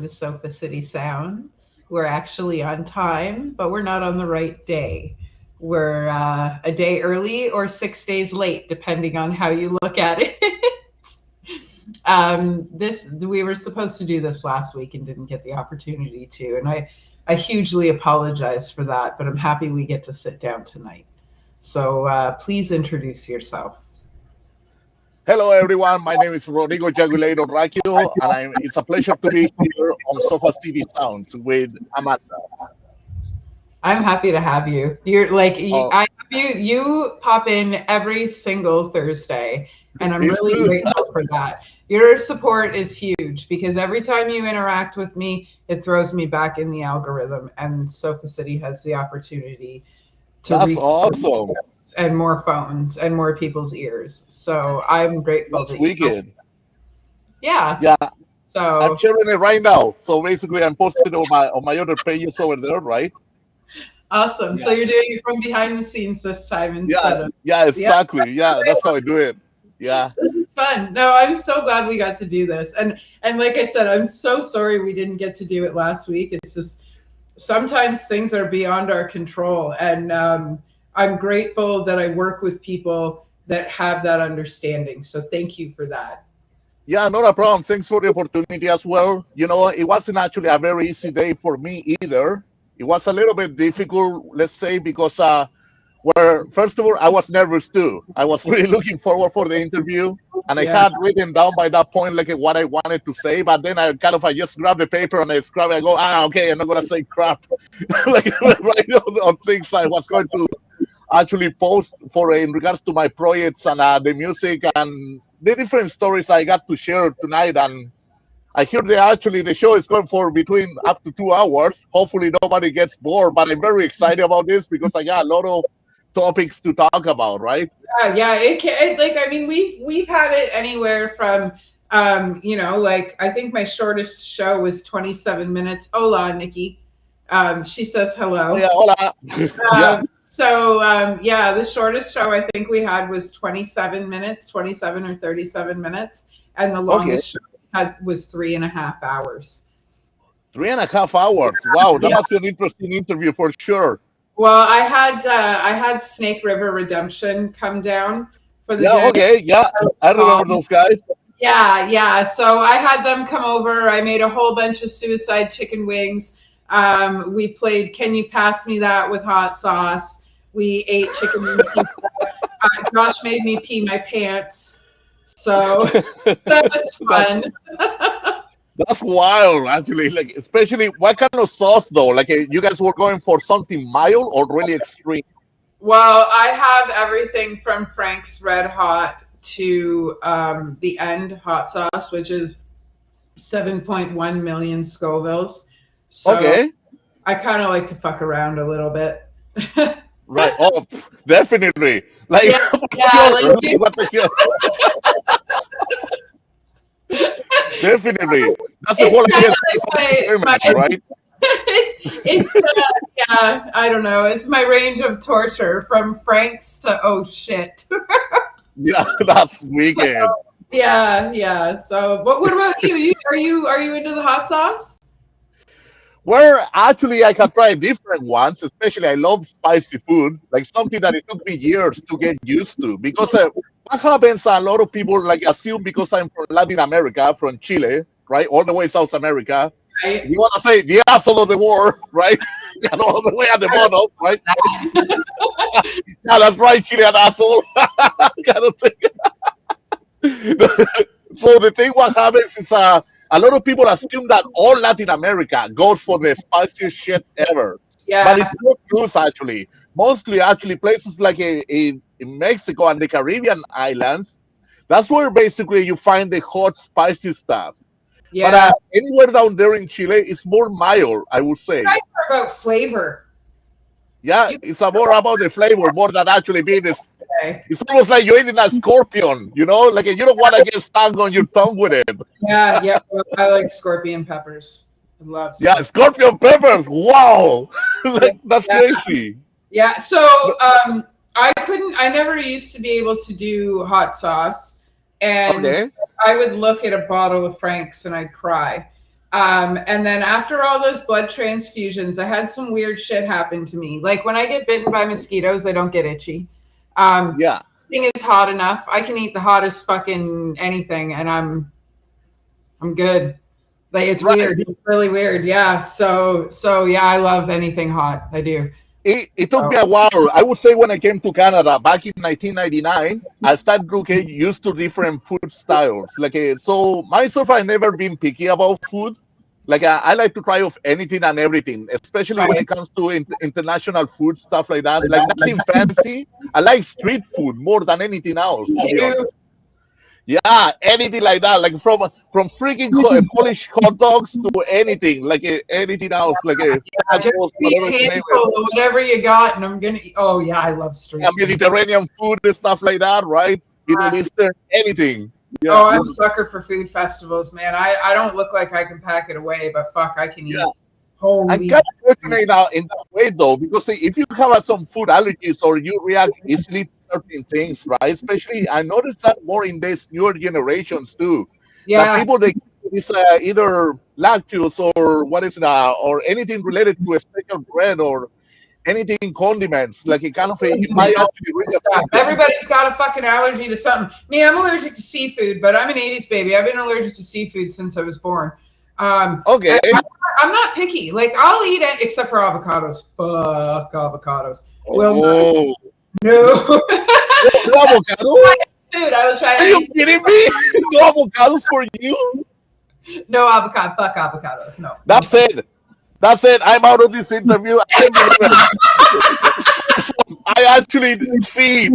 Sofa City Sounds. We're actually on time, but we're not on the right day. We're a day early or 6 days late, depending on how you look at it. This we were supposed to do this last week and didn't get the opportunity to, and I hugely apologize for that. But I'm happy we get to sit down tonight. So please introduce yourself. Hello, everyone. My name is Rodrigo Jaguleiro Raquio, and it's a pleasure to be here on Sofa City Sounds with Amanda. I'm happy to have you. You're like Oh, I have you. You pop in every single Thursday, and I'm it's really true. grateful for that. Your support is huge because every time you interact with me, it throws me back in the algorithm, and Sofa City has the opportunity to That's reach awesome. and more phones and more people's ears. So I'm grateful That's that you. wicked. Yeah. Yeah, I'm So sharing it right now. So basically, I'm posting on my other pages over there, right? awesome. So Yeah, you're doing it from behind the scenes this time yeah, instead of. yeah, Yeah. exactly. Yeah, that's how I do it. Yeah, This is fun. No, I'm so glad we got to do this. And like I said, I'm so sorry we didn't get to do it last week. It's just sometimes things are beyond our control, and I'm grateful that I work with people that have that understanding. So thank you for that. yeah, not a problem. Thanks for the opportunity as well. It wasn't actually a very easy day for me either. It was a little bit difficult, let's say, because where first of all I was nervous too. I was really looking forward for the interview, and I Yeah. had written down by that point like what I wanted to say. But then I just grabbed the paper and I scrub it. I go, okay, I'm not gonna say crap, like right on things I was going to actually post for in regards to my projects and the music and the different stories I got to share tonight. And I hear the show is going for between up to 2 hours. Hopefully nobody gets bored, but I'm very excited about this because I got a lot of topics to talk about, right? Yeah, it can like I mean we've had it anywhere from like I think my shortest show was 27 minutes. Hola, Nikki. She says Oh yeah, hello. hola. Yeah, Yeah, the shortest show I think we had was 27 minutes, 27 or 37 minutes, and the okay. longest show we had was 3.5 hours. 3.5 hours. Wow, that Yeah. must be an interesting interview for sure. Well, I had Snake River Redemption come down for the Yeah, day. okay, yeah. I remember those guys. Yeah, yeah. So I had them come over. I made a whole bunch of suicide chicken wings. We played Can You Pass Me That with hot sauce. We ate chicken wing pizza. Josh made me pee my pants. So that was That's fun. That's wild, actually. Like, especially what kind of sauce though? Like, you guys were going for something mild or really extreme? Well, I have everything from Frank's Red Hot to the End hot sauce, which is 7.1 million Scovilles. So Okay, I kind of like to fuck around a little bit. right. Oh, definitely. Like, Yeah, for yeah, sure. like Like, what the hell? Definitely. That's the it's whole kind idea of of like my experiments, right? yeah, I don't know. It's my range of torture from Frank's to oh shit. Yeah, that's wicked. Yeah, yeah. So, but what about you? Are you into the hot sauce? Where actually I can try different ones, especially I love spicy food, like something that it took me years to get used to. Because what happens, a lot of people like assume because I'm from Latin America, from Chile, right, all the way South America, Right. you want to say the asshole of the world, right? And all the way at the bottom, right? Yeah, that's right, Chilean asshole. Kind of thing. So the thing what happens is a lot of people assume that all Latin America goes for the spiciest shit ever. But it's Yeah, not true actually. Mostly actually places like in Mexico and the Caribbean islands, that's where basically you find the hot spicy stuff. But yeah. anywhere down there in Chile, it's more mild, I would You say. guys are about flavor. Yeah, You it's more about the flavor more than actually being this. say. It's almost like you're eating a scorpion, like you don't want to get stung on your tongue with it. Yeah, yeah. Well, I like scorpion peppers. I love Yeah, scorpion. scorpion peppers. Wow, Yeah, like that's yeah. crazy. Yeah. So But- I never used to be able to do hot sauce, and Okay, I would look at a bottle of Frank's and I'd cry. And then after all those blood transfusions, I had some weird shit happen to me. Like when I get bitten by mosquitoes, I don't get itchy. Yeah. Thing is hot enough. I can eat the hottest fucking anything, and I'm good. Like it's Right. weird. It's really weird. Yeah. So yeah, I love anything hot. I do. It took me a while. I would say when I came to Canada back in 1999, I started to get used to different food styles. So myself, I've never been picky about food. I like to try of anything and everything, especially when it comes to international food stuff like that. Like nothing fancy. I like street food more than anything else, to be honest. Yeah, anything like that, like from freaking Polish hot dogs to anything, anything else, just tacos, eat a whatever. handful of whatever you got, and I'm gonna. Oh yeah, I love street food. Mediterranean food and stuff like that, right? Middle Eastern, anything. Yeah. Oh, I'm a sucker for food festivals, man. I don't look like I can pack it away, but fuck, I can eat. Yeah. Holy. I kind of fortunate now in that way though, because see, if you have some food allergies or you react easily to certain things, right? Especially, I noticed that more in these newer generations too. Yeah. That people they is either lactose or what is it, or anything related to a special bread or anything condiments, like it kind of it might actually really affect them. Everybody's got a fucking allergy to something. Me, I'm allergic to seafood, but I'm an 80s baby. I've been allergic to seafood since I was born. Okay. I'm not picky. Like I'll eat it except for avocados. Fuck avocados. Oh. No. No avocado? Dude, I will try. Are you kidding me? No avocados for you? No avocado. Fuck avocados. No. That's it. That's it. I'm out of this interview. I actually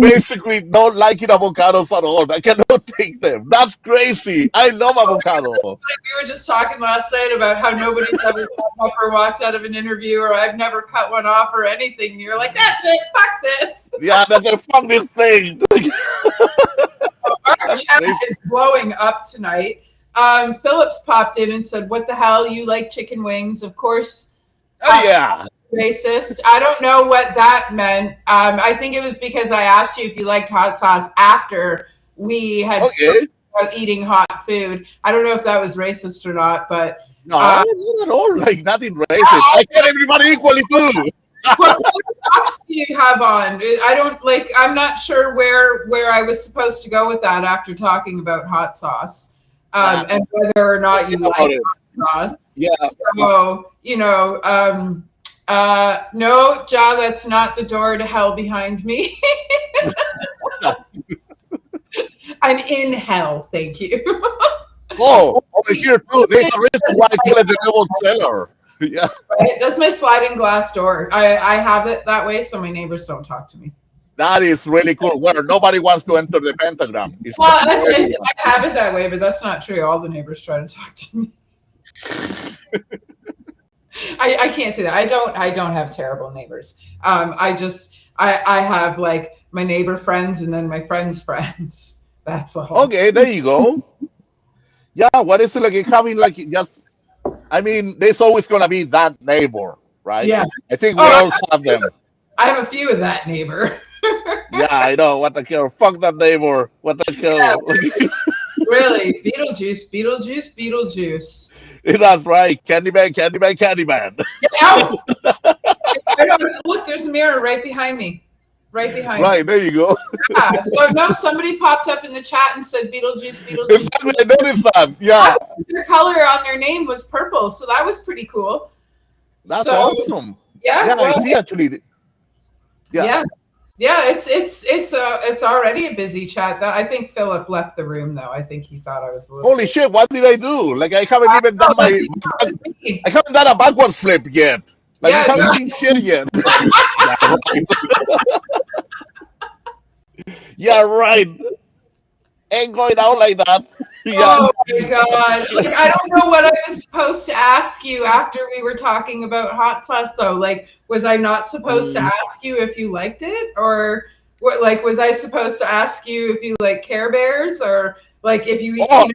basically don't like avocados at all. I cannot take them. That's crazy. I love avocado. We were just talking last night about how nobody's ever come up or walked out of an interview, or I've never cut one off or anything. And you're like, that's it. Fuck this. Yeah, that's a fuck this thing. Our chat is blowing up tonight. Phillips popped in and said, "What the hell? You like chicken wings? Of course." Oh yeah. Racist. I don't know what that meant. I think it was because I asked you if you liked hot sauce after we had spoken about eating hot food. I don't know if that was racist or not, but no, not at all. Like nothing racist. I get everybody equally too. What socks do you have on? I don't like. I'm not sure where I was supposed to go with that after talking about hot sauce. And whether or not you like hot sauce. Yeah. So, no, Ja, that's not the door to hell behind me. I'm in hell, thank you. Oh, over here too. There's a reason why I call it the Devilz cellar. Yeah. Right? That's my sliding glass door. I have it that way so my neighbors don't talk to me. That is really cool. Where nobody wants to enter the pentagram. Well, I have it that way, but that's not true. All the neighbors try to talk to me. I can't say that. I don't have terrible neighbors. I have like my neighbor friends and then my friends' friends. That's the whole. Okay, there you go. Yeah, what is it like having like just? I mean, there's always gonna be that neighbor, right? Yeah. I think we all have them. I have a few of that neighbor. Yeah, I know. What the hell? Fuck that neighbor. What the hell? Yeah. Really, Beetlejuice. That's right. Candyman. Yeah. Look, there's a mirror right behind me. Right behind me. Right, there you go. Yeah. So no, somebody popped up in the chat and said Beetlejuice. Exactly, I noticed that. Yeah. Their color on their name was purple, so that was pretty cool. That's awesome. Yeah. Yeah, well, I see actually. Yeah, it's already a busy chat. I think Philip left the room though. I think he thought I was a little. Holy shit! What did I do? Like I haven't even done I haven't done a backwards flip yet. Like I haven't seen shit yet. Yeah, right. Ain't going out like that. Yeah. Oh my god! Like, I don't know what I was supposed to ask you after we were talking about hot sauce though. Like, was I not supposed to ask you if you liked it, or what? Like, was I supposed to ask you if you like Care Bears, or like if you eat Care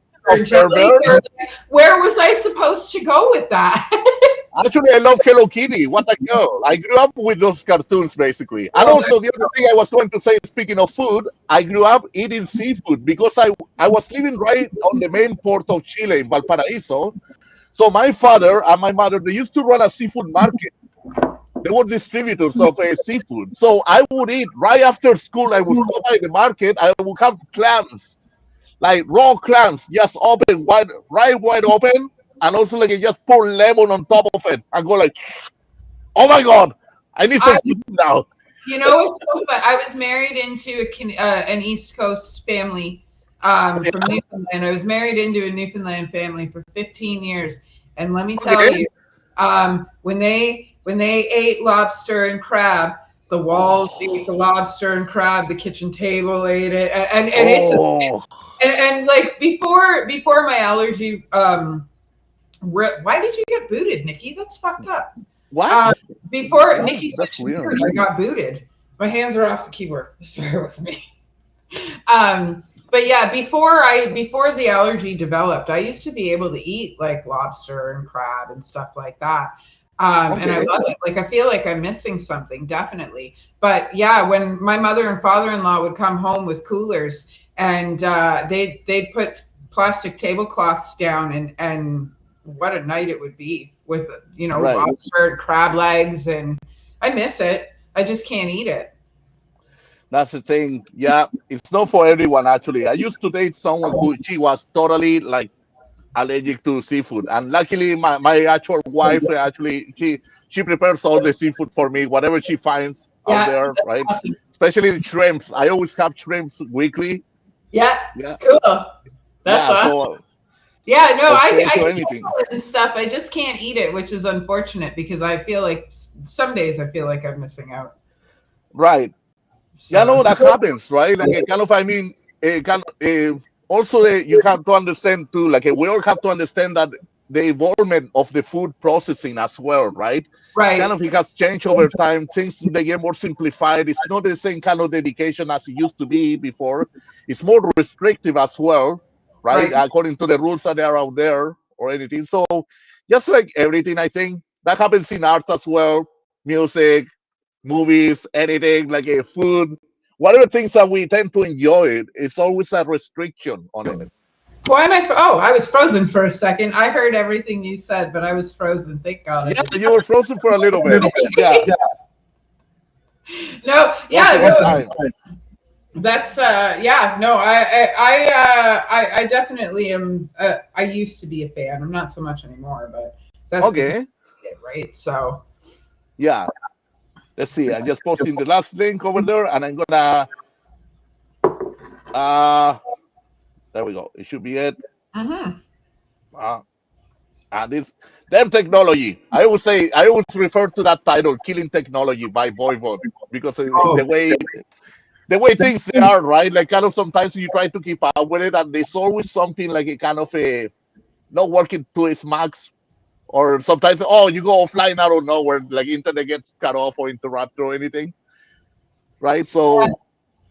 Bears? Or, like, where was I supposed to go with that? Actually, I love Hello Kitty. What the hell? I grew up with those cartoons, basically. And also, the other thing I was going to say, speaking of food, I grew up eating seafood because I was living right on the main port of Chile in Valparaiso. So my father and my mother, they used to run a seafood market. They were distributors of seafood. So I would eat right after school. I would stop by the market. I would have clams, like raw clams, just open wide, right wide open, and also like just pour lemon on top of it and go like, oh my god, I need some seafood now. You know, it's so fun. I was married into an East Coast family from Newfoundland. I was married into a Newfoundland family for 15 years, and let me tell you, when they ate lobster and crab, the walls ate the lobster and crab, the kitchen table ate it, and it's and like before my allergy. Why did you get booted, Nikki? That's fucked up. What? Before Nikki said That's weird. I got booted. My hands are off the keyboard. Sorry, it was me. But yeah, before the allergy developed, I used to be able to eat like lobster and crab and stuff like that. And I love it. Like I feel like I'm missing something, definitely. But yeah, when my mother and father-in-law would come home with coolers and they'd put plastic tablecloths down and what a night it would be with, you know, lobster and crab legs, and I miss it. I just can't eat it. That's the thing. Yeah, it's not for everyone actually. I used to date someone who she was totally like allergic to seafood, and luckily my actual wife actually she prepares all the seafood for me, whatever she finds out there, right? Awesome. Especially the shrimps. I always have shrimps weekly. Yeah. Cool. That's awesome. So, yeah, no, I anything and stuff. I just can't eat it, which is unfortunate because I feel like some days I feel like I'm missing out. Right. So, yeah, no, that happens, right? Like kind of, I mean, also you have to understand too. Like we all have to understand that the involvement of the food processing as well, right? Right. It's kind of it has changed over time. Things they get more simplified. It's not the same kind of dedication as it used to be before. It's more restrictive as well. Right? According to the rules that are out there or anything. So just like everything, I think that happens in art as well, music, movies, anything like food, whatever things that we tend to enjoy, it's always a restriction on it. Why am I? I was frozen for a second. I heard everything you said, but I was frozen. Thank God. Yeah, you were frozen for a little bit. Yeah. No. Yeah. No. That's yeah, no, I definitely am. I used to be a fan. I'm not so much anymore, but that's okay, right? So yeah, let's see. I'm just posting the last link over there, and I'm gonna there we go. It should be it. And it's Dev Technology. I always refer to that title, Killing Technology by Voivod, because the way things are, right? Like kind of sometimes you try to keep up with it, and there's always something like a kind of not working to its max, or sometimes you go offline out of nowhere, like internet gets cut off or interrupted or anything, right? So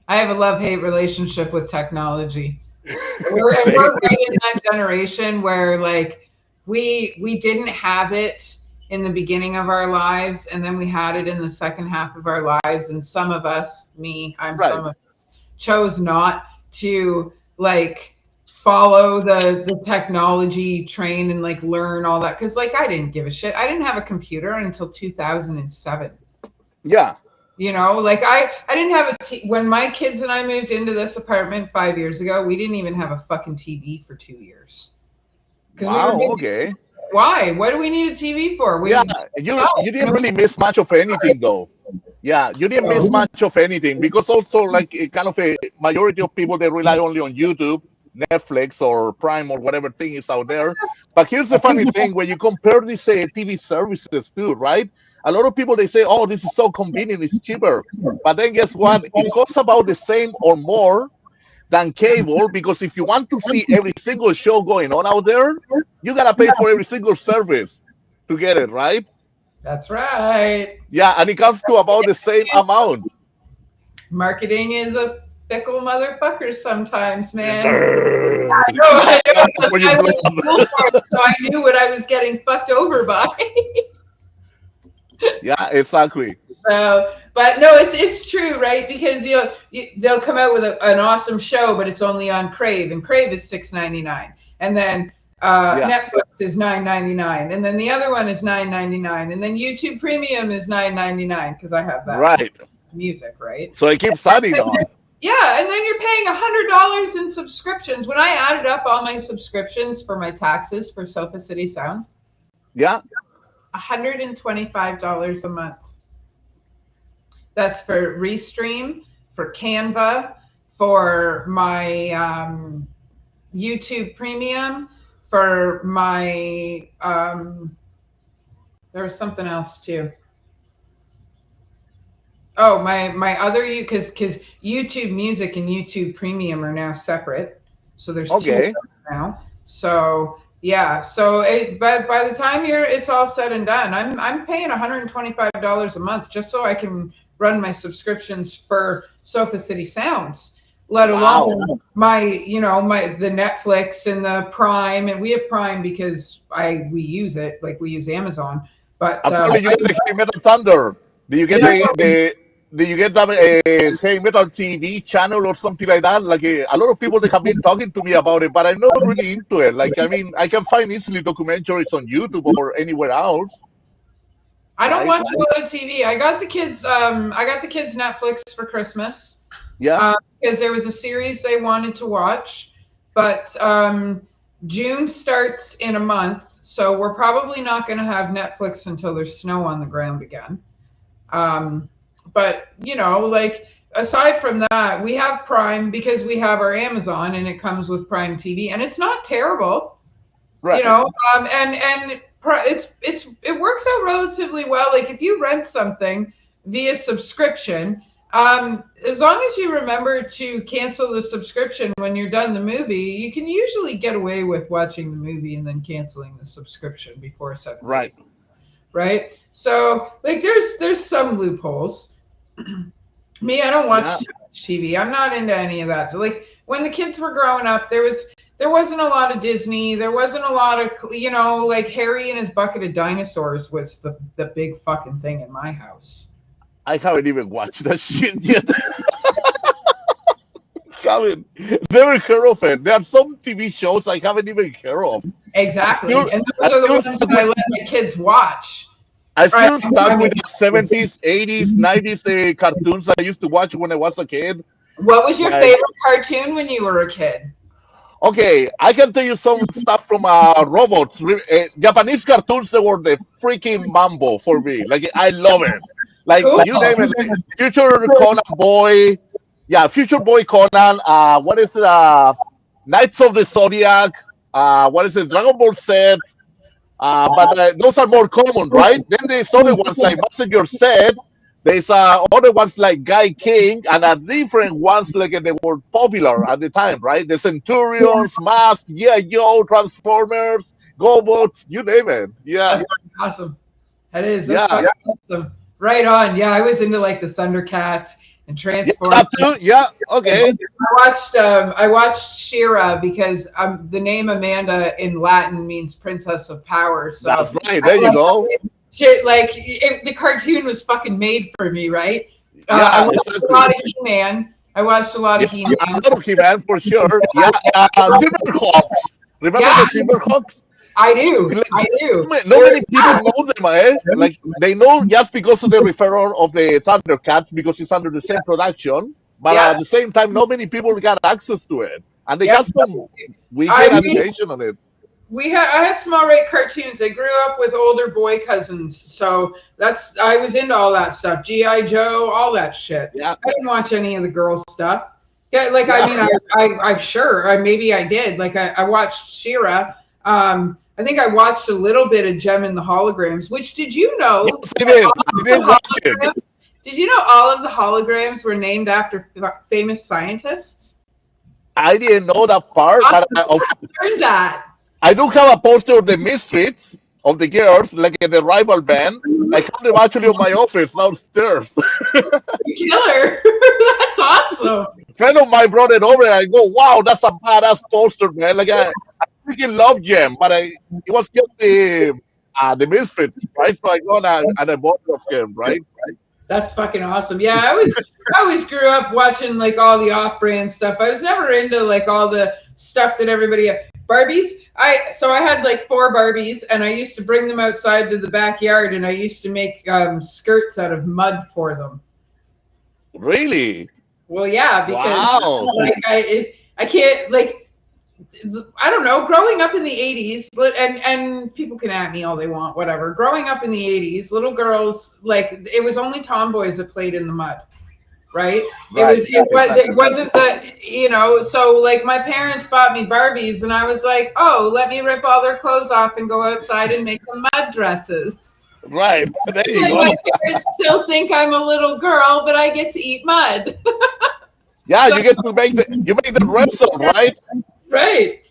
I have a love-hate relationship with technology. We're right in that generation where like we didn't have it in the beginning of our lives, and then we had it in the second half of our lives, and some of us, some of us, chose not to like follow the technology train and like learn all that, because like I didn't give a shit. I didn't have a computer until 2007. Yeah, you know, like I didn't have when my kids and I moved into this apartment 5 years ago, we didn't even have a fucking TV for 2 years. Wow, okay. Why? What do we need a TV for? You didn't really miss much of anything, though. Yeah, you didn't miss much of anything, because also like kind of a majority of people, they rely only on YouTube, Netflix, or Prime, or whatever thing is out there. But here's the funny thing: when you compare these TV services too, right? A lot of people, they say, "Oh, this is so convenient, it's cheaper." But then guess what? It costs about the same or more than cable, because if you want to see every single show going on out there, you gotta pay for every single service to get it, right? That's right. Yeah, and it comes to about the same amount. Marketing is a fickle motherfucker sometimes, man. I know. I went to school for it, so I knew what I was getting fucked over by. Yeah, exactly. So, but no, it's true, right? Because they'll come out with an awesome show, but it's only on Crave, and Crave is $6.99, and then Yeah. Netflix is $9.99, and then the other one is $9.99, and then YouTube Premium is $9.99 because I have that Right. music, right? So it keeps adding on. Yeah, and then you're paying $100 in subscriptions. When I added up all my subscriptions for my taxes for Sofa City Sounds, Yeah. $125 a month. That's for Restream, for Canva, for my YouTube Premium, for my there was something else too. Oh, my other because YouTube Music and YouTube Premium are now separate, so there's two of Okay. them now. So yeah, so by the time it's all said and done, I'm paying $125 a month just so I can run my subscriptions for Sofa City Sounds, let alone Wow. my the Netflix and the Prime, and we have Prime because we use it, like we use Amazon, but Apparently, you get the Heavy Metal Thunder. Do you get yeah. the do you get that Heavy Metal TV channel or something like that? Like a lot of people, they have been talking to me about it, but I'm not really into it. Like, I mean, I can find easily documentaries on YouTube or anywhere else. I don't Right? watch a lot of TV. I got the kids Netflix for Christmas Yeah. because there was a series they wanted to watch, but June starts in a month, so we're probably not going to have Netflix until there's snow on the ground again. But like aside from that, we have Prime because we have our Amazon and it comes with Prime TV, and it's not terrible, Right. and it works out relatively well. Like if you rent something via subscription, as long as you remember to cancel the subscription when you're done the movie, you can usually get away with watching the movie and then canceling the subscription before 7 Right. days. Right? So like there's some loopholes. Me, I don't watch Yeah. too much TV. I'm not into any of that. So like when the kids were growing up, there wasn't a lot of Disney. There wasn't a lot of like Harry and his bucket of dinosaurs was the big fucking thing in my house. I haven't even watched that shit yet. Haven't never heard of it. There are some TV shows I haven't even heard of. Exactly. Still, And I those are the still ones stuck that I with let my kids watch. I still Right. stuck with the 70s, 80s, 90s cartoons I used to watch when I was a kid. What was your Like, favorite cartoon when you were a kid? okay, I can tell you some stuff from robots. Japanese cartoons, they were the freaking mambo for me. Like, I love it. Like, Cool. you name it. Like, Future Conan Boy. Yeah, Future Boy Conan. What is it? Knights of the Zodiac. What is it? Dragon Ball Z. But those are more common, right? Then there's other ones like Messenger Z. There's other ones like Guy King, and different ones like they were popular at the time, right? The Centurions, Mask, yeah, Yo, Transformers, GoBots, you name it. Yeah, That's awesome. That is. yeah, That's fucking awesome. Right on. Yeah, I was into like the Thundercats and yeah, Transformers. that too. Yeah, okay. I watched Shira because the name Amanda in Latin means Princess of Power. So That's right. There you go. shit, like the cartoon was fucking made for me, right? I Yeah, watched a lot of He-Man. I watched a lot of yeah, He-Man. little He-Man for sure. Yeah, Silverhawks. Remember Yeah, the Silverhawks? I do. Like, I do. not many people know them, eh? Like they know just because of the referral of the Thundercats because it's under the same production. But Yeah. at the same time, not many people got access to it, and they Yeah. got some weekend I mean, animation on it. I had small rate cartoons. I grew up with older boy cousins, so I was into all that stuff. G.I. Joe, all that shit. Yeah, I didn't watch any of the girls stuff. Yeah, like yeah, I mean, I'm sure. Maybe I did. Like I watched She-Ra. I think I watched a little bit of Gem and the Holograms. Which did you know? yes, I did. I did watch it. Did you know all of the holograms were named after famous scientists? I didn't know that part, but I learned that. I do have a poster of the Misfits of the girls, like the rival band. I have them actually on my office downstairs. Killer. That's awesome. A friend of mine brought it over, and I go, "Wow, that's a badass poster, man!" Like I freaking love Gem, but it was just the Misfits, right? So I go and I bought it of him, right? That's fucking awesome. Yeah, I always grew up watching like all the off-brand stuff. I was never into like all the stuff that everybody Barbies. I had like four Barbies, and I used to bring them outside to the backyard, and I used to make skirts out of mud for them. Really? Well, yeah, because Wow. like I can't like I don't know. Growing up in the '80s, and people can at me all they want, whatever. Growing up in the '80s, little girls like it was only tomboys that played in the mud, right? Right. It wasn't the. So like my parents bought me Barbies, and I was like, oh, let me rip all their clothes off and go outside and make them mud dresses. Right. There It's you like go. my parents still think I'm a little girl, but I get to eat mud. Yeah, So, you get to make the wrestle, right? right.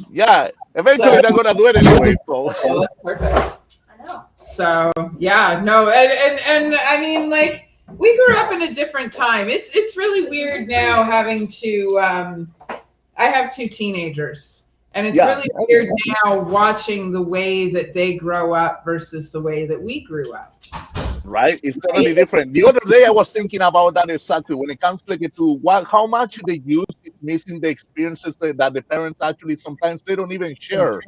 Yeah. Eventually So they're gonna do it anyway. So oh, that's perfect. I know. So yeah, no, and I mean, like we grew up in a different time. It's really weird now having to. I have two teenagers, and it's yeah, really weird now watching the way that they grow up versus the way that we grew up. right. It's Right? totally different. The other day I was thinking about that exactly when it comes like to what how much the youth is missing the experiences that the parents actually sometimes they don't even share.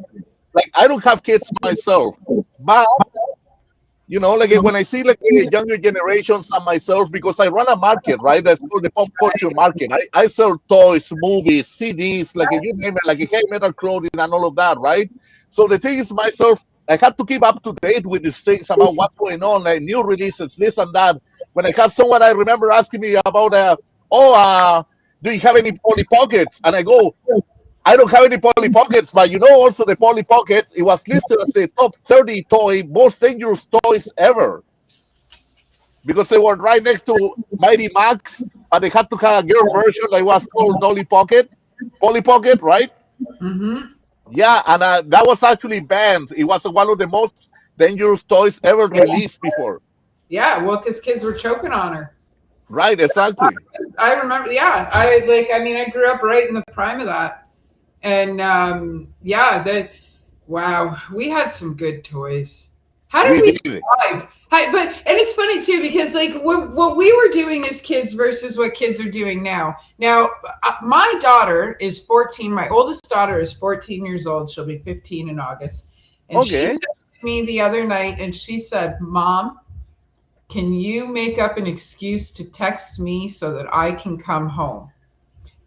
Like I don't have kids myself, but like when I see like the younger generations and myself, because I run a market, right? That's called the pop culture market. I sell toys, movies, CDs, like you name it, like heavy metal clothing and all of that, right? So the thing is, myself, I have to keep up to date with these things about what's going on, like new releases, this and that. When I had someone I remember asking me about, do you have any Polly Pockets? And I go, I don't have any Polly Pockets, but also the Polly Pockets, it was listed as the top 30 most dangerous toys ever because they were right next to Mighty Max, but they had to have a girl version that was called Polly Pocket, right? Mm-hmm. Yeah, and that was actually banned. It was one of the most dangerous toys ever released before. Yeah, well, because kids were choking on her. Right, exactly. I remember. Yeah, I mean, I grew up right in the prime of that, and yeah, wow, we had some good toys. How did We we did it. survive? And it's funny too because like what we were doing as kids versus what kids are doing now. Now, my daughter is 14. My oldest daughter is 14 years old. She'll be 15 in August, and she Okay. texted me the other night, and she said, "Mom, can you make up an excuse to text me so that I can come home?"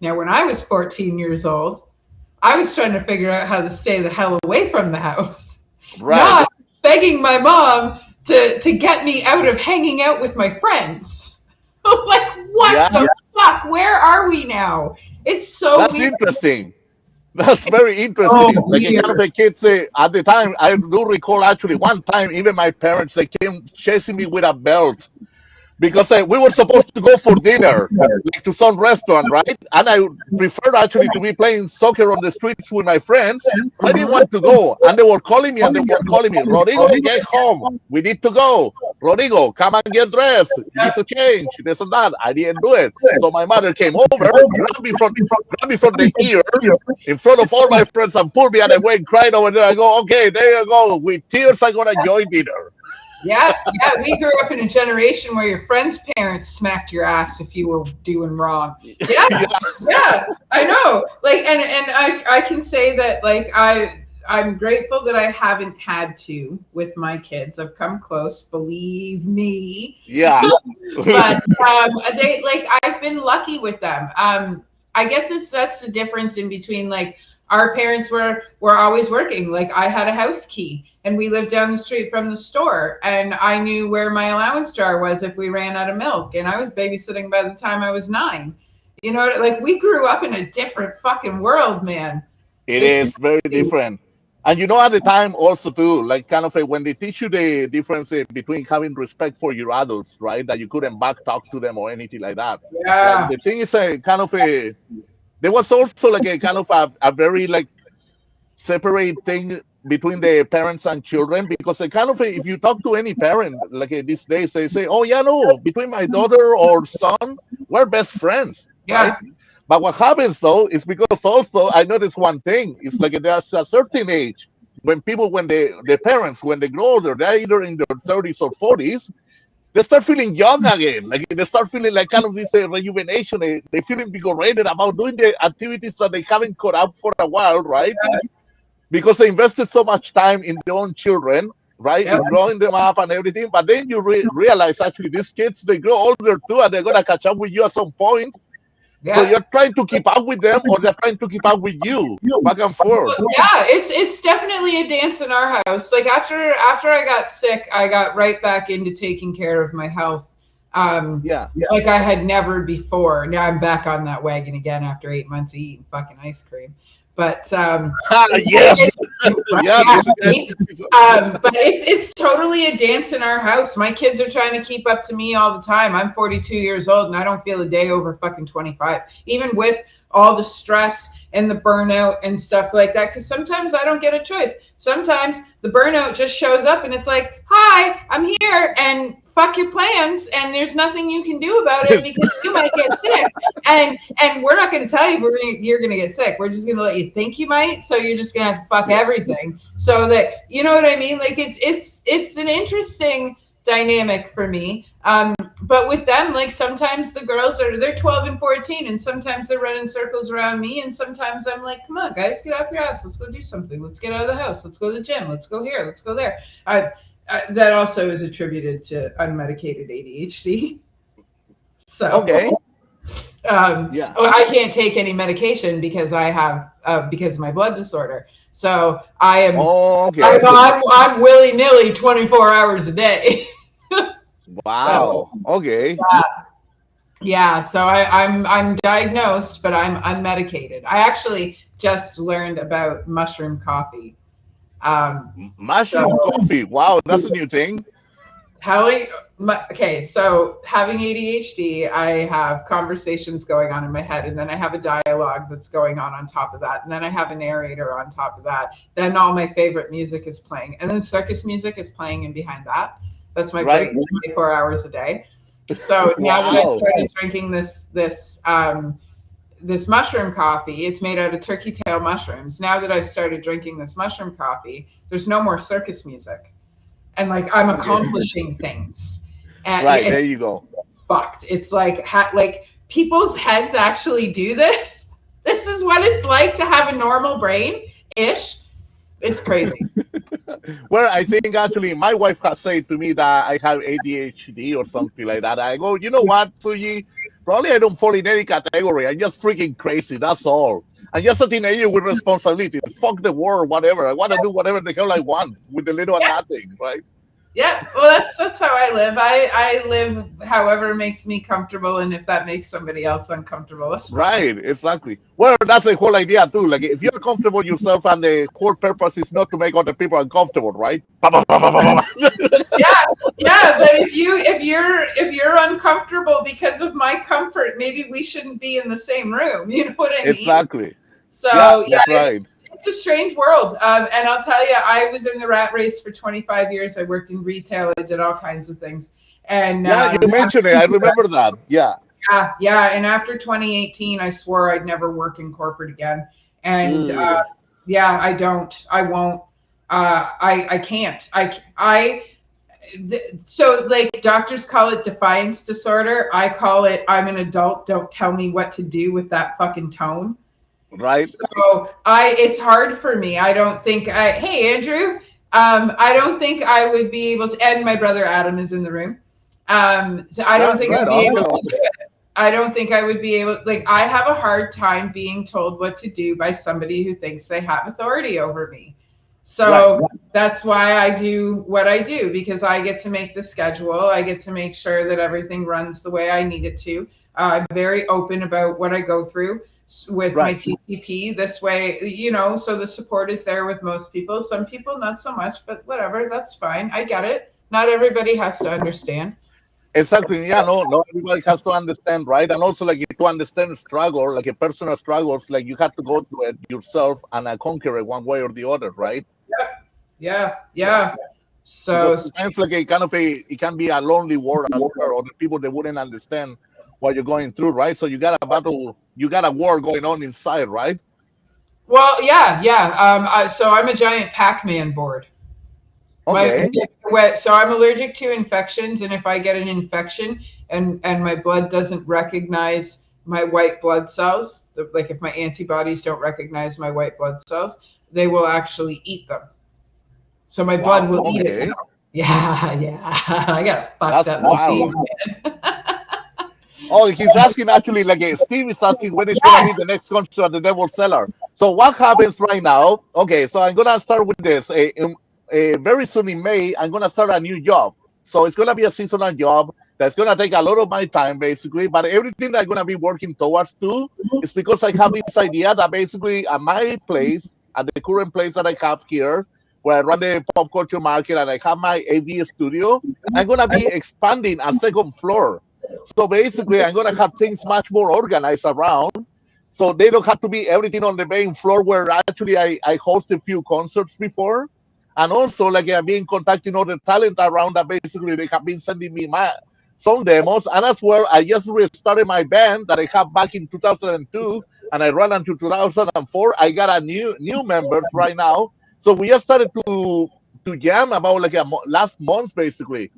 Now, when I was 14 years old, I was trying to figure out how to stay the hell away from the house, Right. not begging my mom to get me out of hanging out with my friends. Like, what Yeah, the fuck? Where are we now? It's so that's weird. interesting. That's very Oh, interesting. Like a kind of weird. a kids at the time, I do recall actually one time, even my parents they came chasing me with a belt because we were supposed to go for dinner, like to some restaurant, right? And I preferred actually to be playing soccer on the streets with my friends. I didn't Mhm. want to go, and they were calling me, and they were calling me, Rodrigo, get home. We need to go. Rodrigo, come and get dressed. You need Yep. to change this and that. I didn't do it, so my mother came over, grabbed me from the ear in front of all my friends, and pulled me, and I went crying over there. I go, okay, there you go. With tears, I'm gonna join dinner. Yeah, yeah. We grew up in a generation where your friends' parents smacked your ass if you were doing wrong. Yeah, Yeah, yeah. I know. Like, and I can say that like I'm grateful that I haven't had to with my kids. I've come close, believe me. yeah, But they like I've been lucky with them. I guess that's the difference in between like our parents were always working. Like I had a house key and we lived down the street from the store, and I knew where my allowance jar was if we ran out of milk, and I was babysitting by the time I was 9. Like we grew up in a different fucking world, man. it It's is very crazy. different. And at the time also too, like kind of when they teach you the difference between having respect for your adults, right? That you couldn't back talk to them or anything like that. Like Yeah. the thing is a kind of a there was also like a kind of a very like separate thing between the parents and children because they kind of if you talk to any parent like these days they say, oh yeah, no, between my daughter or son we're best friends, right? Yeah. But what happens though is because also I noticed one thing, it's like there's a certain age when the parents when they grow older, they're either in their 30s or 40s, they start feeling young again. Like they start feeling like kind of this rejuvenation. They feel invigorated about doing the activities that they haven't caught up for a while, right? Because they invested so much time in their own children, right? Yep. In growing them up and everything. But then you realize actually these kids, they grow older too, and they're gonna catch up with you at some point. So Yeah. you're trying to keep up with them, or they're trying to keep up with you, back and forth. Yeah, it's definitely a dance in our house. Like after I got sick, I got right back into taking care of my health. Yeah. Like I had never before. Now I'm back on that wagon again after 8 months of eating fucking ice cream. But Yes. Yeah. but it's totally a dance in our house. My kids are trying to keep up to me all the time. I'm 42 years old and I don't feel a day over fucking 25, even with all the stress and the burnout and stuff like that. Because sometimes I don't get a choice. Sometimes the burnout just shows up and it's like, hi, I'm here, and fuck your plans, and there's nothing you can do about it because you might get sick, and we're not going to tell you you're going to get sick. We're just going to let you think you might, so you're just going to have to fuck everything, so that, you know what I mean? Like it's an interesting dynamic for me. But with them, like sometimes the girls they're 12 and 14, and sometimes they're running circles around me, and sometimes I'm like, come on guys, get off your ass, let's go do something, let's get out of the house, let's go to the gym, let's go here, let's go there. That also is attributed to unmedicated ADHD. So okay. I can't take any medication because I have because of my blood disorder. So I am I'm willy-nilly 24 hours a day. Wow. So, okay. Yeah. So I'm diagnosed, but I'm unmedicated. I actually just learned about mushroom coffee. Mushroom coffee. Wow, that's a new thing. Okay, so having ADHD, I have conversations going on in my head, and then I have a dialogue that's going on top of that, and then I have a narrator on top of that. Then all my favorite music is playing, and then circus music is playing in behind that. That's my brain 24 hours a day. So now that I started drinking this mushroom coffee, it's made out of turkey tail mushrooms. Now that I've started drinking this mushroom coffee, there's no more circus music, and like I'm accomplishing things. And there you go. Fucked. It's like people's heads actually do this. This is what it's like to have a normal brain ish. It's crazy. Well, I think actually my wife has said to me that I have ADHD or something like that. I go, you know what, Suji? Probably I don't fall in any category. I'm just freaking crazy. That's all. I'm just a teenager with responsibilities. Fuck the world, whatever. I want to do whatever the hell I want with the little and nothing, right? Yeah, well, that's how I live. I live however makes me comfortable, and if that makes somebody else uncomfortable, that's fine. Right, exactly. Well, that's the whole idea too. Like, if you're comfortable yourself, and the whole purpose is not to make other people uncomfortable, right? Yeah. But if you're uncomfortable because of my comfort, maybe we shouldn't be in the same room. You know what I mean? Exactly. So that's right. It's a strange world. And I'll tell you, I was in the rat race for 25 years. I worked in retail. I did all kinds of things. And you mentioned it. I remember that. Yeah. And after 2018, I swore I'd never work in corporate again. And I can't. So like doctors call it defiance disorder. I call it, I'm an adult. Don't tell me what to do with that fucking tone. Right. So it's hard for me. I don't think hey Andrew, I don't think I would be able to, and my brother Adam is in the room. So I don't think I'd be able to do it. I don't think I would be able, like, I have a hard time being told what to do by somebody who thinks they have authority over me. So that's why I do what I do, because I get to make the schedule. I get to make sure that everything runs the way I need it to. I'm very open about what I go through with my TCP. This way, so the support is there with most people. Some people not so much, but whatever, that's fine. I get it. Not everybody has to understand. Exactly. Yeah, no, everybody has to understand, right? And also, like, to understand struggle, like a personal struggles, like you have to go through it yourself and conquer it one way or the other, right? Yeah. So sometimes, like, it can be a lonely world as well, or the people that wouldn't understand what you're going through, right? So you got a war going on inside, right? Well, yeah. So I'm a giant Pac-Man board. Okay. So I'm allergic to infections, and if I get an infection and my blood doesn't recognize my white blood cells, like if my antibodies don't recognize my white blood cells, they will actually eat them. So my blood Wow. will eat Okay. itself. Yeah, yeah. I got fucked That's up wild. disease, man. Oh, he's asking actually, like Steve is asking when it's gonna be Yes. the next concert at the Devil's Cellar. So what happens right now? Okay, so I'm gonna start with this. Very soon in May, I'm gonna start a new job. So it's gonna be a seasonal job that's gonna take a lot of my time, basically. But everything that I'm gonna be working towards too is because I have this idea that basically at my place, at the current place that I have here, where I run the pop culture market and I have my AV studio, I'm gonna be expanding a second floor. So basically, I'm gonna have things much more organized around, so they don't have to be everything on the main floor where actually I hosted a few concerts before, and also like I've been contacting other talent around that basically they have been sending me my some demos, and as well I just restarted my band that I have back in 2002, and I ran until 2004. I got a new members right now, so we just started to jam about like last month basically.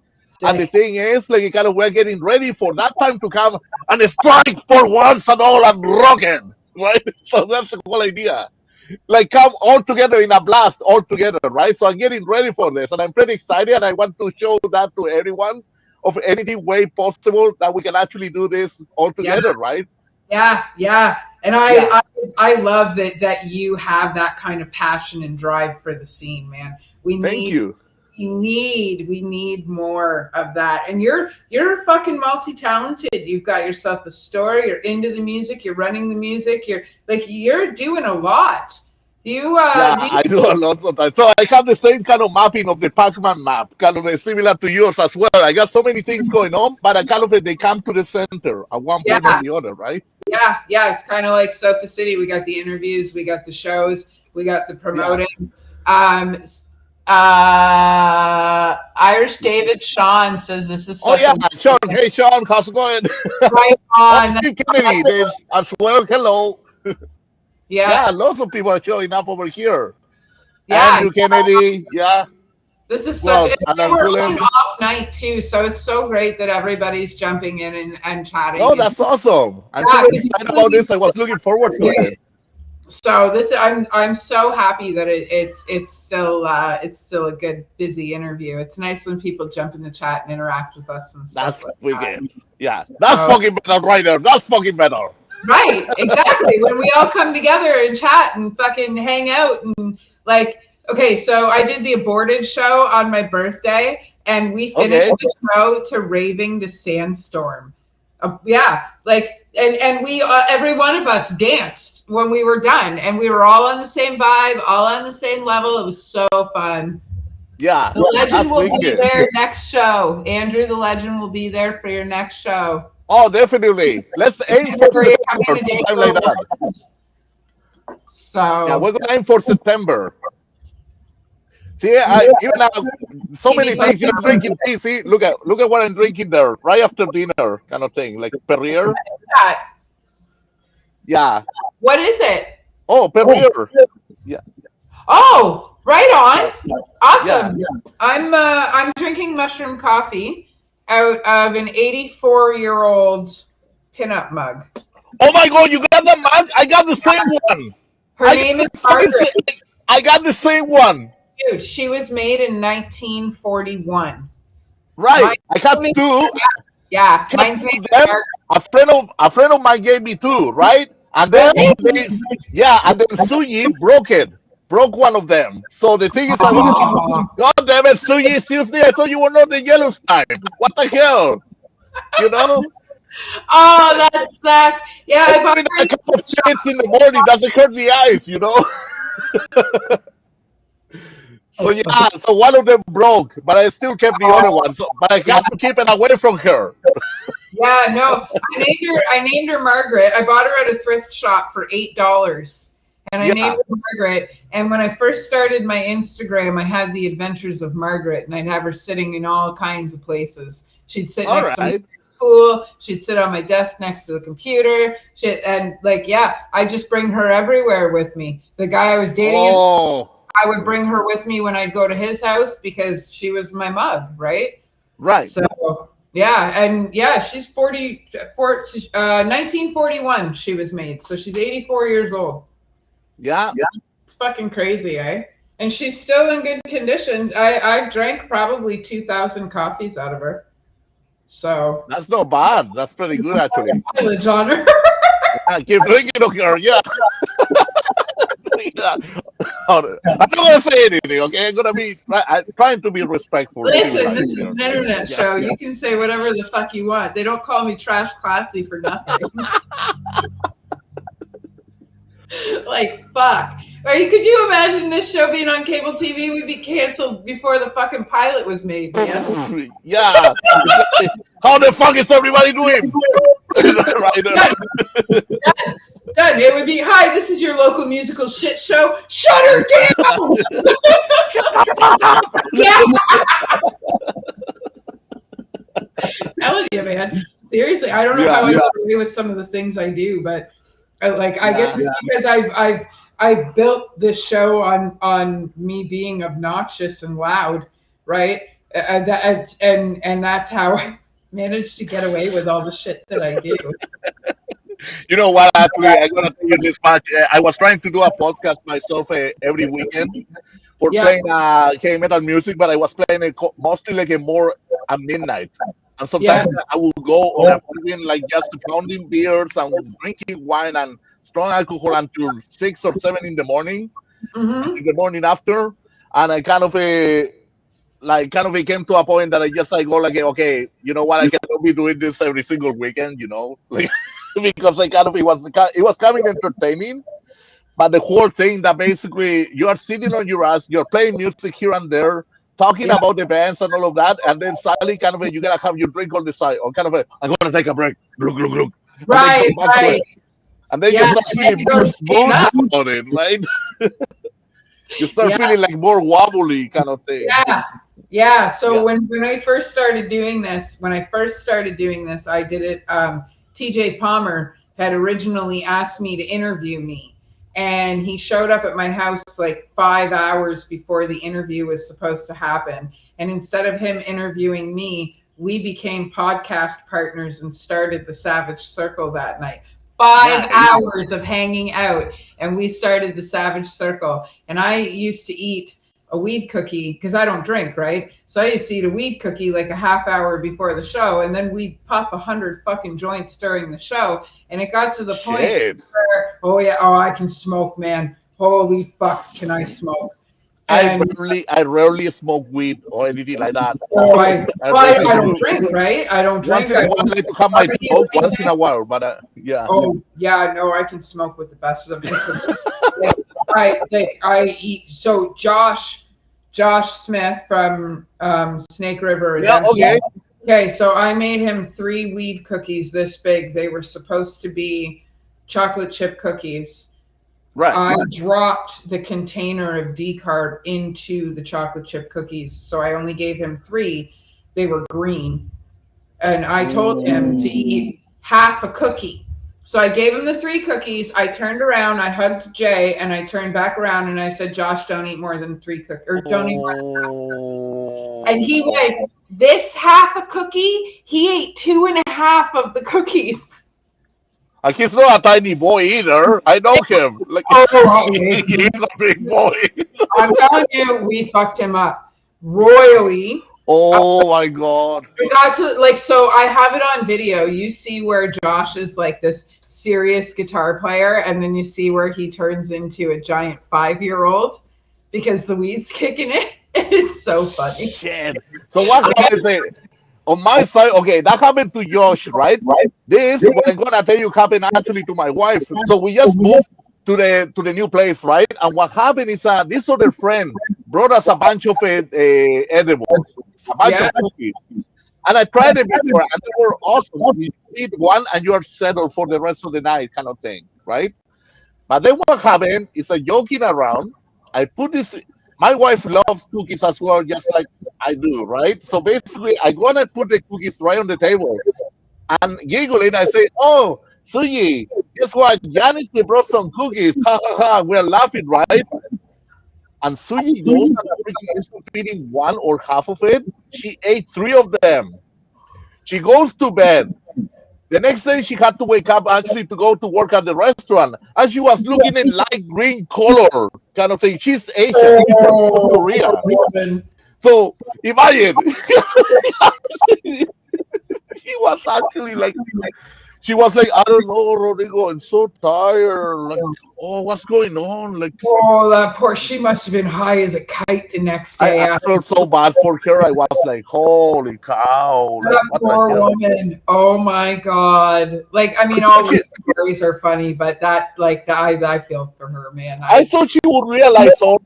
And the Sick. thing is, like, kind of, we're getting ready for that time to come and strike for once and all and rock it, right? So that's the whole idea. Like, come all together in a blast, all together, right? So I'm getting ready for this, and I'm pretty excited, and I want to show that to everyone of any way possible that we can actually do this all Yeah. together, right? Yeah, yeah. And Yeah. I love that you have that kind of passion and drive for the scene, man. We Thank need you. we need more of that. And you're fucking multi-talented. You've got yourself a store, you're into the music, you're running the music, you're doing a lot. Yeah, Do I do a lot sometimes. So I have the same kind of mapping of the Pac-Man map, kind of similar to yours as well. I got so many things going on, but I kind of they come to the center at one point or yeah, the other, right? yeah. It's kind of like Sofa City. We got the interviews, we got the shows, we got the Yeah. promoting. Um, Irish David Sean says this is Oh such yeah, a Sean. Hey Sean, how's it going? right Oh, on. Steve Kennedy Awesome. there's as well. Hello. Yeah, Yeah, lots of people are showing up over here. yeah. Andrew Kennedy. Yeah. This is Who such, else? and Alan we're on Cullen. an off night too, so it's so great that everybody's jumping in and chatting. Oh, And that's awesome. I'm yeah, super because excited about this. I was looking forward to this. so this I'm so happy that it's still a good busy interview. It's nice when people jump in the chat and interact with us and stuff That's like that. wicked. Yeah, that's So, fucking better right there. That's fucking better. right, exactly. When we all come together and chat and fucking hang out and like, okay, so I did the aborted show on my birthday and we finished Okay. the show to Raving to Sandstorm. Yeah, like and we every one of us danced when we were done, and we were all on the same vibe, all on the same level. It was so fun. Yeah, The legend that's will be wicked. there next show. Andrew, the legend will be there for your next show. Oh, definitely. Let's aim for February, coming September, to Dayton sometime like that. Awards. Yeah, So we're gonna aim for September. See, even now, so keep me many things. posted You're on drinking tea. See, look at what I'm drinking there, right after dinner, kind of thing, like Perrier. that. Yeah. What is it? Oh, Perrier. Yeah. Oh, right on. Yeah. Awesome. I'm drinking mushroom coffee out of an 84-year-old pinup mug. Oh my God, you got the mug? I got the same one. Her name is Margaret. I got the same one. Dude, she was made in 1941. Right. I had two. Yeah, mine's named Them, Margaret. a friend of mine gave me two, right? And then and then Suyi broke one of them. So the thing is, I was God damn it, Suyi, seriously, I thought you were not the yellow type. What the hell? You know? Oh, that sucks. Yeah, I bought a cup of shits in the morning doesn't hurt the eyes, you know? So yeah, so one of them broke, but I still kept the other one. So, but I got to keep it away from her. Yeah, no, I named her Margaret. I bought her at a thrift shop for $8, and I named her Margaret. And when I first started my Instagram, I had the Adventures of Margaret, and I'd have her sitting in all kinds of places. She'd sit next to me at the pool. She'd sit on my desk next to the computer. I just bring her everywhere with me. The guy I was dating. I would bring her with me when I'd go to his house because she was my mug, right? Right. So yeah, and yeah, she's 1941 she was made, so she's 84 years old. Yeah. It's fucking crazy, eh? And she's still in good condition. I've drank probably 2,000 coffees out of her. So That's not bad. That's pretty good, actually. mileage on her. Keep drinking, okay? Yeah. Yeah. I'm not gonna say anything, okay? I'm gonna be I'm trying to be respectful. Listen, this is an internet show. You can say whatever the fuck you want. They don't call me trash classy for nothing. Like, fuck. Could you imagine this show being on cable TV? We'd be canceled before the fucking pilot was made, man. Yeah. How the fuck is everybody doing? Right there. Done. It would be, hi, this is your local musical shit show. Shut her down! Shut the fuck up! Yeah. Telling you, man. Seriously, I don't know how I got away with some of the things I do, but I guess it's because I've built this show on me being obnoxious and loud, right? And that's how I managed to get away with all the shit that I do. You know what? Actually, I'm gonna tell you this much. I was trying to do a podcast myself every weekend for playing heavy metal music, but I was playing it mostly like a more at midnight. And sometimes I would go on a weekend like just pounding beers and drinking wine and strong alcohol until 6 or 7 in the morning, in the morning after. And I kind of it came to a point that I go like, okay, you know what? I cannot be doing this every single weekend, you know, like because it was kind of entertaining. But the whole thing that basically you are sitting on your ass, you're playing music here and there, talking about the bands and all of that, and then suddenly you gotta have your drink on the side, or I'm gonna take a break. Right. And then you start feeling more smooth about it, right? You start feeling like more wobbly kind of thing. Yeah. So when I first started doing this, I did it. TJ Palmer had originally asked me to interview me, and he showed up at my house like 5 hours before the interview was supposed to happen. And instead of him interviewing me, we became podcast partners and started the Savage Circle that night. 5 hours of hanging out, and we started the Savage Circle. And I used to eat a weed cookie because I don't drink, right? So I used to eat a weed cookie like a half hour before the show, and then we'd puff 100 fucking joints during the show. And it got to the point where, I can smoke, man. Holy fuck, can I smoke? And I rarely smoke weed or anything like that. I don't drink, right? I don't drink. I like to have my smoke once in a while, but yeah. Oh yeah, no, I can smoke with the best of them. I eat. So Josh Smith from Snake River. Okay, so I made him 3 weed cookies this big. They were supposed to be chocolate chip cookies. I dropped the container of decarb into the chocolate chip cookies, so I only gave him 3. They were green, and I told him to eat half a cookie. So I gave him the 3 cookies. I turned around, I hugged Jay, and I turned back around and I said, "Josh, don't eat more than 3 cookies, or don't eat more than 3." And he went, "This half a cookie?" He ate 2.5 of the cookies. He's not a tiny boy either. I know him. Like he's a big boy. I'm telling you, we fucked him up royally. Oh my god! We got to so I have it on video. You see where Josh is like this serious guitar player, and then you see where he turns into a giant 5-year-old because the weed's kicking it. It's so funny. Shit. So what can I say? On my side, okay, that happened to Josh, right? This, what I'm gonna tell you, happened actually to my wife. So we just moved to the new place, right? And what happened is this other friend brought us a bunch of edibles, a bunch of cookies. And I tried them before, and they were awesome. You eat one, and you are settled for the rest of the night, kind of thing, right? But then what happened is joking around. I put this. My wife loves cookies as well, just like I do, right? So basically, I go and I put the cookies right on the table, and giggling, I say, "Oh, Suyi, guess what? Janice brought some cookies. Ha ha ha! We're laughing, right?" And Suji goes and freaking instead of eating one or half of it, she ate three of them. She goes to bed. The next day, she had to wake up actually to go to work at the restaurant, and she was looking in light green color kind of thing. She's Asian. She's from South Oh, Korea. woman. So imagine, she was actually like, she was like, I don't know, Rodrigo, I'm so tired. Like, oh, what's going on? Like, Oh, that poor. She must have been high as a kite the next I, day I after. felt so bad for her. I was like, holy cow! Like, That what the poor hell? woman. Oh my God. Like, I mean, I all thought the she, stories are funny, but that, like, I feel for her, man. I thought she would realize all.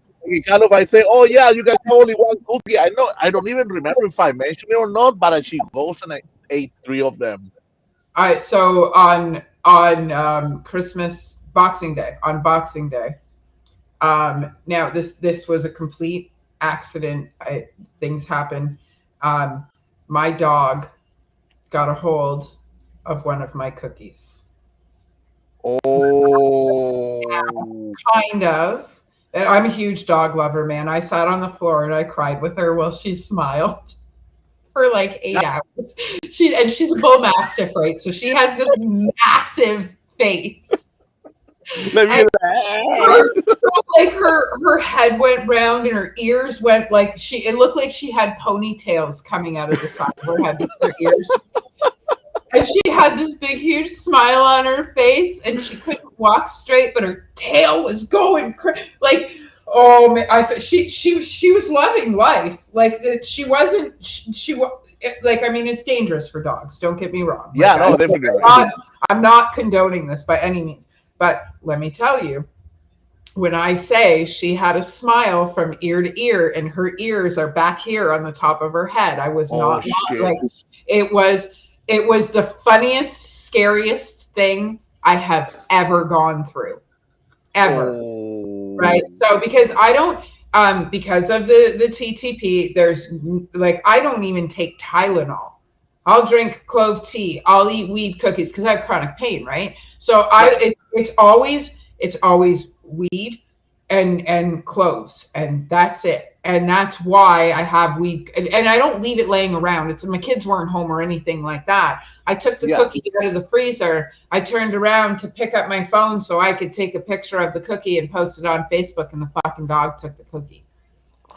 Kind of, I say, oh yeah, you can have only one cookie. I know. I don't even remember if I mentioned it or not, but she goes and I ate three of them. So on Christmas Boxing Day. Now this was a complete accident. Things happen. My dog got a hold of one of my cookies. Oh, Kind of. And I'm a huge dog lover, man. I sat on the floor and I cried with her while she smiled for like 8 hours. She's a bull mastiff, right? So she has this massive face. let me. And her head went round and her ears went like it looked like she had ponytails coming out of the side of her head because her ears, and she had this big huge smile on her face and she couldn't walk straight, but her tail was going like, oh man, I thought she was loving life. Like she wasn't like, I mean, it's dangerous for dogs, don't get me wrong. Yeah, Like, no, definitely. I'm not condoning this by any means, but let me tell you, when I say she had a smile from ear to ear and her ears are back here on the top of her head, I was Oh not shit! like, it was the funniest, scariest thing I have ever gone through. Ever. Oh, Right? So because I don't because of the TTP, there's like, I don't even take Tylenol. I'll drink clove tea. I'll eat weed cookies because I have chronic pain, right? So yes, it's always weed and cloves, and that's it. And that's why I have weed, and I don't leave it laying around. It's, my kids weren't home or anything like that. I took the yeah, cookie out of the freezer. I turned around to pick up my phone so I could take a picture of the cookie and post it on Facebook, and the fucking dog took the cookie.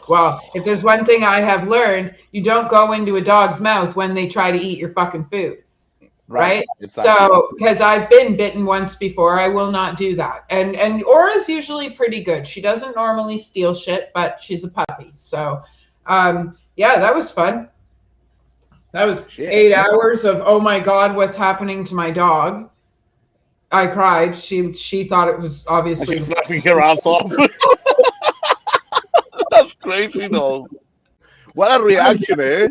Well, if there's one thing I have learned, you don't go into a dog's mouth when they try to eat your fucking food. right, Right? exactly. So, because I've been bitten once before, I will not do that. And Aura's usually pretty good. She doesn't normally steal shit, but she's a puppy. So, yeah, that was fun. That was Shit, 8 hours of, oh my God, what's happening to my dog? I cried. She thought it was and obviously she's laughing her ass off. That's crazy, though. What a reaction, eh?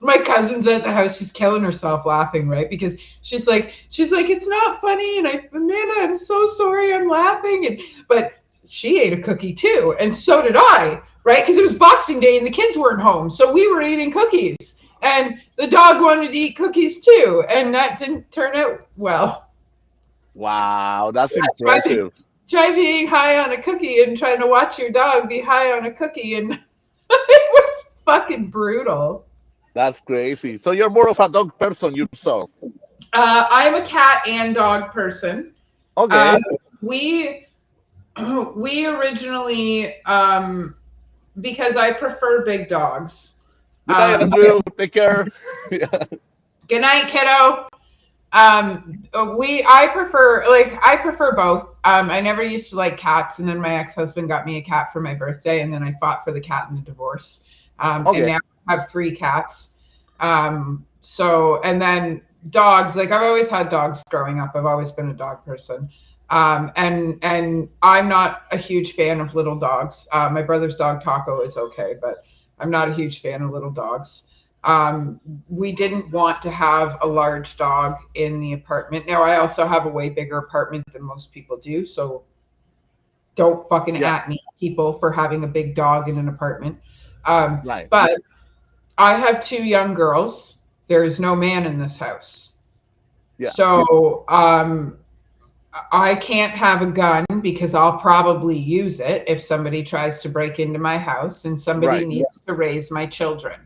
my cousin's at the house. She's killing herself laughing, right? Because she's like, it's not funny, and Amanda, I'm so sorry, I'm laughing, but she ate a cookie too, and so did I, right? Because it was Boxing Day and the kids weren't home, so we were eating cookies, and the dog wanted to eat cookies too, and that didn't turn out well. Wow, that's Try, impressive. try being high on a cookie and trying to watch your dog be high on a cookie, and it was fucking brutal. That's crazy. So you're more of a dog person yourself. I'm a cat and dog person. Okay. Um, we we originally, because I prefer big dogs. Good night, Um, Andrew. Take care. Yeah. Good night, kiddo. I prefer both. I never used to like cats, and then my ex-husband got me a cat for my birthday, and then I fought for the cat in the divorce. And Okay. now I have 3 cats. So, and then dogs, like, I've always had dogs growing up. I've always been a dog person. And I'm not a huge fan of little dogs. My brother's dog Taco is okay, but I'm not a huge fan of little dogs. We didn't want to have a large dog in the apartment. Now, I also have a way bigger apartment than most people do, so don't fucking Yeah. at me, people, for having a big dog in an apartment. Right. But I have 2 young girls. There is no man in this house. Yeah. So, I can't have a gun because I'll probably use it if somebody tries to break into my house, and somebody Right. needs to raise my children.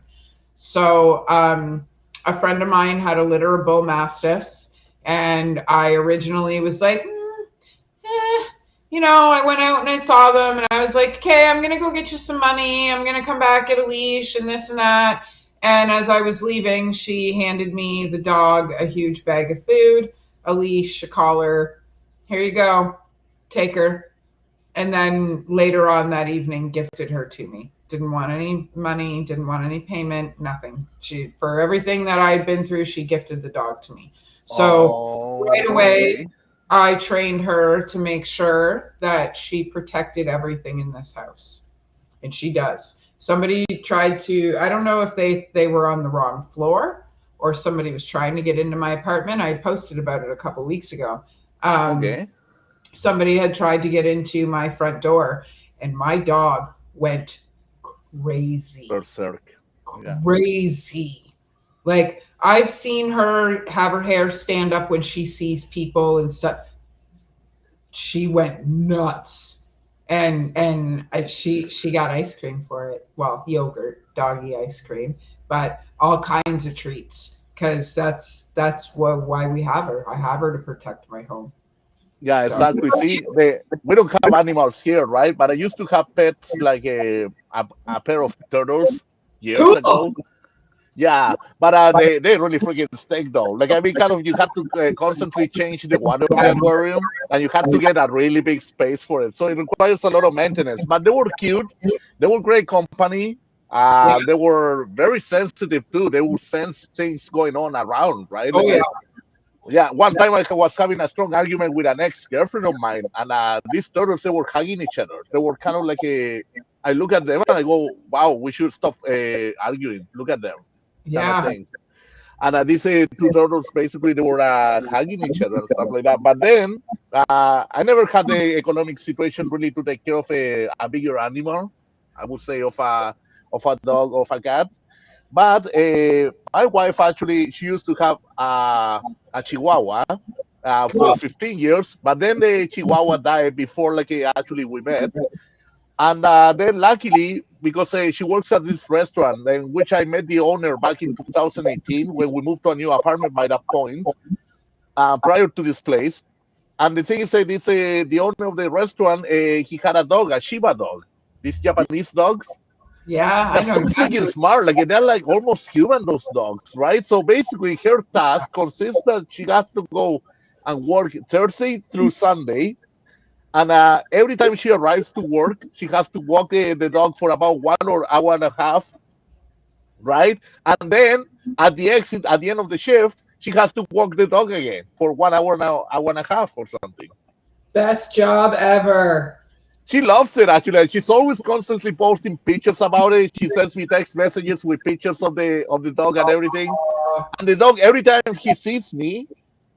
So, a friend of mine had a litter of bull mastiffs, and I originally was like, I went out and I saw them, and I was like, okay, I'm gonna go get you some money. I'm gonna come back, get a leash, and this and that. And as I was leaving, she handed me the dog a huge bag of food, a leash, a collar. Here you go, take her. And then later on that evening, gifted her to me. Didn't want any money, didn't want any payment, nothing. She, for everything that I'd been through, she gifted the dog to me. So Oh, right away, okay. I trained her to make sure that she protected everything in this house. And she does. Somebody tried to, I don't know if they were on the wrong floor or somebody was trying to get into my apartment. I posted about it a couple weeks ago. Um, Okay. Somebody had tried to get into my front door, and my dog went crazy. Berserk. Yeah. Crazy. Like, I've seen her have her hair stand up when she sees people and stuff. She went nuts. And she got ice cream for it. Well, yogurt, doggy ice cream, but all kinds of treats, because why we have her. I have her to protect my home. Yeah, So exactly. See, we don't have animals here, right? But I used to have pets like a pair of turtles years cool. ago. Yeah, but they really freaking stink though. Like I mean, kind of you have to constantly change the water of the aquarium, and you have to get a really big space for it. So it requires a lot of maintenance. But they were cute. They were great company. Yeah. They were very sensitive too. They would sense things going on around, right? Oh Like yeah. yeah, one time I was having a strong argument with an ex-girlfriend of mine, and these turtles they were hugging each other. They were kind of like a. I look at them and I go, "Wow, we should stop arguing. Look at them," kind of Yeah. thing. And these two turtles basically they were hugging each other and stuff like that. But then I never had the economic situation really to take care of a bigger animal. I would say of a dog of a cat. But my wife actually she used to have a Chihuahua for Cool. 15 years, but then the Chihuahua died before like actually we met. And then luckily, because she works at this restaurant, in which I met the owner back in 2018 when we moved to a new apartment by that point, prior to this place. And the thing is that this, the owner of the restaurant, he had a dog, a Shiba dog, these Japanese dogs. Yeah, They're I know so freaking exactly. smart. Like they're like almost human, those dogs, right? So basically, her task consists that she has to go and work Thursday through Sunday, and every time she arrives to work, she has to walk the dog for about 1 or hour and a half, right? And then at the exit, at the end of the shift, she has to walk the dog again for 1 hour, now hour and a half or something. Best job ever. She loves it actually. And she's always constantly posting pictures about it. She sends me text messages with pictures of the dog and everything. Oh, And the dog, every time he sees me,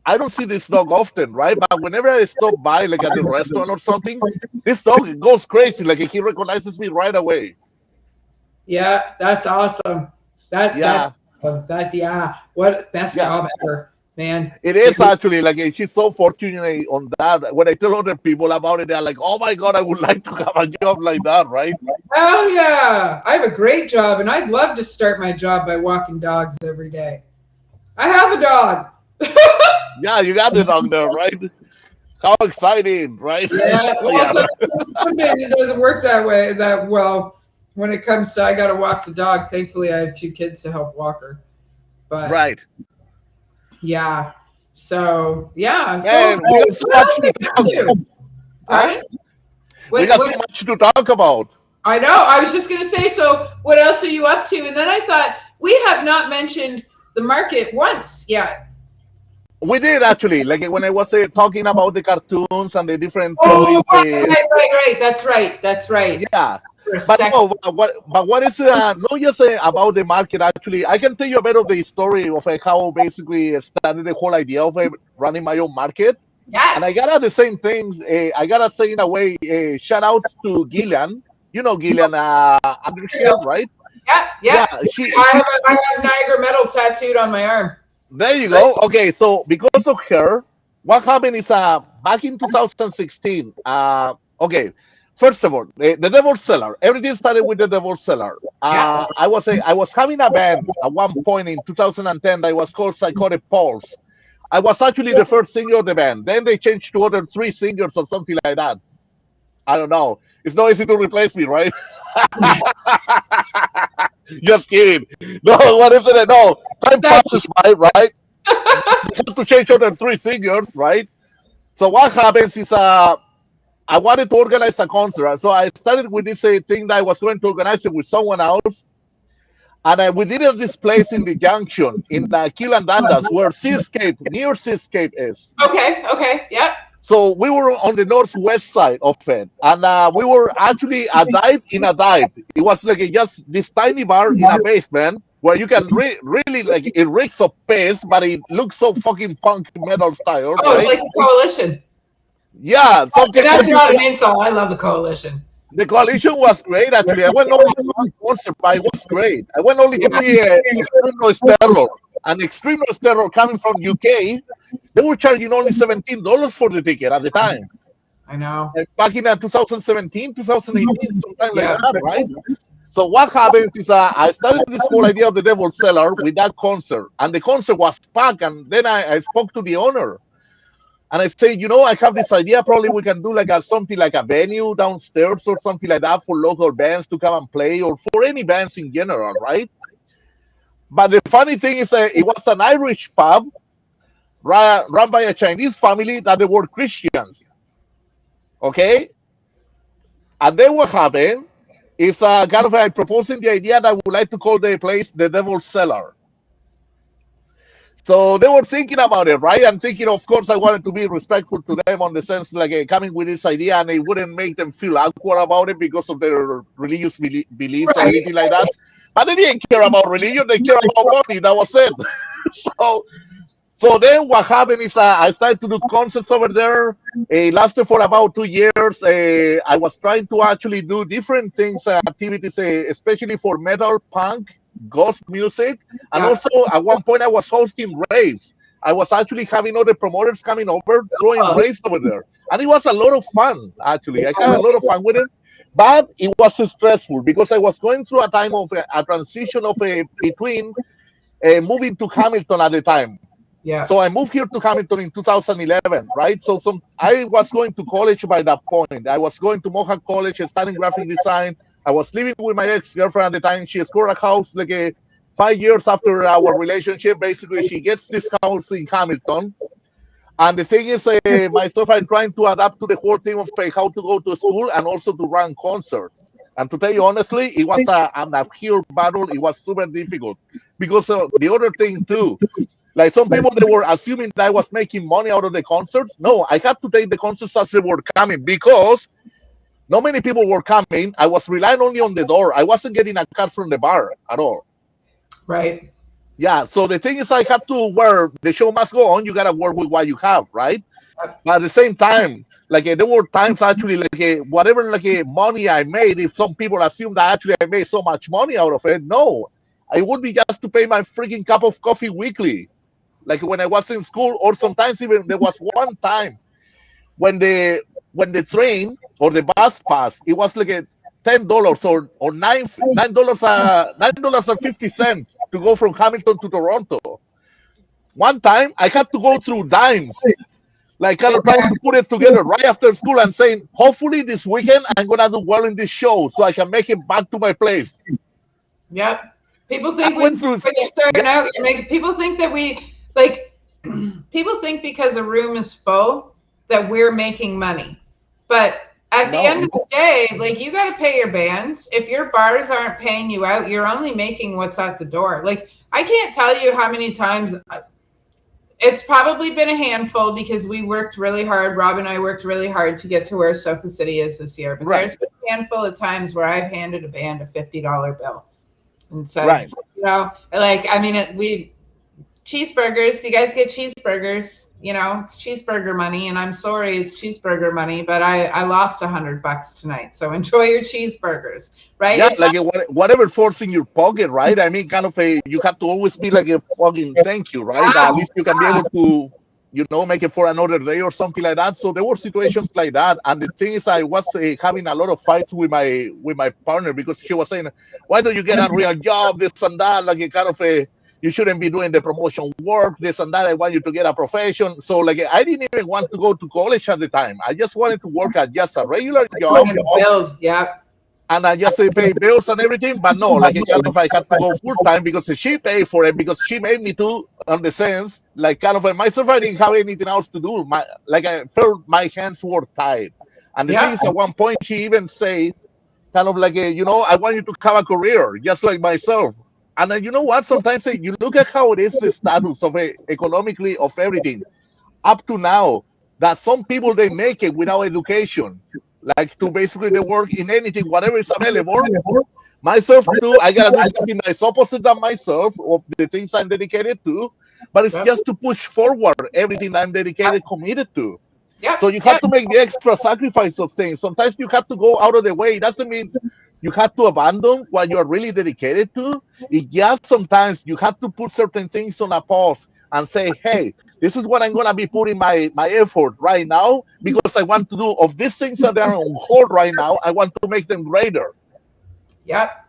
I don't see this dog often, right? But whenever I stop by, like at the restaurant or something, this dog goes crazy. Like he recognizes me right away. yeah, that's awesome. That's Yeah, awesome. That's yeah. What best yeah. job ever, man. It is actually like she's so fortunate on that. When I tell other people about it, they're like, "Oh my god, I would like to have a job like that," right? Hell yeah. I have a great job, and I'd love to start my job by walking dogs every day. I have a dog. Yeah, you got the dog there, right? How exciting, right? Yeah, well, Yeah, some days it doesn't work that way that well. When it comes to I got to walk the dog. Thankfully, I have two kids to help walk her. But right. yeah, so yeah. So Man, we got so what much else are to you talk. up to? Huh? Pardon? We got so What? much to talk about. I know. I was just gonna say. So what else are you up to? And then I thought we have not mentioned the market once yet. We did actually, like when I was talking about the cartoons and the different Oh, toys. right. That's right. That's right. Yeah, For a but second. no, what is not just about the market actually. I can tell you a bit of the story of how basically started the whole idea of running my own market. And I Yes. gotta the same things. I gotta say in a way, shout outs to Gillian. You know Gillian under here, right? Yeah. Yeah, I have Niagara Metal tattooed on my arm. there you go. Okay, so because of her, what happened is back in 2016. Okay, first of all, the Devil's Cellar. Everything started with the Devil's Cellar. Yeah. I was having a band at one point in 2010 that was called Psychotic Pulse. I was actually the first singer of the band. Then they changed to other three singers or something like that. I don't know. It's not easy to replace me, right? Just kidding. No, what is it? No, time That's passes by, right? They have to change other three singers, right? So what happens is I wanted to organize a concert. So I started with this thing that I was going to organize it with someone else. And we did it at this place in the junction in Kilandandas, where Seascape, near Seascape is. okay. Okay. Yep. So we were on the northwest side of it. And we were actually a dive in a dive. It was like just this tiny bar in a basement where you can really, like, it reeks of piss, but it looks so fucking punk metal style, Oh, it's right? like the Coalition. Yeah, something. And that's not an insult. I love the Coalition. The Coalition was great, actually. I went only to one concert, but it was great. I went only to see Extreme Noise Terror. And Extreme Noise Terror coming from UK, they were charging only $17 for the ticket at the time. I know. Back in 2017, 2018, sometime Yeah. like that, right? So what happens is I started this whole idea of the Devil's Cellar with that concert. And the concert was packed. And then I spoke to the owner. And I say, I have this idea. Probably we can do like something like a venue downstairs or something like that for local bands to come and play, or for any bands in general, right? But the funny thing is, it was an Irish pub run by a Chinese family that they were Christians. Okay, and then what happened is kind of proposing the idea that I would like to call the place the Devil's Cellar. So they were thinking about it, right? And thinking, of course, I wanted to be respectful to them on the sense like coming with this idea, and it wouldn't make them feel awkward about it because of their religious beliefs or anything like that. But they didn't care about religion; they care about money. That was it. so, so then what happened is I started to do concerts over there. It lasted for about 2 years. I was trying to actually do different things, activities, especially for metal, punk, ghost music. And Yeah. also at one point I was hosting raves. I was actually having other promoters coming over, throwing Oh. raves over there. And it was a lot of fun, actually. I had a lot of fun with it. But it was stressful because I was going through a time of a transition of between moving to Hamilton at the time. Yeah. So I moved here to Hamilton in 2011, right? So I was going to college by that point. I was going to Mohawk College, studying graphic design. I was living with my ex-girlfriend at the time. She scored a house like 5 years after our relationship. Basically, she gets this house in Hamilton. And the thing is, myself, I'm trying to adapt to the whole thing of how to go to school and also to run concerts. And to tell you honestly, it was an uphill battle. It was super difficult because the other thing too, like some people, they were assuming that I was making money out of the concerts. No, I had to take the concerts as they were coming because not many people were coming. I was relying only on the door. I wasn't getting a cut from the bar at all. Right. Yeah, so the thing is, I have to, where the show must go on, you gotta work with what you have, right? But at the same time, like there were times actually, like whatever money I made, if some people assume that actually I made so much money out of it, no, it would be just to pay my freaking cup of coffee weekly, like when I was in school, or sometimes even there was one time when the train or the bus pass, it was like $10 or $9 and 50 cents to go from Hamilton to Toronto. One time I had to go through dimes, like kind of trying to put it together right after school and saying, hopefully this weekend I'm gonna do well in this show so I can make it back to my place. Yep. People think I went through, when you're starting out, people think that we like. People think because a room is full that we're making money, but at the end of the day, like you got to pay your bands. If your bars aren't paying you out, you're only making what's at the door. Like I can't tell you how many times. It's probably been a handful because we worked really hard. Rob and I worked really hard to get to where Sofa City is this year. But there's been a handful of times where I've handed a band a $50 bill and said, like, I mean, we cheeseburgers. You guys get cheeseburgers. It's cheeseburger money, and I'm sorry, it's cheeseburger money, but I lost $100 tonight. So enjoy your cheeseburgers, right? Yeah, it's like whatever falls in your pocket, right? I mean, kind of you have to always be like a fucking thank you, right? At least you can be able to. you know, make it for another day or something like that. So there were situations like that. And the thing is, I was having a lot of fights with my partner because she was saying, "Why don't you get a real job? This and that, like a kind of a." You shouldn't be doing the promotion work, this and that. I want you to get a profession. So, like, I didn't even want to go to college at the time. I just wanted to work at just a regular job Build, yeah. and I just pay bills and everything. But no, like, kind of, I had to go full time because she paid for it because she made me to. On the sense, like, kind of, myself, I didn't have anything else to do. I felt my hands were tied. And the thing is, at one point, she even said, kind of like, you know, I want you to have a career, just like myself. And then, you know what? Sometimes you look at how it is the status of economically of everything up to now. That some people they make it without education, like to basically they work in anything, whatever is available. Myself too, I gotta do something that's opposite than myself of the things I'm dedicated to, but it's just to push forward everything I'm dedicated, committed to. So you have to make the extra sacrifice of things. Sometimes you have to go out of the way. It doesn't mean you have to abandon what you're really dedicated to. It just sometimes you have to put certain things on a pause and say, hey, this is what I'm gonna be putting my effort right now because I want to do of these things that are on hold right now, I want to make them greater. Yep.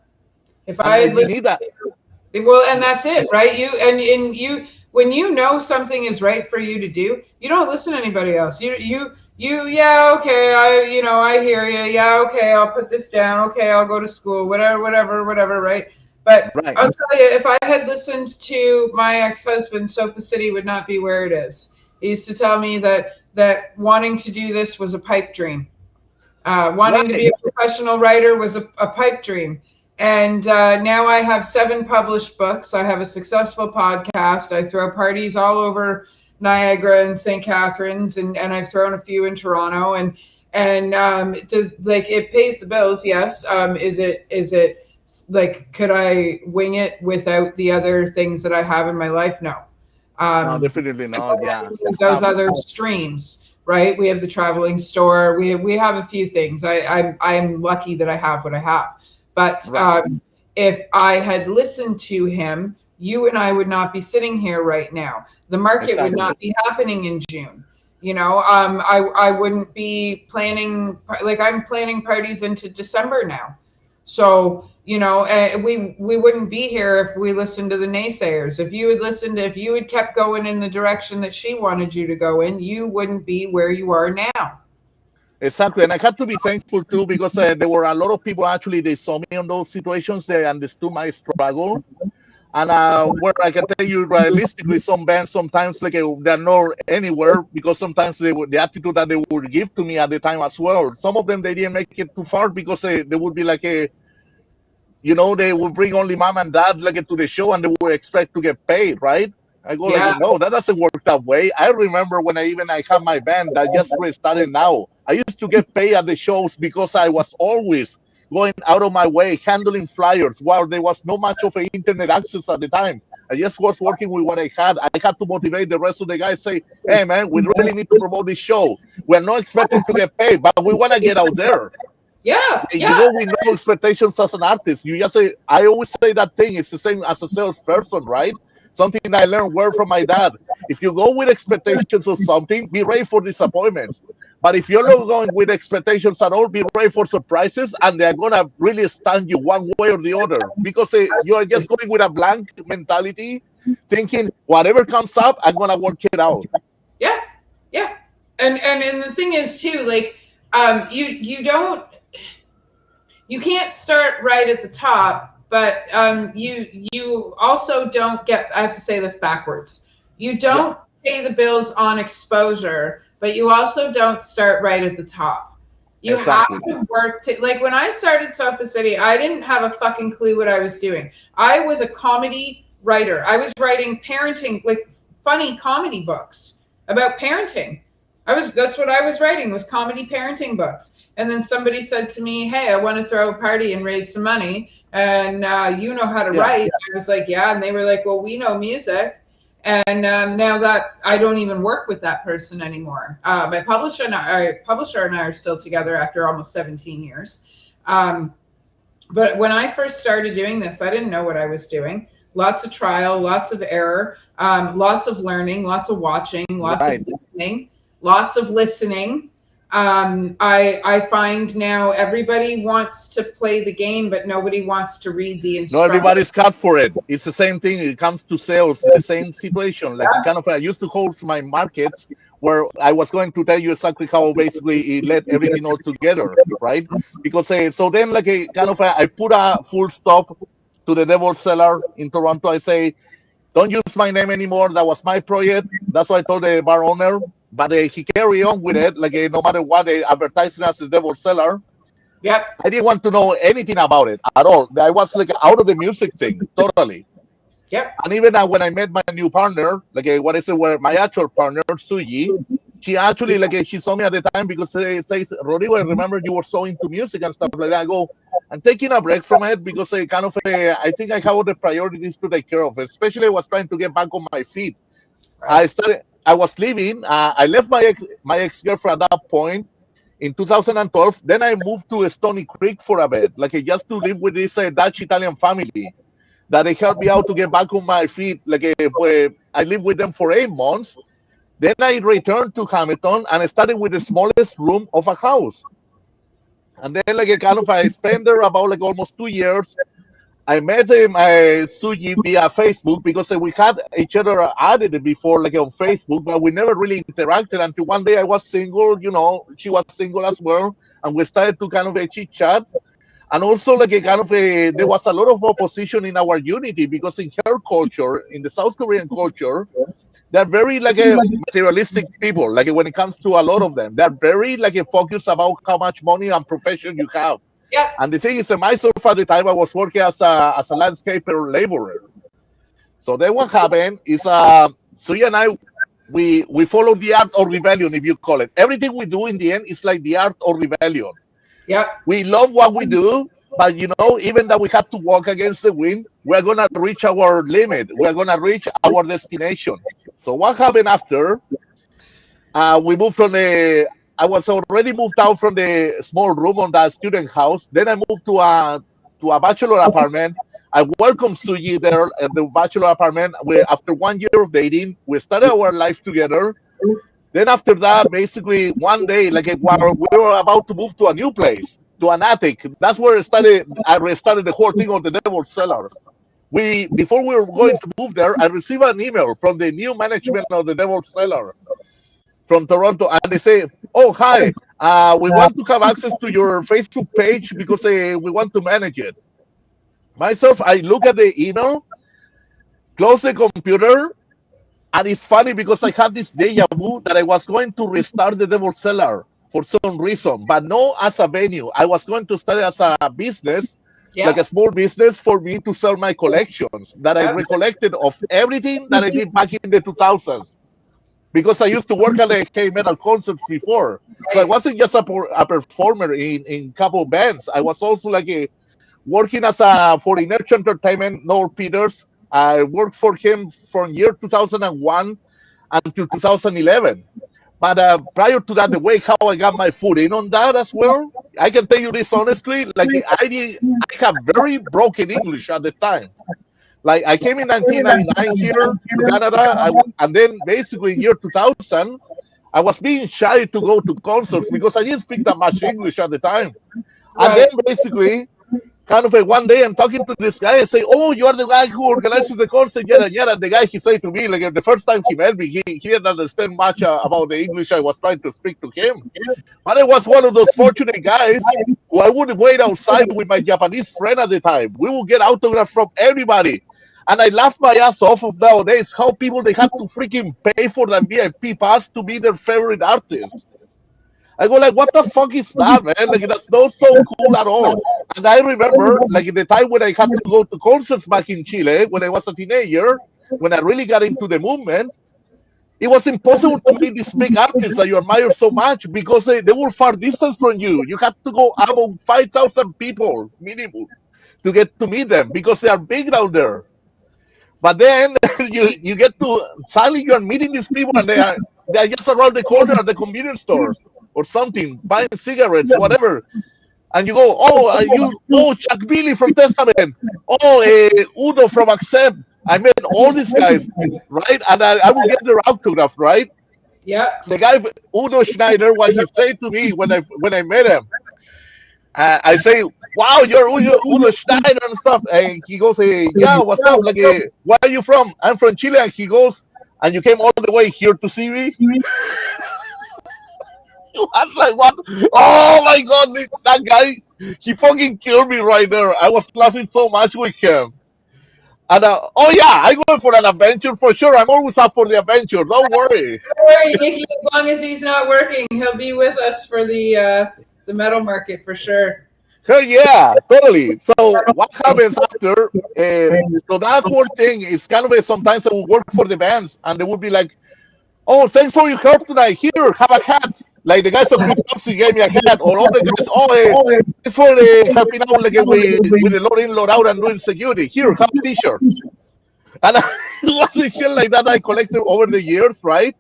If I had listened, well, and that's it, right? You when you know something is right for you to do, you don't listen to anybody else. Yeah, okay, I hear you. Yeah, okay, I'll put this down. Okay, I'll go to school. Whatever, right? But I'll tell you, if I had listened to my ex-husband, Sofa City would not be where it is. He used to tell me that wanting to do this was a pipe dream. Wanting to be a professional writer was a pipe dream. And now I have 7 published books. I have a successful podcast. I throw parties all over Niagara and St. Catharines, and I've thrown a few in Toronto. And it pays the bills. Yes. Is it like, could I wing it without the other things that I have in my life? No. No, definitely not. Yeah. Those other streams, right? We have the traveling store. We have a few things. I'm lucky that I have what I have. But if I had listened to him, you and I would not be sitting here right now. The market would not be happening in June. You know, I wouldn't be planning, like I'm planning parties into December now. So, you know, we wouldn't be here if we listened to the naysayers. If you had kept going in the direction that she wanted you to go in, you wouldn't be where you are now. Exactly, and I had to be thankful too because there were a lot of people actually they saw me on those situations. They understood my struggle, and where I can tell you realistically, some bands sometimes like they're not anywhere because sometimes the attitude that they would give to me at the time as well. Some of them they didn't make it too far because they would be like you know, they would bring only mom and dad like to the show and they would expect to get paid, right? I go like, no, that doesn't work that way. I remember when I had my band that just started now. I used to get paid at the shows because I was always going out of my way, handling flyers while there was no much of an internet access at the time. I just was working with what I had. I had to motivate the rest of the guys, say, hey, man, we really need to promote this show. We're not expecting to get paid, but we want to get out there. Yeah. You go with no expectations as an artist. You just say, I always say that thing. It's the same as a salesperson, right? Something I learned word from my dad. If you go with expectations of something, be ready for disappointments. But if you're not going with expectations at all, be ready for surprises, and they're gonna really stand you one way or the other because you are just going with a blank mentality, thinking whatever comes up, I'm gonna work it out. Yeah. And the thing is too, like, you can't start right at the top. But you also don't get, I have to say this backwards. You don't pay the bills on exposure, but you also don't start right at the top. You have to work like when I started Sofa City, I didn't have a fucking clue what I was doing. I was a comedy writer. I was writing parenting, like funny comedy books about parenting. That's what I was writing, was comedy parenting books. And then somebody said to me, hey, I want to throw a party and raise some money. And you know how to write. I was like, yeah. And they were like, well, we know music. And now that I don't even work with that person anymore. My publisher and I are still together after almost 17 years. But when I first started doing this, I didn't know what I was doing. lots of trial, lots of error, lots of learning, lots of watching, lots of Right. listening, lots of listening. I find now everybody wants to play the game, but nobody wants to read the No, instructions. everybody's cut for it. It's the same thing. It comes to sales, the same situation. Like kind of, I used to host my markets where I was going to tell you exactly how basically it led everything all together, right? Because so then like a kind of, I put a full stop to the Devil's Cellar in Toronto. I say, don't use my name anymore. That was my project. That's what I told the bar owner. But he carry on with it, like no matter what, they advertising as the Devil's Cellar. Yep. I didn't want to know anything about it at all. I was like out of the music thing totally. Yep. And even when I met my new partner, like what is it, where my actual partner Suji, she actually like she saw me at the time because it says, Rodrigo, I remember you were so into music and stuff like that. I go, I'm taking a break from it because I kind of I think I have all the priorities to take care of. Especially I was trying to get back on my feet. Right. I was leaving. I left my ex girlfriend at that point in 2012. Then I moved to Stony Creek for a bit, like just to live with this Dutch Italian family that they helped me out to get back on my feet. Like I lived with them for 8 months. Then I returned to Hamilton and I started with the smallest room of a house. And then like kind of I spent there about like almost 2 years. I met Suji via Facebook because we had each other added before, like on Facebook, but we never really interacted until one day I was single, she was single as well, and we started to kind of chit chat. And also, like a kind of there was a lot of opposition in our unity because in her culture, in the South Korean culture, they're very like a materialistic people. Like when it comes to a lot of them, they're very like a focus about how much money and profession you have. Yep. And the thing is, myself at the time I was working as a landscaper laborer. So then what happened is Suya and I we follow the art of rebellion, if you call it. Everything we do in the end is like the art of rebellion. Yep. We love what we do, but even that we have to walk against the wind, we're gonna reach our limit. We're gonna reach our destination. So what happened after? We moved from the. I was already moved out from the small room on that student house. Then I moved to a bachelor apartment. I welcomed Suji there at the bachelor apartment. After 1 year of dating, we started our life together. Then after that, basically one day, like while we were about to move to a new place, to an attic, that's where I restarted the whole thing on the Devil's Cellar. Before we were going to move there, I received an email from the new management of the Devil's Cellar from Toronto, and they say, "Oh, hi, we want to have access to your Facebook page because we want to manage it." Myself, I look at the email, close the computer, and it's funny because I had this deja vu that I was going to restart the Devil's Cellar for some reason, but not as a venue. I was going to start it as a business, like a small business for me to sell my collections that I recollected of everything that I did back in the 2000s. Because I used to work at the heavy metal concerts before. So I wasn't just a performer in couple bands. I was also like working for Inertia Entertainment, Noel Peters. I worked for him from year 2001 until 2011. But prior to that, the way how I got my foot in on that as well, I can tell you this honestly, like I have very broken English at the time. Like I came in 1999 here to Canada, and then basically in year 2000, I was being shy to go to concerts because I didn't speak that much English at the time. And then basically, kind of one day I'm talking to this guy and say, "Oh, you are the guy who organizes the concert." Yeah. And the guy, he said to me, like the first time he met me, he didn't understand much about the English I was trying to speak to him. But I was one of those fortunate guys who I would wait outside with my Japanese friend at the time. We would get autographs from everybody. And I laugh my ass off of nowadays how people, they have to freaking pay for the VIP pass to be their favorite artist. I go like, what the fuck is that, man? Like, that's not so cool at all. And I remember, like, in the time when I had to go to concerts back in Chile, when I was a teenager, when I really got into the movement, it was impossible to meet these big artists that you admire so much because they were far distance from you. You had to go among 5,000 people minimum to get to meet them because they are big down there. But then you get to suddenly you are meeting these people and they are just around the corner at the convenience store or something, buying cigarettes, whatever. And you go, oh, Chuck Billy from Testament, Udo from Accept. I met all these guys, right? And I will get their autograph, right? Yep. The guy Udo Schneider, what he said to me when I met him, I say, "Wow, you're Udo Schneider and stuff." And he goes, "Yeah, what's up? Like, where are you from?" "I'm from Chile." And he goes, "And you came all the way here to see me?" I was like, "What? Oh my God, that guy! He fucking killed me right there." I was laughing so much with him. And oh yeah, I'm going for an adventure for sure. I'm always up for the adventure. Don't worry. Don't worry, Nikki. As long as he's not working, he'll be with us for the metal market for sure. Hell yeah, totally. So what happens after? So that whole thing is kind of sometimes I will work for the bands and they would be like, "Oh, thanks for your help tonight. Here, have a hat." Like the guys of Cryptopsy gave me a hat, or all the guys, thanks for helping out like with the load in, load out, and doing security. Here, have a T-shirt. And it was the shit like that I collected over the years, right?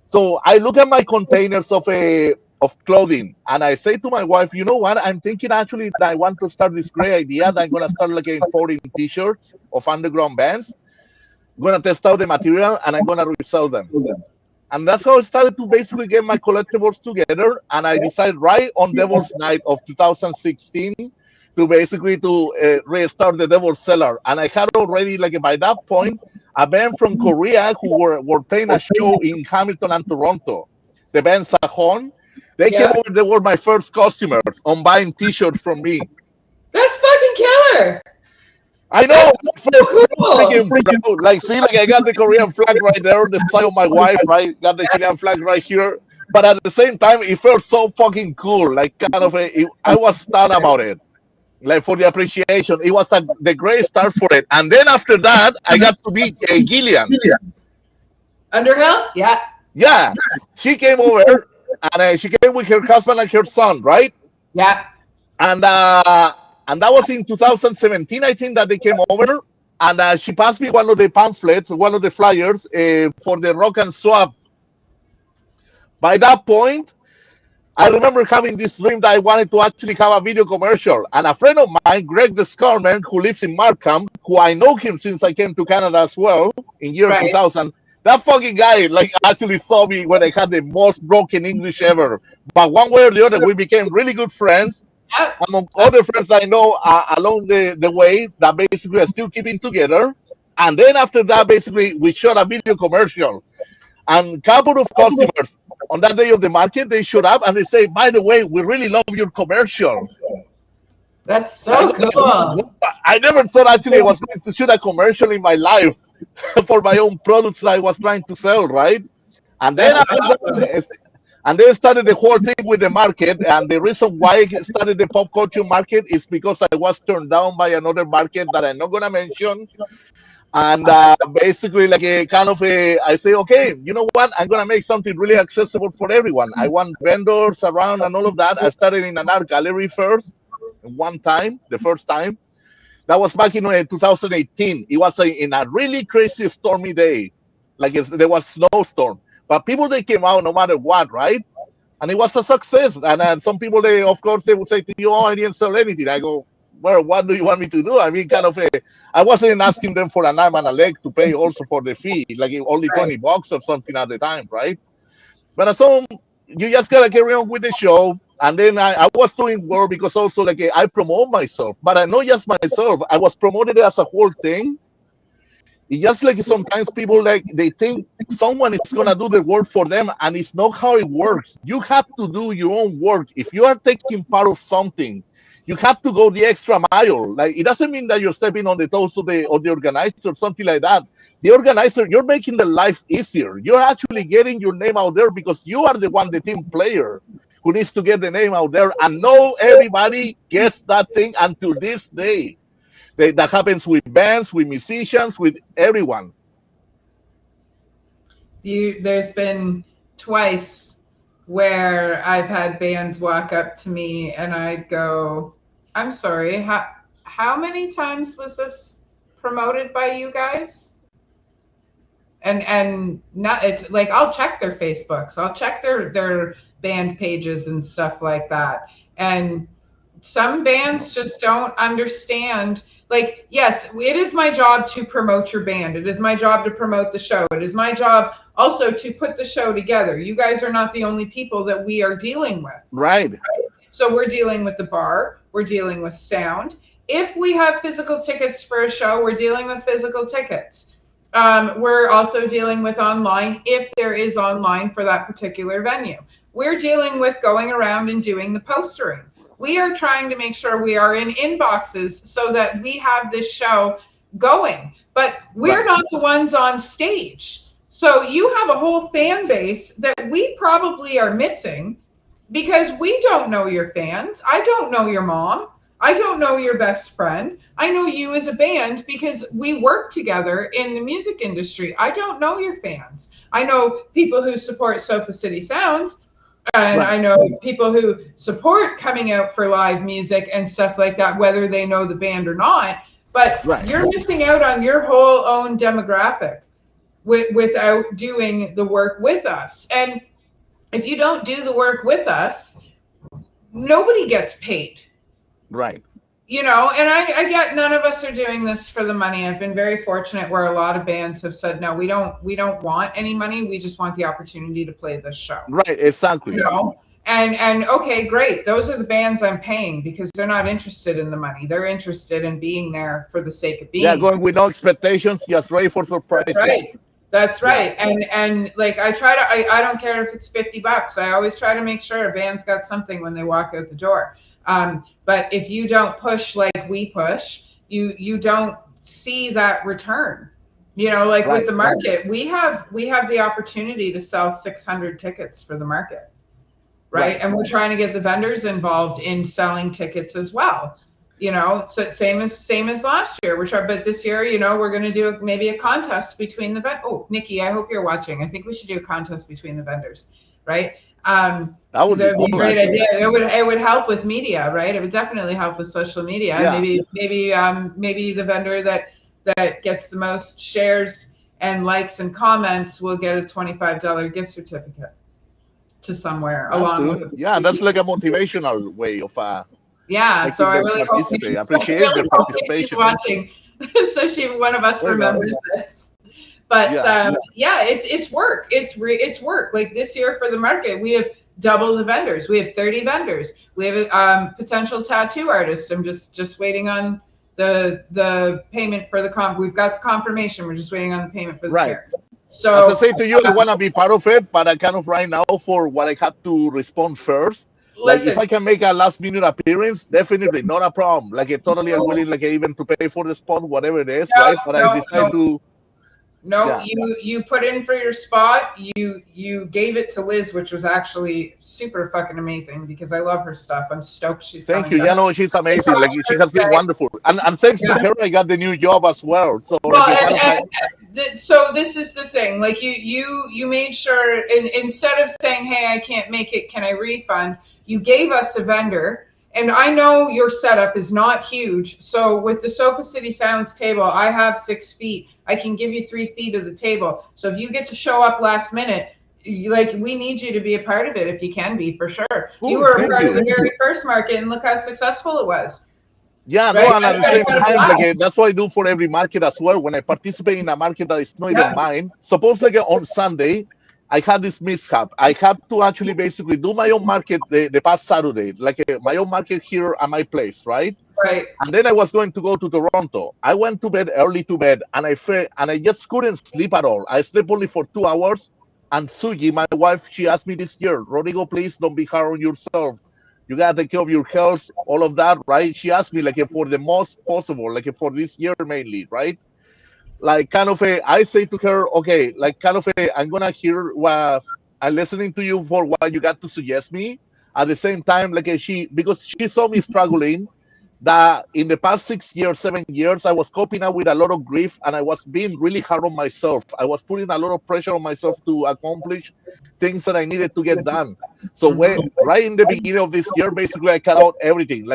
So I look at my containers of clothing and I say to my wife, you know what? I'm thinking actually that I want to start this great idea that I'm gonna start like importing T-shirts of underground bands. I'm gonna test out the material and I'm gonna resell them. And that's how I started to basically get my collectibles together. And I decided right on Devil's Night of 2016 to basically to restart the Devil's Cellar. And I had already, like by that point, a band from Korea who were playing a show in Hamilton and Toronto. The band Sahon. They came over, they were my first customers on buying T-shirts from me. That's fucking killer. I know. So cool. Like, see, like I got the Korean flag right there, the side of my wife, right? Got the Chilean flag right here. But at the same time, it felt so fucking cool. Like, kind of, I was stunned about it. Like, for the appreciation, it was the great start for it. And then after that, I got to meet Gillian. Underhill? Yeah. Yeah. She came over and she came with her husband and her son, right? Yeah. And that was in 2017, I think, that they came over. And she passed me one of the pamphlets, one of the flyers for the Rock and Swap. By that point, I remember having this dream that I wanted to actually have a video commercial. And a friend of mine, Greg the Scarman, who lives in Markham, who I know him since I came to Canada as well in year 2000. That fucking guy, like, actually saw me when I had the most broken English ever. But one way or the other, we became really good friends. Among other friends I know along the way that basically are still keeping together. And then after that, basically, we shot a video commercial. And a couple of customers on that day of the market, they showed up and they say, by the way, we really love your commercial. That's so cool. I never thought actually I was going to shoot a commercial in my life for my own products that I was trying to sell, right? And then and then started the whole thing with the market. And the reason why I started the pop culture market is because I was turned down by another market that I'm not going to mention. And basically, like a kind of I say, okay, you know what? I'm going to make something really accessible for everyone. I want vendors around and all of that. I started in an art gallery first, the first time. That was back in 2018. It was in a really crazy stormy day. Like there was snowstorm. But people, they came out no matter what, right? And it was a success. And some people, they of course, they would say to you, oh, I didn't sell anything. I go, well, what do you want me to do? I mean, kind of, I wasn't asking them for an arm and a leg to pay also for the fee, like only $20 or something at the time, right? But so you just gotta carry on with the show. And then I was doing work because also like I promote myself, but I not just myself. I was promoted as a whole thing. It's just like sometimes people like they think someone is gonna do the work for them, and it's not how it works. You have to do your own work. If you are taking part of something, you have to go the extra mile. Like it doesn't mean that you're stepping on the toes of the organizer or something like that. The organizer, you're making the life easier. You're actually getting your name out there because you are the one, the team player, who needs to get the name out there. And no, everybody gets that thing until this day. That happens with bands, with musicians, with everyone. There's been twice where I've had bands walk up to me and I'd go, I'm sorry, how many times was this promoted by you guys? And not, it's like I'll check their Facebooks, I'll check their band pages and stuff like that. And some bands just don't understand. Like, yes, it is my job to promote your band. It is my job to promote the show. It is my job also to put the show together. You guys are not the only people that we are dealing with. Right. So we're dealing with the bar, we're dealing with sound. If we have physical tickets for a show, we're dealing with physical tickets. We're also dealing with online if there is online for that particular venue. We're dealing with going around and doing the postering. We are trying to make sure we are in inboxes so that we have this show going, but we're not the ones on stage. So you have a whole fan base that we probably are missing because we don't know your fans. I don't know your mom. I don't know your best friend. I know you as a band because we work together in the music industry. I don't know your fans. I know people who support Sofa City Sounds, and I know people who support coming out for live music and stuff like that, whether they know the band or not. But you're missing out on your whole own demographic without doing the work with us. And if you don't do the work with us, nobody gets paid. Right. You know, and I get none of us are doing this for the money. I've been very fortunate where a lot of bands have said, no, we don't want any money. We just want the opportunity to play this show. Right, exactly. You know? And okay, great. Those are the bands I'm paying because they're not interested in the money. They're interested in being there for the sake of being. Yeah, going with no expectations, just ready for surprises. That's right. That's right. And like I don't care if it's $50. I always try to make sure a band's got something when they walk out the door. But if you don't push like we push, you don't see that return. You know, like with the market, we have the opportunity to sell 600 tickets for the market. Right. And we're trying to get the vendors involved in selling tickets as well. You know, so same as last year. We're trying, but this year, you know, we're going to do maybe a contest between the Oh, Nikki, I hope you're watching. I think we should do a contest between the vendors, right? That would be a great idea. It would help with media, right? It would definitely help with social media. Yeah. Maybe the vendor that gets the most shares and likes and comments will get a $25 gift certificate to somewhere along with. Yeah, that's like a motivational way of so I really hope I appreciate your participation. Watching, so one of us remembers this. But it's work. It's work. Like this year for the market, we have double the vendors. We have 30 vendors. We have a potential tattoo artist. I'm just waiting on the payment for the We've got the confirmation. We're just waiting on the payment for the chair. So as I say to you, I want to be part of it, but I kind of right now for what I have to respond first. Like if I can make a last minute appearance, definitely not a problem. Like I'm willing, like even to pay for the spot, whatever it is, right? But I decide to. No, you put in for your spot. You gave it to Liz, which was actually super fucking amazing because I love her stuff. I'm stoked she's coming. Thank you. Yeah, no, she's amazing. Like she has been wonderful, and thanks to her, I got the new job as well. So so this is the thing. Like you made sure, instead of saying, "Hey, I can't make it. Can I refund?" You gave us a vendor. And I know your setup is not huge. So with the Sofa City Sounds table, I have 6 feet. I can give you 3 feet of the table. So if you get to show up last minute, we need you to be a part of it if you can be, for sure. Ooh, you were a part of the very first market, and look how successful it was. Yeah, right? No, and at the same time, that's what I do for every market as well. When I participate in a market that is not even mine, suppose on Sunday, I had this mishap. I had to actually basically do my own market the past Saturday, my own market here at my place, right? Right. And then I was going to go to Toronto. I went to bed early and I just couldn't sleep at all. I slept only for 2 hours. And Suji, my wife, she asked me this year, Rodrigo, please don't be hard on yourself. You gotta take care of your health, all of that, right? She asked me for the most possible, for this year mainly, right? I say to her, okay, I'm gonna hear what I'm listening to you for what you got to suggest me. At the same time, because she saw me struggling, that in the past 6 years, 7 years, I was coping up with a lot of grief and I was being really hard on myself. I was putting a lot of pressure on myself to accomplish things that I needed to get done. So right in the beginning of this year, basically I cut out everything.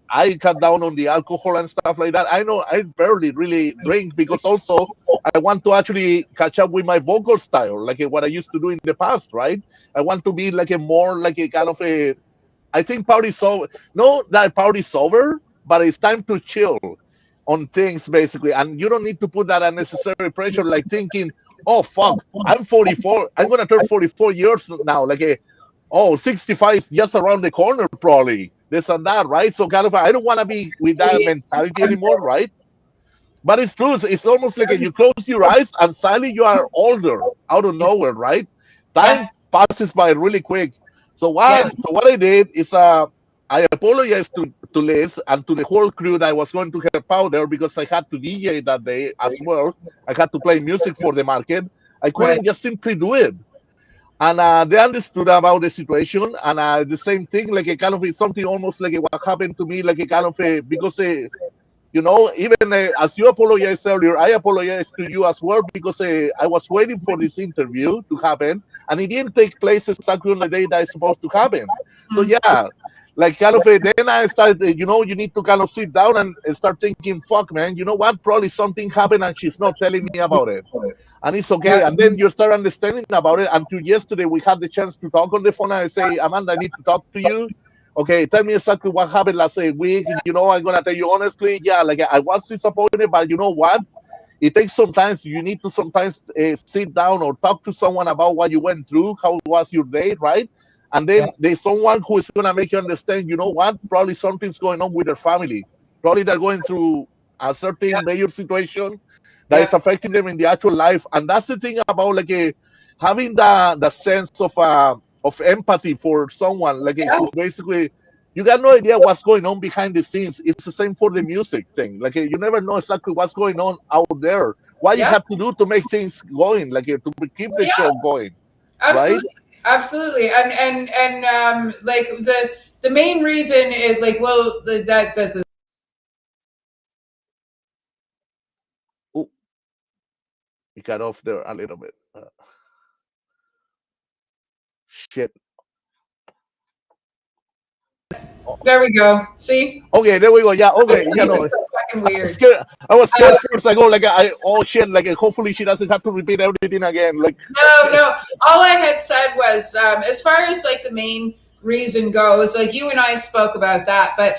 I cut down on the alcohol and stuff like that. I know I barely really drink because also I want to actually catch up with my vocal style, what I used to do in the past, right? I want to be more kind of a I think party's over. No, that party's over, but it's time to chill on things basically, and you don't need to put that unnecessary pressure, like thinking, "Oh fuck, I'm 44. I'm gonna turn 44 years now." Like, oh, 65 is just around the corner, probably this and that, right? So kind of, I don't want to be with that mentality anymore, right? But it's true. It's almost like you close your eyes and suddenly you are older out of nowhere, right? Yeah, Time passes by really quick. So yeah, what I did is I apologized to Liz and to the whole crew that I was going to help out there because I had to DJ that day as well. I had to play music for the market. I right. couldn't just simply do it. And they understood about the situation, and the same thing, like a kind of something almost like what happened to me, like a kind of because even as you apologized earlier, I apologize to you as well because I was waiting for this interview to happen, and it didn't take place exactly on the day that it's supposed to happen. So Mm. yeah, like kind of then I started, you need to kind of sit down and start thinking, fuck, man, you know what? Probably something happened and she's not telling me about it, and it's okay. Yeah, And then you start understanding about it. Until yesterday, we had the chance to talk on the phone, and I say, Amanda, I need to talk to you. Okay, tell me exactly what happened last week. I'm gonna tell you honestly. Yeah, like I was disappointed, but you know what? It takes sometimes. You need to sometimes sit down or talk to someone about what you went through, how was your day, right? And yeah, then there's someone who is gonna make you understand. You know what? Probably something's going on with their family. Probably they're going through a yeah, certain major situation that is yeah, affecting them in the actual life. And that's the thing about like having the sense of empathy for someone like yeah, who basically you got no idea what's going on behind the scenes. It's the same for the music thing. Like you never know exactly what's going on out there. What you yeah. have to do to make things going, like to keep Well, the yeah, show going, right? absolutely, absolutely. And like the main reason is like, well, that's a Oh, you got off there a little bit. Shit. Oh, there we go. See, okay, there we go. Yeah, this okay. is so fucking I was weird. scared. I was Uh, scared first. I go like, oh shit, like hopefully she doesn't have to repeat everything again. Like, No, no. All I had said was, as far as like the main reason goes, like you and I spoke about that, but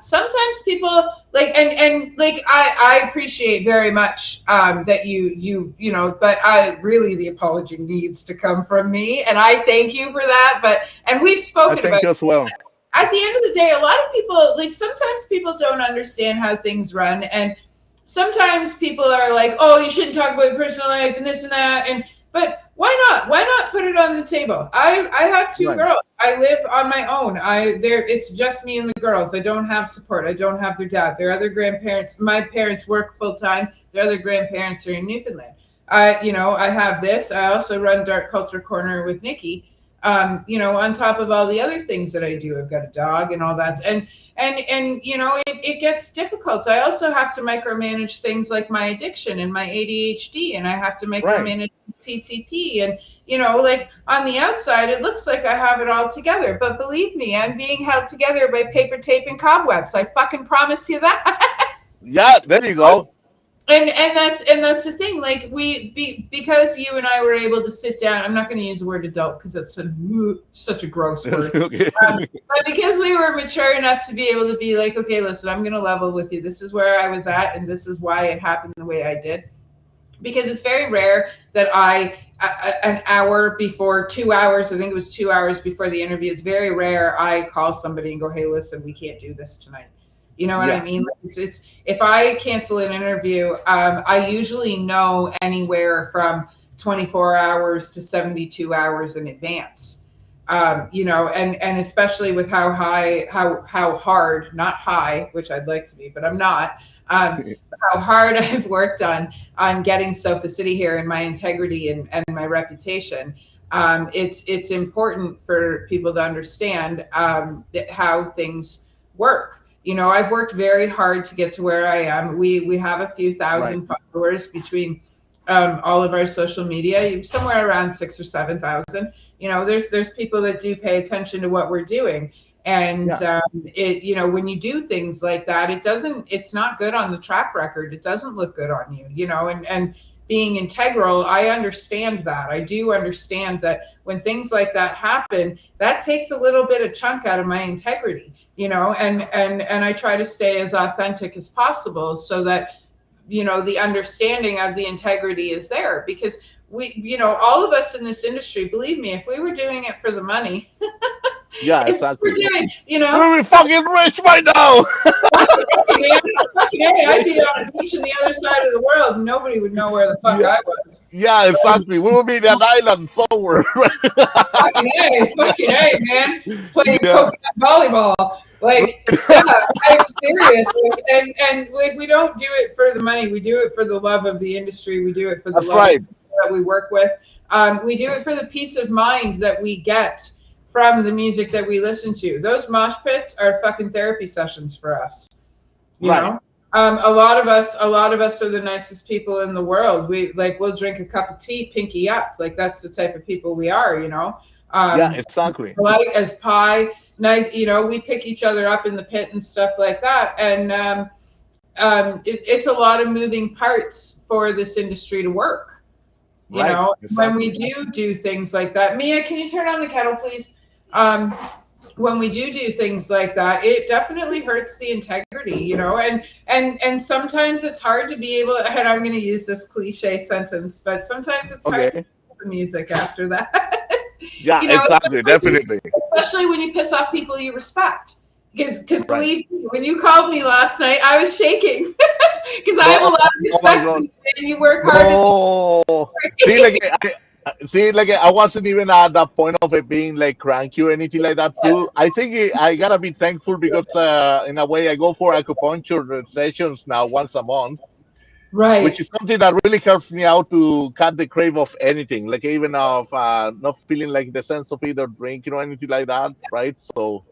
sometimes people like, and like I appreciate very much that but I really the apology needs to come from me, and I thank you for that. But and we've I spoken about think as well. at the end of the day, a lot of people like sometimes people don't understand how things run, and sometimes people are like, "Oh, you shouldn't talk about your personal life and this and that," and but why not? Why not put it on the table? I have two Right, girls. I live on my own. It's just me and the girls. I don't have support. I don't have their dad. Their other grandparents. My parents work full time. Their other grandparents are in Newfoundland. I have this. I also run Dark Culture Corner with Nikki, on top of all the other things that I do. I've got a dog and all that. And it gets difficult. I also have to micromanage things like my addiction and my ADHD, and I have to right. micromanage TTP. And, like on the outside, it looks like I have it all together. But believe me, I'm being held together by paper tape and cobwebs. I fucking promise you that. Yeah, there you go. And that's the thing, like because you and I were able to sit down. I'm not going to use the word adult because that's such a gross word. Okay. But because we were mature enough to be able to be like, okay, listen, I'm going to level with you. This is where I was at, and this is why it happened the way I did. Because it's very rare that an hour before, 2 hours, I think it was 2 hours before the interview, it's very rare I call somebody and go, hey, listen, we can't do this tonight. You know what I Yeah, mean? Like, it's if I cancel an interview, I usually know anywhere from 24 hours to 72 hours in advance. And especially with how hard, not high, which I'd like to be, but I'm not. How hard I've worked on getting Sofa City here and my integrity and my reputation. It's important for people to understand how things work. I've worked very hard to get to where I am. We have a few right, thousand followers between all of our social media, somewhere around 6 or 7 thousand. There's people that do pay attention to what we're doing, and yeah, when you do things like that, it's not good on the track record. It doesn't look good on you, and being integral, I understand that. I do understand that when things like that happen, that takes a little bit of chunk out of my integrity, you know, and I try to stay as authentic as possible so that, you know, the understanding of the integrity is there, because we, you know, all of us in this industry, believe me, if we were doing it for the money, Yeah, if we were exactly. doing, you know, We'll be fucking rich by now. fucking A, man, fucking A, I'd be on a beach on the other side of the world and nobody would know where the fuck Yeah, I was. yeah, exactly. We will be in an island somewhere. Fucking A, man, playing Yeah, coconut volleyball. Like, yeah, I'm serious. Like, and like, we don't do it for the money. We do it for the love of the industry. We do it for the that's love of right. the people that we work with. We do it for the peace of mind that we get from the music that we listen to. Those mosh pits are fucking therapy sessions for us. You Right. know, a lot of us are the nicest people in the world. We'll drink a cup of tea, pinky up. Like, that's the type of people we are. You know, Yeah, exactly. light as pie, nice. You know, we pick each other up in the pit and stuff like that. And it's a lot of moving parts for this industry to work. You Right. know, when we Exactly. do things like that. Mia, can you turn on the kettle, please? Um, when we do things like that, it definitely hurts the integrity, you know, and sometimes it's hard to be able to, and I'm going to use this cliche sentence, but sometimes it's hard to Okay. do the music after that. Yeah, You know, exactly. Definitely. especially when you piss off people you respect. Because Right. believe me, when you called me last night, I was shaking because I have a No. lot of Oh my respect for God. you, and you work hard in this No. See, like see, like I wasn't even at that point of it being like cranky or anything like that too. I think I gotta be thankful because in a way I go for acupuncture sessions now once a month, which right. is something that really helps me out to cut the crave of anything, like even of not feeling like the sense of either drinking or anything like that, right? So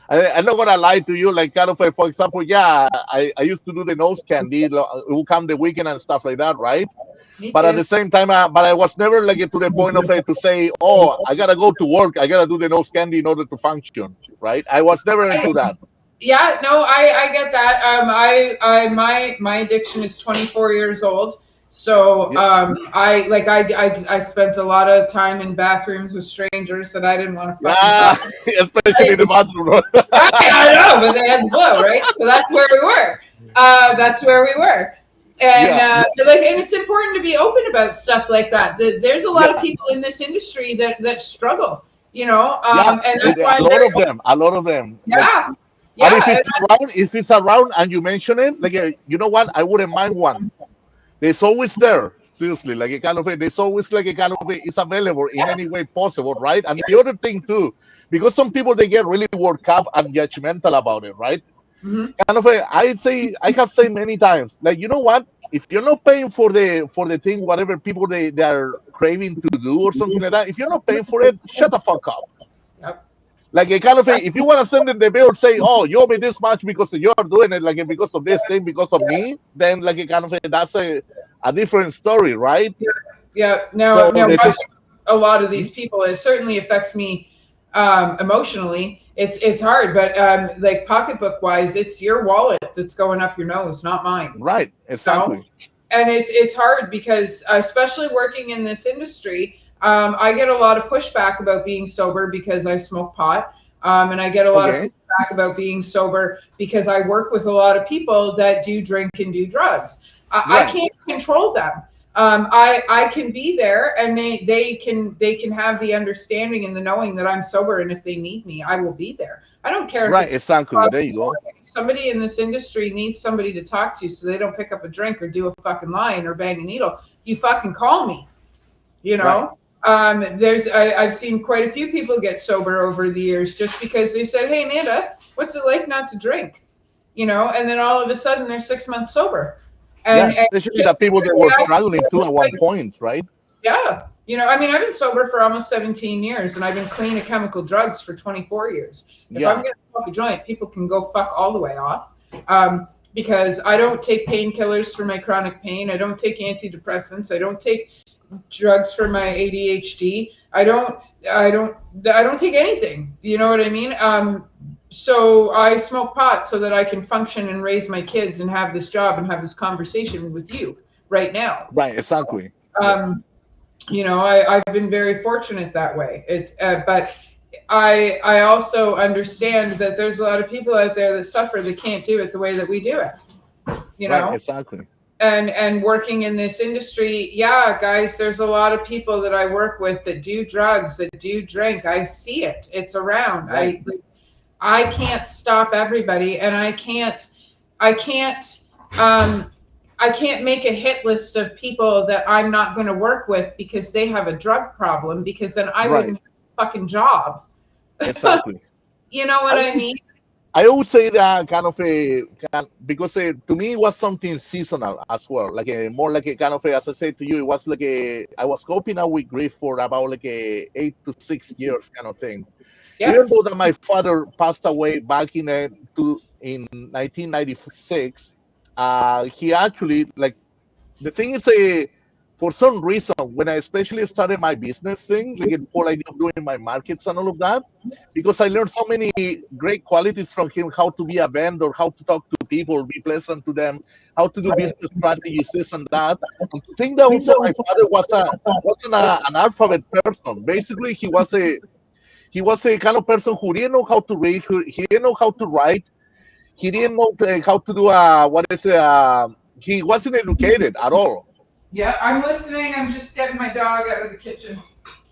I'm not gonna lie to you, like kind of like, for example, yeah, I used to do the nose candy, it will come the weekend and stuff like that, right? Me But at too. the same time, but I was never like to the point of it to say, oh, I gotta go to work, I gotta do the nose candy in order to function, right? I was never into that. Yeah, no, I get that. My addiction is 24 years old. So Yeah, I spent a lot of time in bathrooms with strangers that I didn't want to fucking yeah, talk to. especially in the bathroom. Right, I know, but they had the blow, right? So that's where we were. That's where we were. And Yeah, and it's important to be open about stuff like that. There's a lot of yeah, people in this industry that struggle, you know, yeah, and that's why a I'm lot very of them, a lot of them. Like, yeah, and yeah. if it's around and you mention it, like, you know what, I wouldn't mind one. There's always there, seriously, like a kind of there's always like a kind of it's available in any way possible, right? And the other thing too, because some people they get really worked up and judgmental about it, right? Mhm. Kind of I'd say I have said many times, like, you know what? If you're not paying for the thing, whatever people they are craving to do or something like that, if you're not paying for it, shut the fuck up. Yep. Like a kind of if you want to send them the bill, say, oh, you owe me this much because you're doing it, like because of this thing, because of me, then like a kind of that's a different story, right? Yeah. So Now the thing, watching a lot of these people, it certainly affects me emotionally. It's hard, but like pocketbook wise, it's your wallet that's going up your nose, not mine. right, You know? exactly. And it's hard because especially working in this industry, I get a lot of pushback about being sober because I smoke pot, and I get a lot of Okay, pushback about being sober because I work with a lot of people that do drink and do drugs. I right, can't control them. I can be there, and they can have the understanding and the knowing that I'm sober, and if they need me, I will be there. I don't care if right, it's exactly. There you go. somebody in this industry needs somebody to talk to so they don't pick up a drink or do a fucking line or bang a needle. You fucking call me, you Right, know. I've seen quite a few people get sober over the years just because they said, hey Amanda, what's it like not to drink, you know, and then all of a sudden they're 6 months sober, yeah, and especially the just people because that they were ask me, struggling too at one like, point, right? yeah, you know, I mean, I've been sober for almost 17 years and I've been clean of chemical drugs for 24 years. If I'm Yeah, going to smoke a joint, people can go fuck all the way off. Because I don't take painkillers for my chronic pain. I don't take antidepressants. I don't take drugs for my ADHD. I don't take anything. You know what I mean? So I smoke pot so that I can function and raise my kids and have this job and have this conversation with you. right now. Right, exactly. Yeah. Um, you know, I've been very fortunate that way. But I also understand that there's a lot of people out there that suffer that can't do it the way that we do it. You Right, know, exactly. and working in this industry, yeah, guys, there's a lot of people that I work with that do drugs, that do drink. I see it. It's around. Right. I can't stop everybody, and I can't um I can't make a hit list of people that I'm not going to work with because they have a drug problem, because then I Right, wouldn't have a fucking job. exactly. You know what I I mean? I always say that kind of a because to me it was something seasonal as well, like a more like a kind of a, as I said to you, it was like a I was coping up with grief for about like a 8 to 6 years kind of thing. Yeah. Even though that my father passed away back in 1996, he actually like the thing is a for some reason when I especially started my business thing, like the whole idea of doing my markets and all of that, because I learned so many great qualities from him, how to be a vendor, how to talk to people, be pleasant to them, how to do business strategies, this and that. And to think that also my father wasn't an alphabet person. Basically, he was a kind of person who didn't know how to read, he didn't know how to write, he didn't know how to do he wasn't educated at all. Yeah, I'm listening. I'm just getting my dog out of the kitchen.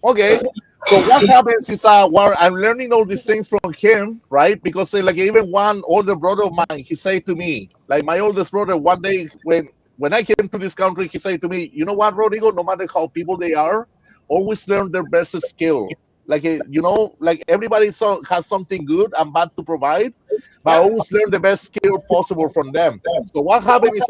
Okay, so what happens is well, I'm learning all these things from him, right? Because like even one older brother of mine, he said to me, like my oldest brother, one day when I came to this country, he said to me, you know what, Rodrigo, no matter how people they are, always learn their best skill. Like like everybody has something good and bad to provide, but Yeah. always learn the best skill possible from them. So what happened is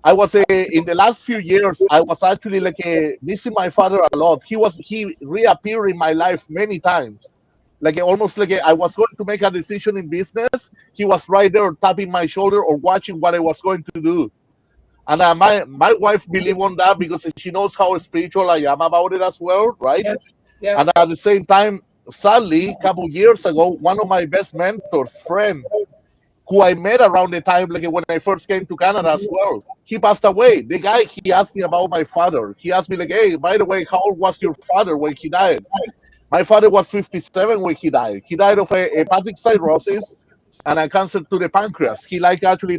I was in the last few years, I was actually like missing my father a lot. He reappeared in my life many times, like almost like I was going to make a decision in business. He was right there tapping my shoulder or watching what I was going to do. And my wife believed on that because she knows how spiritual I am about it as well, right? Yeah. Yeah. And at the same time, sadly, a couple years ago, one of my best mentors, friend, who I met around the time like when I first came to Canada as well. He passed away. The guy he asked me about my father. He asked me like, "Hey, by the way, how old was your father when he died?" My father was 57 when he died. He died of a hepatic cirrhosis and a cancer to the pancreas. He liked actually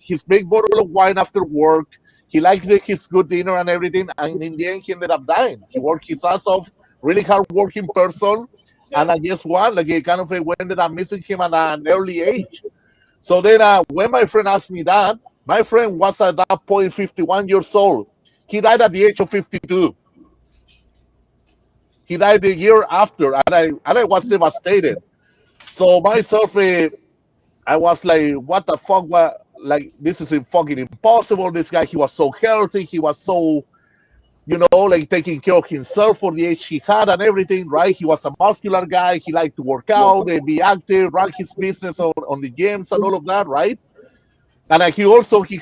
his big bottle of wine after work. He liked his good dinner and everything. And in the end, he ended up dying. He worked his ass off, really hard working person. And I guess what? Like, it kind of we ended up missing him at an early age. So then, when my friend asked me that, my friend was at that point 51 years old. He died at the age of 52. He died the year after, and I was devastated. So myself, I was like, "What the fuck? What? Like, this is fucking impossible." This guy, he was so healthy. He was so, like taking care of himself for the age he had and everything, right? He was a muscular guy. He liked to work out, be active, run his business on the gyms and all of that, right? And he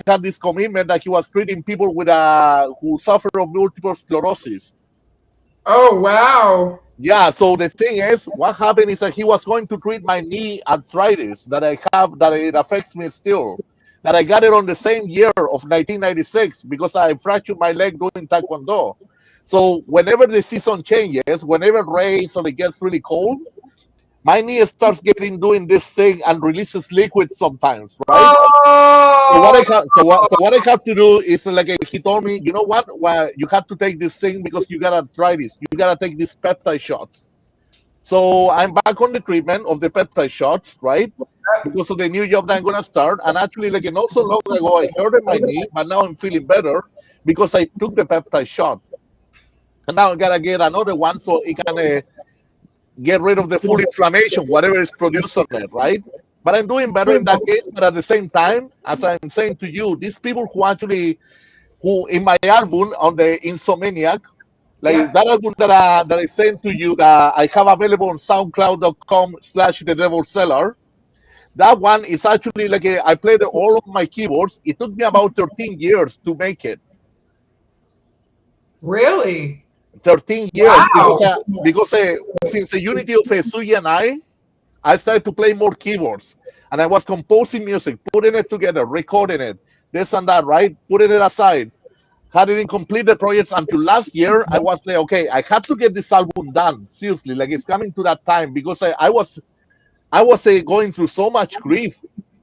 had this commitment that he was treating people with who suffer of multiple sclerosis. Oh, wow. Yeah, so the thing is, what happened is that he was going to treat my knee arthritis that I have, that it affects me still. That I got it on the same year of 1996 because I fractured my leg doing taekwondo. So whenever the season changes, whenever it rains or it gets really cold, my knee starts doing this thing and releases liquid sometimes, right? So what Oh, I have, so what I have to do is like he told me, you know what? Well, you have to take this thing because you gotta try this. You gotta take these peptide shots. So I'm back on the treatment of the peptide shots, right? Because of the new job that I'm gonna start. And actually, like not so long ago, I hurt my knee, but now I'm feeling better because I took the peptide shot. And now I gotta get another one so it can get rid of the full inflammation, whatever is produced on it, right? But I'm doing better in that case. But at the same time, as I'm saying to you, these people who in my album on the Insomniac, like yeah. that album that I sent to you that I have available on SoundCloud.com/The Devil's Cellar. That one is actually like I played all of my keyboards. It took me about 13 years to make it. Really? 13 years Wow. because since the unity of Suyi and I started to play more keyboards and I was composing music, putting it together, recording it, this and that, right? Putting it aside. Hadn't complete the projects until last year. I was like, okay, I had to get this album done. Seriously, like it's coming to that time because I was going through so much grief,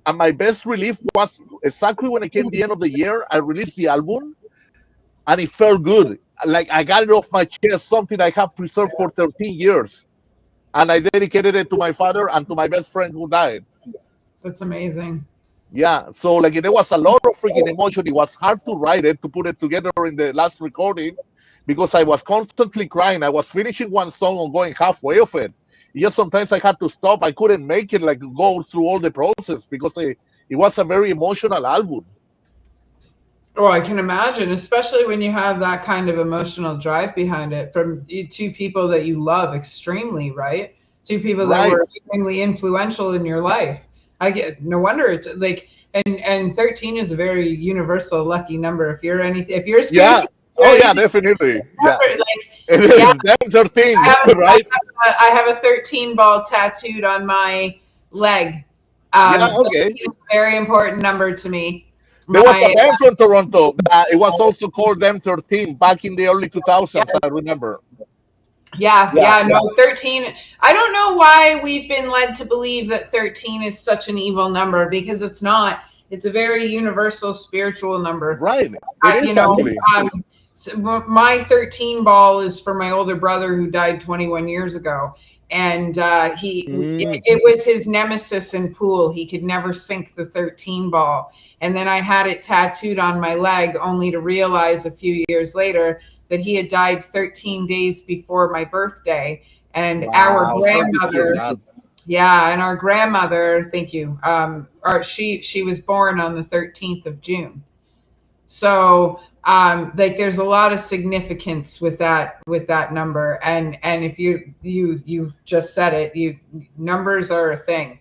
and my best relief was exactly when it came the end of the year. I released the album, and it felt good. Like I got it off my chest, something I have preserved for 13 years, and I dedicated it to my father and to my best friend who died. That's amazing. Yeah, so like there was a lot of freaking emotion. It was hard to write it, to put it together in the last recording, because I was constantly crying. I was finishing one song and going halfway of it. Yes, sometimes I had to stop. I couldn't make it like go through all the process because it was a very emotional album. Oh, I can imagine, especially when you have that kind of emotional drive behind it from two people that you love extremely, right? Two people that Right. were extremely influential in your life. I get no wonder it's like, and 13 is a very universal lucky number. If you're Yeah. spiritual, Oh you're yeah, anything, definitely. Yeah. like, It yeah, is damn 13, I have, right? I have a 13 ball tattooed on my leg. Yeah, 13 okay. is a very important number to me. There was a My band from Toronto. It was also called Them 13 back in the early 2000s, I remember. Yeah, Yeah. yeah, no, 13. I don't know why we've been led to believe that 13 is such an evil number because it's not. It's a very universal spiritual number. Right. It You is know, actually. so my 13 ball is for my older brother who died 21 years ago. And Mm. it was his nemesis in pool. He could never sink the 13 ball. And then I had it tattooed on my leg only to realize a few years later that he had died 13 days before my birthday. And our Wow. Sorry to hear grandmother, that. yeah, and our grandmother, thank you, or she was born on the 13th of June. So like there's a lot of significance with that number. And if you just said it, you numbers are a thing,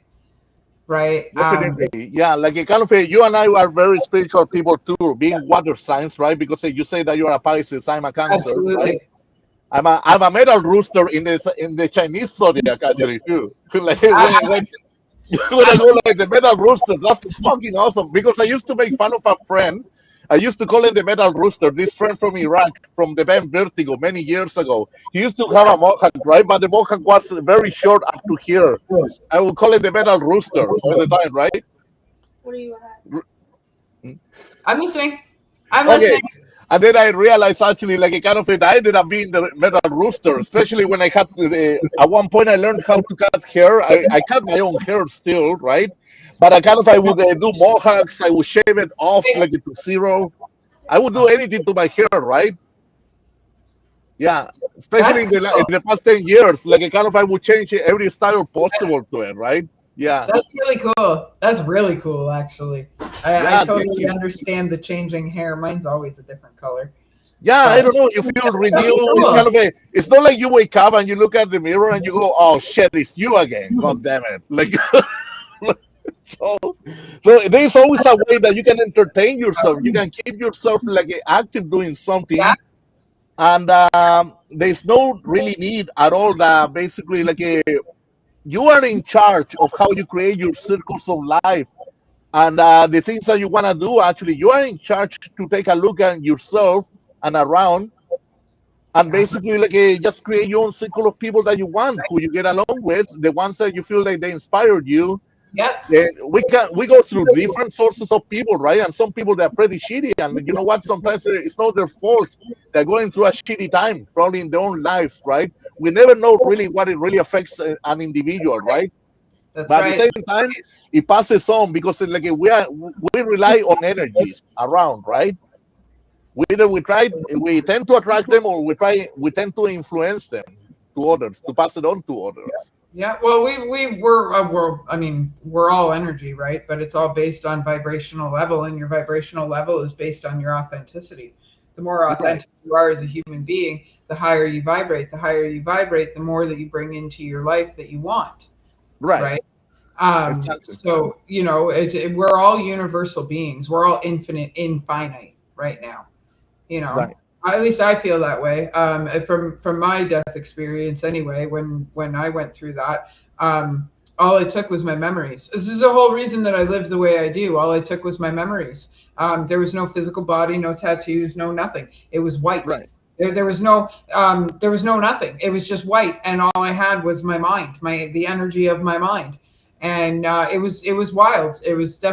right? Definitely. Yeah. Like it kind of you and I are very spiritual people too, being water signs, right? Because you say that you are a Pisces, I'm a Cancer, right? Absolutely. I'm a metal rooster in the Chinese zodiac actually too. Like I, when I go like the metal rooster, that's fucking awesome. Because I used to make fun of a friend. I used to call him the metal rooster. This friend from Iraq, from the band Vertigo, many years ago. He used to have a mohawk, right? But the mohawk was very short up to here. I would call it the metal rooster all the time, right? I'm listening. I'm Okay. listening. And then I realized actually, like, kind of it, I ended up being the metal rooster, especially when I had, at one point, I learned how to cut hair. I cut my own hair still, right? But I would do mohawks, I would shave it off like to zero. I would do anything to my hair, right? Yeah, especially That's in cool. the past 10 years, like, I would change every style possible to it, right? Yeah. That's really cool. That's really cool, actually. I Yeah, thank totally you. understand the changing hair. Mine's always a different color, Yeah, I but don't know. You feel that's really renewed. It's kind cool. of it's not like you wake up and you look at the mirror and you go, oh shit, it's you again. God damn it. Like, so, so there's always a way that you can entertain yourself. You can keep yourself like active doing Yeah, something. And there's no really need at all that basically like you are in charge of how you create your circles of life. And the things that you want to do, actually, you are in charge to take a look at yourself and around and yeah, basically like just create your own circle of people that you want, who you get along with, the ones that you feel like they inspired you. yep. We go through different sources of people, right? And some people they're pretty shitty, and you know what? Sometimes it's not their fault. They're going through a shitty time, probably in their own lives, right? We never know really what it really affects an individual, right? That's But at the right. same time, it passes on because like we rely on energies around, right? Whether we tend to attract them or we tend to influence them to others, to pass it on to others. Yeah. Well, I mean, we're all energy, right? But it's all based on vibrational level, and your vibrational level is based on your authenticity. The more Right, authentic you are as a human being, the higher you vibrate. The higher you vibrate, the more that you bring into your life that you want, right, right? exactly, So we're all universal beings. We're all infinite right now. You know, right, at least I feel that way. From my death experience, anyway, when I went through that, all it took was my memories. This is the whole reason that I live the way I do. All it took was my memories. There was no physical body, no tattoos, no nothing. It was white. Right. There was no nothing. It was just white, and all I had was my mind, the energy of my mind, and it was wild. It was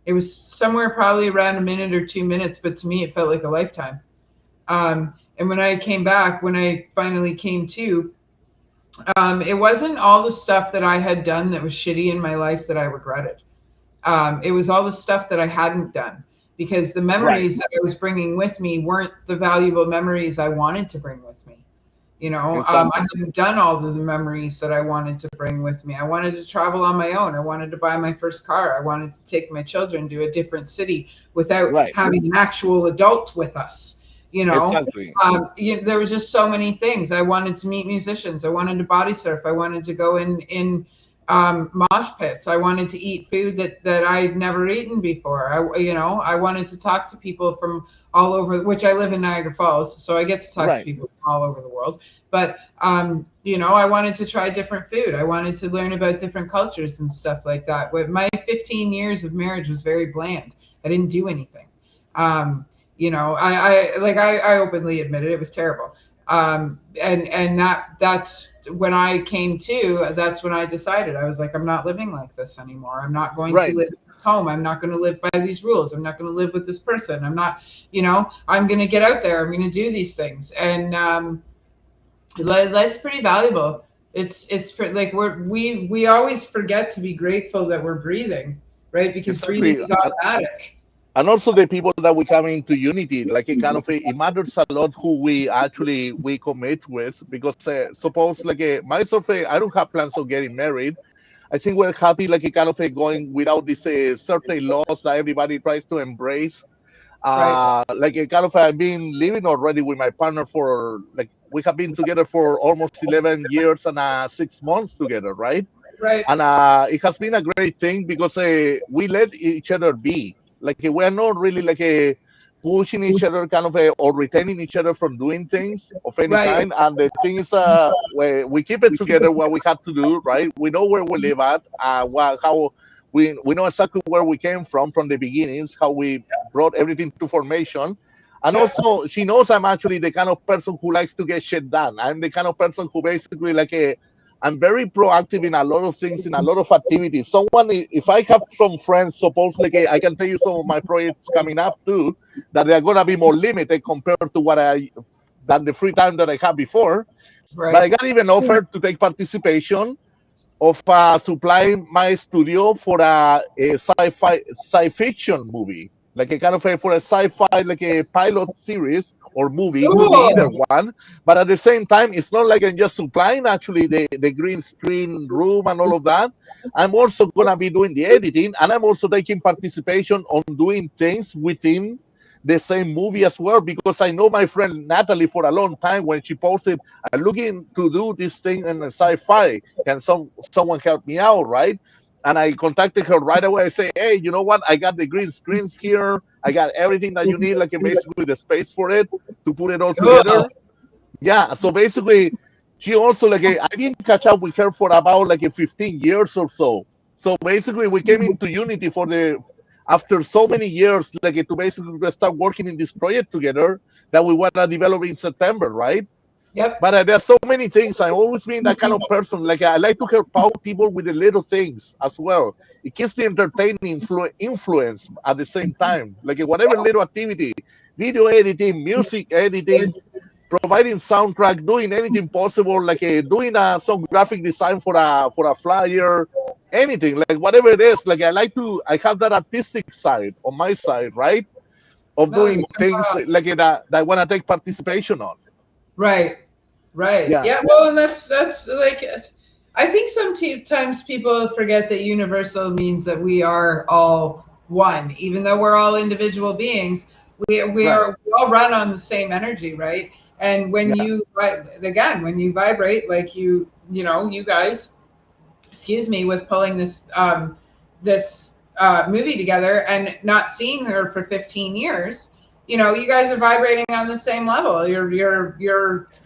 it was somewhere probably around a minute or 2 minutes, but to me it felt like a lifetime. And when I came back, when I finally came to, it wasn't all the stuff that I had done that was shitty in my life that I regretted. It was all the stuff that I hadn't done, because the Right. memories that I was bringing with me weren't the valuable memories I wanted to bring with me. I Exactly. hadn't done all the memories that I wanted to bring with me. I wanted to travel on my own. I wanted to buy my first car. I wanted to take my children to a different city without Right. having an actual adult with us. You know, Exactly. there was just so many things. I wanted to meet musicians. I wanted to body surf. I wanted to go in mosh pits. I wanted to eat food that I'd never eaten before. I wanted to talk to people from all over, which I live in Niagara Falls, so I get to talk to Right. people from all over the world. But I wanted to try different food. I wanted to learn about different cultures and stuff like that. With my 15 years of marriage was very bland. I didn't do anything. I openly admitted it was terrible. That's when I came to, that's when I decided. I was like, I'm not living like this anymore. I'm not going to Right. live in this home. I'm not going to live by these rules. I'm not going to live with this person. I'm not, I'm going to get out there. I'm going to do these things. And life's pretty valuable. Like we always forget to be grateful that we're breathing, right? Because breathing Exactly. is automatic. And also the people that we come into unity, like it kind of it matters a lot who we commit with, because suppose like myself, I don't have plans of getting married. I think we're happy like a kind of going without these certain laws that everybody tries to embrace. Right. Like a kind of I've been living already with my partner for like we have been together for almost 11 years and 6 months together, right? Right. And it has been a great thing because we let each other be. Like we're not really like pushing each other, kind of or retaining each other from doing things of any Right. kind. And the thing is, we keep it together. What we have to do, right? We know where we live at, how we know exactly where we came from the beginnings, how we brought everything to formation. And Yep. also, she knows I'm actually the kind of person who likes to get shit done. I'm the kind of person who basically like I'm very proactive in a lot of things, in a lot of activities. If I have some friends, suppose like I can tell you some of my projects coming up too, that they're gonna be more limited compared to than the free time that I had before. But I Right. got even offered to take participation of supplying my studio for a sci fiction movie, like a kind of for a sci-fi, like a pilot series or movie. It could be either Cool. one, but at the same time, it's not like I'm just supplying actually the green screen room and all of that. I'm also gonna be doing the editing, and I'm also taking participation on doing things within the same movie as well, because I know my friend Natalie for a long time when she posted, I'm looking to do this thing in sci-fi. Can someone help me out, right? And I contacted her right away. I say, hey, you know what? I got the green screens here. I got everything that you need, like basically the space for it to put it all Cool. together. Yeah. So basically, she also like I didn't catch up with her for about like 15 years or so. So basically, we came into unity for the after so many years, like to basically start working in this project together that we want to develop in September, right? Yep. But there's so many things. I've always been that kind of person. Like I like to help out people with the little things as well. It keeps me entertaining, influence at the same time. Like whatever little activity, video editing, music editing, providing soundtrack, doing anything possible, like doing some graphic design for a flyer, anything, like whatever it is. Like I have that artistic side on my side, right? Of No, doing things like that I want to take participation on. right. Right. Yeah, Yeah. Well, and that's like, I think sometimes people forget that universal means that we are all one, even though we're all individual beings. right. We all run on the same energy, right? And when Yeah, you, again, when you vibrate, like you guys, excuse me, with pulling this movie together and not seeing her for 15 years. You guys are vibrating on the same level. You're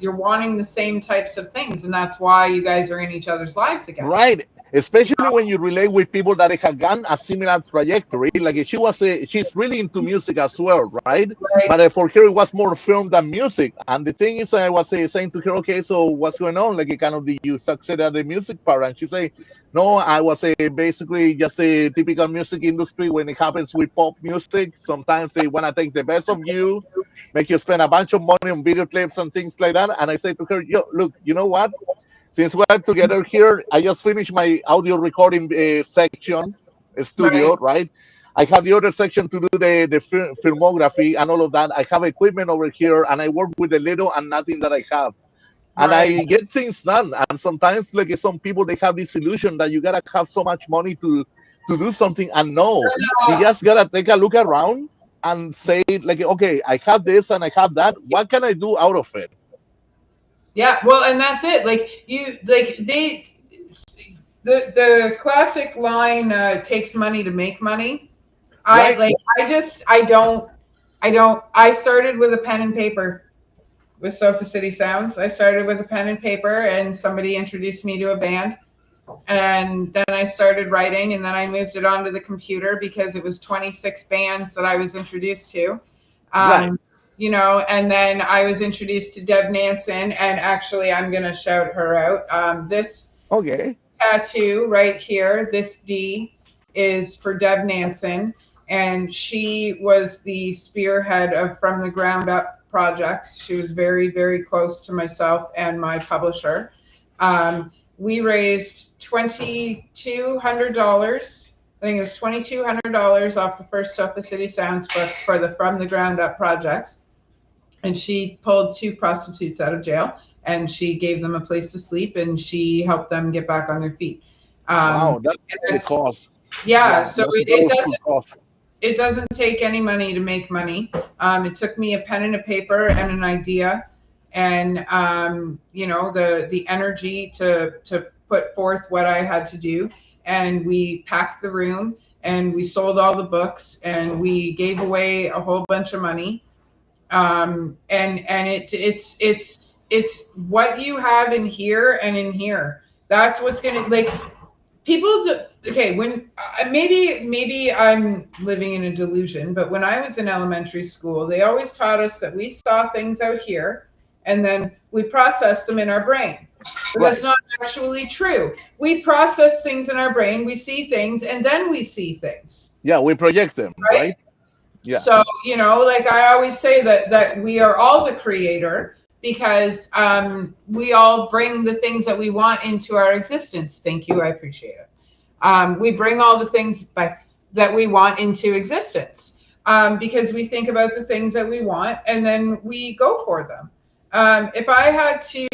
wanting the same types of things, and that's why you guys are in each other's lives again. right. especially when you relate with people that have gone a similar trajectory. Like she's really into music as well, right? But Right. for her, it was more film than music. And the thing is, I was saying to her, okay, so what's going on? Like, kind of, did you succeed at the music part? And she say, no, I was basically just a typical music industry. When it happens with pop music, sometimes they want to take the best of you, make you spend a bunch of money on video clips and things like that. And I say to her, yo, look, you know what? Since we're together here, I just finished my audio recording section, studio, Right. right? I have the other section to do the filmography and all of that. I have equipment over here, and I work with the little and nothing that I have. And Right. I get things done. And sometimes, like some people, they have this illusion that you gotta have so much money to do something. And no, you just gotta take a look around and say, like, okay, I have this and I have that. What can I do out of it? Yeah, well, and that's it. The classic line takes money to make money. I Right? like I started with a pen and paper with Sofa City Sounds. I started with a pen and paper, and somebody introduced me to a band. And then I started writing, and then I moved it onto the computer because it was 26 bands that I was introduced to. Right. Um, and then I was introduced to Deb Nansen, and actually, I'm going to shout her out. This Okay. tattoo right here, this D, is for Deb Nansen, and she was the spearhead of From the Ground Up projects. She was very, very close to myself and my publisher. We raised $2,200. I think it was $2,200 off the first Sofa City Sounds book for the From the Ground Up projects. And she pulled 2 prostitutes out of jail, and she gave them a place to sleep, and she helped them get back on their feet. Wow, that's the cost. Yeah, Yeah, so that's a it powerful doesn't cost. it doesn't take any money to make money. It took me a pen and a paper and an idea, and the energy to put forth what I had to do. And we packed the room, and we sold all the books, and we gave away a whole bunch of money. It's what you have in here and in here. That's what's gonna, like, people do. Okay, when maybe I'm living in a delusion, but when I was in elementary school, they always taught us that we saw things out here, and then we processed them in our brain. But Right. that's not actually true. We process things in our brain, we see things, and then we see things, Yeah, we project them, right? right? Yeah. So, like I always say that we are all the creator, because we all bring the things that we want into our existence. Thank you, I appreciate it. We bring all the things that we want into existence, because we think about the things that we want, and then we go for them. If I had to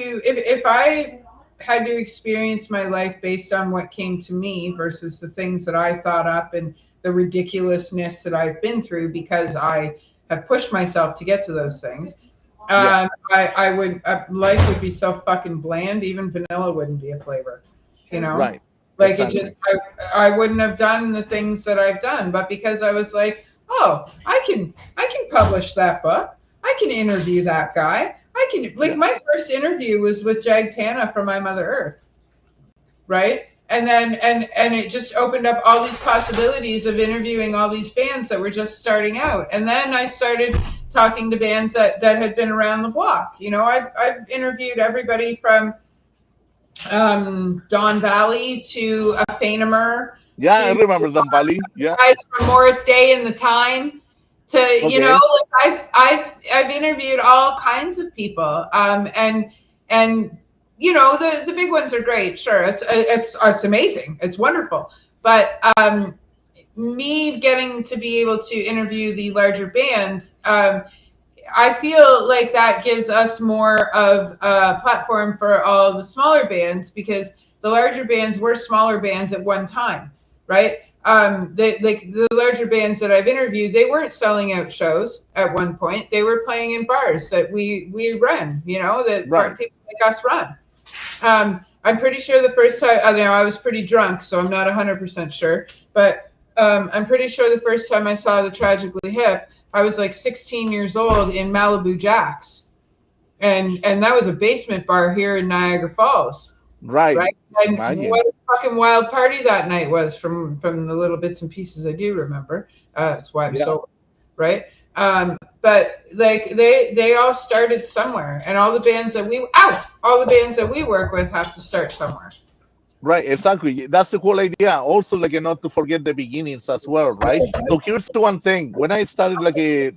experience my life based on what came to me versus the things that I thought up and the ridiculousness that I've been through because I have pushed myself to get to those things, Yeah. I would life would be so fucking bland. Even vanilla wouldn't be a flavor, Right. like it Exactly. just I wouldn't have done the things that I've done. But because I was like, oh, I can publish that book, I can interview that guy, I can, like, Yeah. my first interview was with Jag Tana from My Mother Earth, right? And then and it just opened up all these possibilities of interviewing all these bands that were just starting out. And then I started talking to bands that had been around the block. I've interviewed everybody from Don Valley to a Fanimer Yeah, I to remember them, Valley. Yeah. guys from Morris Day and the Time to, Okay. like I've interviewed all kinds of people. And the big ones are great. Sure. It's amazing. It's wonderful. But me getting to be able to interview the larger bands, I feel like that gives us more of a platform for all the smaller bands, because the larger bands were smaller bands at one time, right? The larger bands that I've interviewed, they weren't selling out shows at one point. They were playing in bars that we run, that Right. people like us run. I'm pretty sure the first time, I was pretty drunk, so I'm not 100% sure, but I'm pretty sure the first time I saw the Tragically Hip, I was like 16 years old in Malibu Jacks. And that was a basement bar here in Niagara Falls. Right. right? And Imagine. what a fucking wild party that night was from the little bits and pieces I do remember. That's why I'm Yeah. so right. But like they all started somewhere, and all the bands that we work with have to start somewhere. Right, exactly. That's the whole idea. Also, like not to forget the beginnings as well, right? So here's the one thing. When I started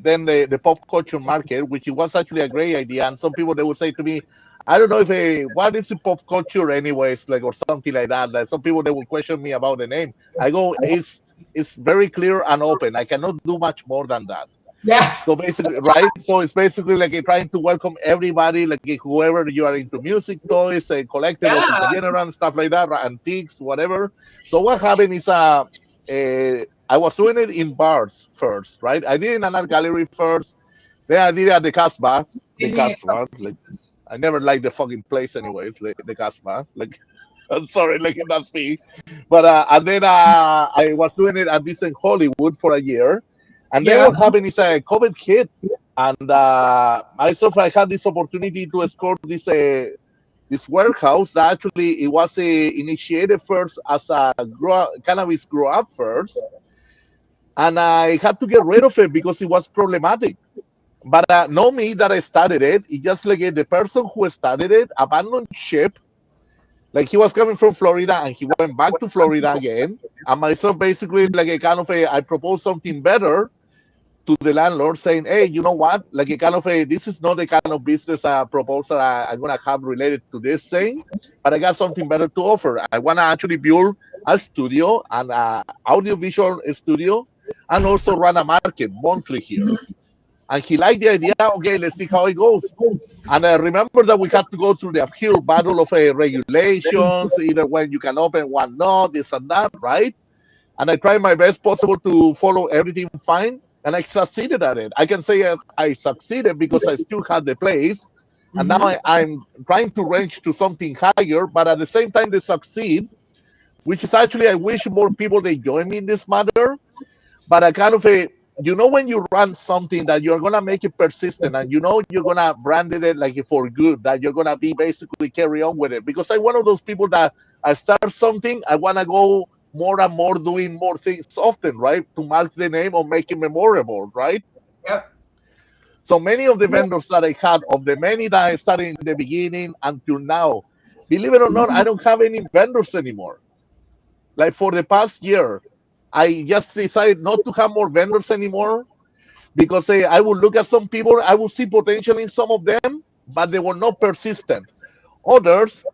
then the pop culture market, which it was actually a great idea, and some people they would say to me, I don't know if what is the pop culture anyways, like or something like that. Like some people they will question me about the name. I go, it's very clear and open. I cannot do much more than that. Yeah, So basically, right? So it's basically like trying to welcome everybody, like whoever you are into music, toys, collectibles in yeah, general, and stuff like that, right? Antiques, whatever. So what happened is, I was doing it in bars first, right? I did it in an art gallery first. Then I did it at the Casbah. The maybe a Casbah, couple like pieces. I never liked the fucking place, anyways. The Casbah, like. I'm sorry, like that's me. But and then I was doing it at this in Hollywood for a year, and then Yeah, what happened is COVID hit, and myself I had this opportunity to escort this warehouse that actually it was initiated first as a cannabis grow up first, and I had to get rid of it because it was problematic. But no me that I started it. It just like the person who started it abandoned ship. Like he was coming from Florida and he went back to Florida again. And myself basically like a kind of I proposed something better to the landlord saying, hey, you know what? Like a kind of this is not the kind of business proposal I'm gonna have related to this thing, but I got something better to offer. I wanna actually build a studio, an audiovisual studio, and also run a market monthly here. And he liked the idea. Okay, let's see how it goes. And I remember that we had to go through the uphill battle of regulations, either when you can open, one not, this and that, right? And I tried my best possible to follow everything fine, and I succeeded at it. I can say I succeeded because I still had the place, and now hmm I'm trying to range to something higher, but at the same time they succeed, which is actually I wish more people they join me in this matter. But I kind of when you run something that you're gonna make it persistent and you're gonna brand it like for good, that you're gonna be basically carry on with it. Because I'm one of those people that I start something, I wanna go more and more doing more things often, right? To mark the name or make it memorable, right? yep. So many of the vendors that I had, of the many that I started in the beginning until now, believe it or not, I don't have any vendors anymore. Like for the past year, I just decided not to have more vendors anymore because I would look at some people, I would see potential in some of them, but they were not persistent. Others,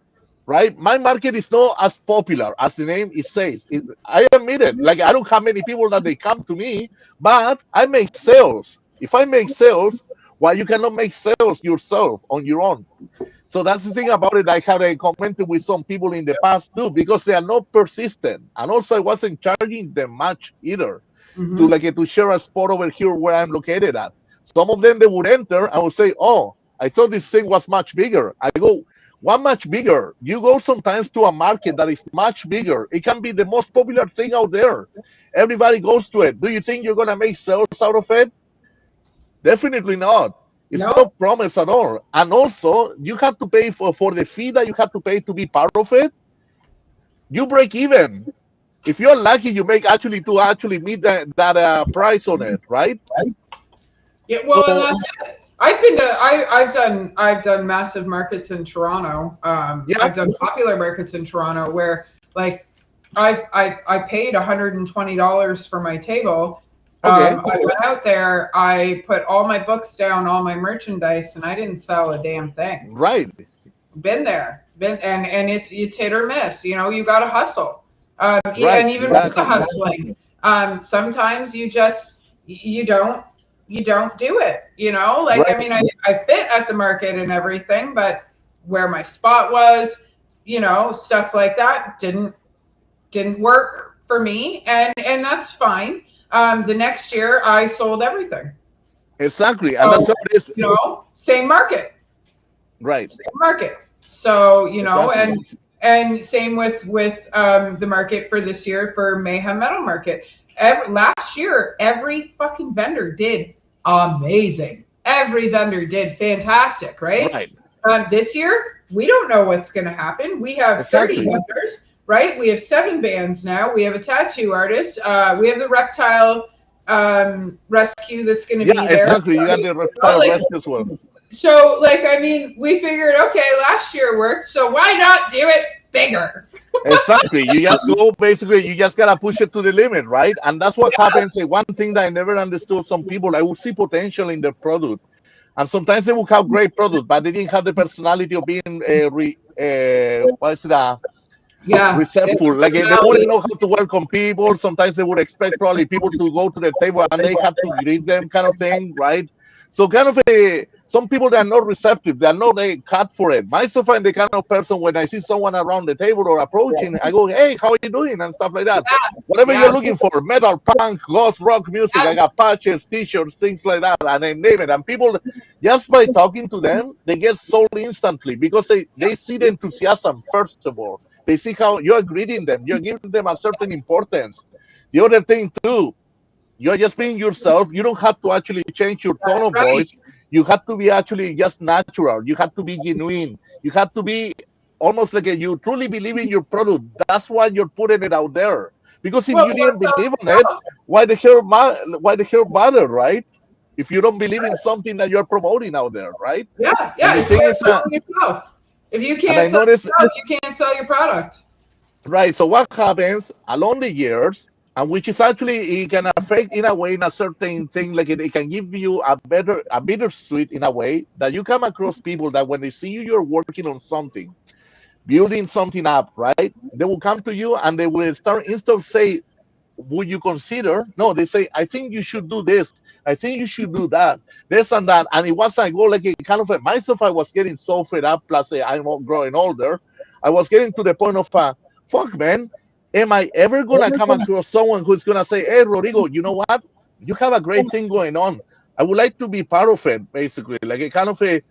right? My market is not as popular as the name it says. I admit it. Like I don't have many people that they come to me, but I make sales. If I make sales, why you cannot make sales yourself on your own? So that's the thing about it. I had commented with some people in the past too, because they are not persistent, and also I wasn't charging them much either to hmm to share a spot over here where I'm located at. Some of them they would enter and would say, "Oh, I thought this thing was much bigger." I go, "What much bigger? You go sometimes to a market that is much bigger. It can be the most popular thing out there. Everybody goes to it. Do you think you're gonna make sales out of it? Definitely not. It's no No, promise at all. And also, you have to pay for the fee that you have to pay to be part of it. You break even. If you're lucky, you make actually meet that price on it, right? yeah. Well, and So that's it. I've done massive markets in Toronto. yeah, I've done popular markets in Toronto where like I paid $120 for my table. okay, I went out there, I put all my books down, all my merchandise, and I didn't sell a damn thing. right, Been there, been and it's hit or miss. You know, you got to hustle. right. And You even gotta with the hustle. hustling, sometimes you don't do it. You know, like I Right, mean, I fit at the market and everything, but where my spot was, stuff like that didn't work for me, and that's fine. The next year, I sold everything. exactly, and So that's what it is. same market, Right, same market. So exactly. and same with the market for this year for Mayhem Metal Market. Last year, every fucking vendor did amazing. Every vendor did fantastic, right? Right, This year, we don't know what's going to happen. We have 30 Exactly. vendors, right? We have 7 bands now. We have a tattoo artist. We have the reptile rescue that's going to Yeah, be there. exactly. You got the reptile Like, rescue as well. so, like, I mean, we figured, okay, last year worked, so why not do it bigger? Exactly. You just go, basically, you just gotta push it to the limit, right? And that's what happens. One thing that I never understood, some people, I would see potential in their product. And sometimes they would have great product, but they didn't have the personality of being what is it, Yeah, it's receptive. Like they personality. wouldn't know how to welcome people. Sometimes they would expect probably people to go to the table and they have to greet them, kind of thing, right? So kind of some people that are not receptive, they are not they cut for it. Myself, I'm the kind of person when I see someone around the table or approaching, I go, hey, how are you doing? And stuff like that. Whatever you're Yeah, looking for, metal, punk, ghost, rock music, I got patches, t-shirts, things like that, and I name it. And people, just by talking to them, they get sold instantly because they see the enthusiasm, first of all. They see how you're greeting them, you're giving them a certain importance. The other thing too, you're just being yourself. You don't have to actually change your tone that's of right. voice. You have to be actually just natural. You have to be genuine. You have to be almost like you truly believe in your product. That's why you're putting it out there. Because if Well, you didn't what's up believe on it, yourself? why the hell bother, right? If you don't believe in something that you're promoting out there, right? Yeah, And yeah, the it's thing about is, selling yourself. If you and can't I sell noticed, yourself, you can't sell your product. right. So what happens along the years, and which is actually it can affect in a way in a certain thing, like it can give you a bittersweet in a way that you come across people that when they see you, you're working on something, building something up, right? They will come to you and they will start instead of say, would you consider? No, they say, I think you should do this. I think you should do that, this and that. And it was I go like a kind of myself, I was getting so fed up. Plus, I'm growing older. I was getting to the point of, fuck, man, am I ever gonna come across someone who's gonna say, hey, Rodrigo, you know what? You have a great thing going on. I would like to be part of it, basically, like a kind of a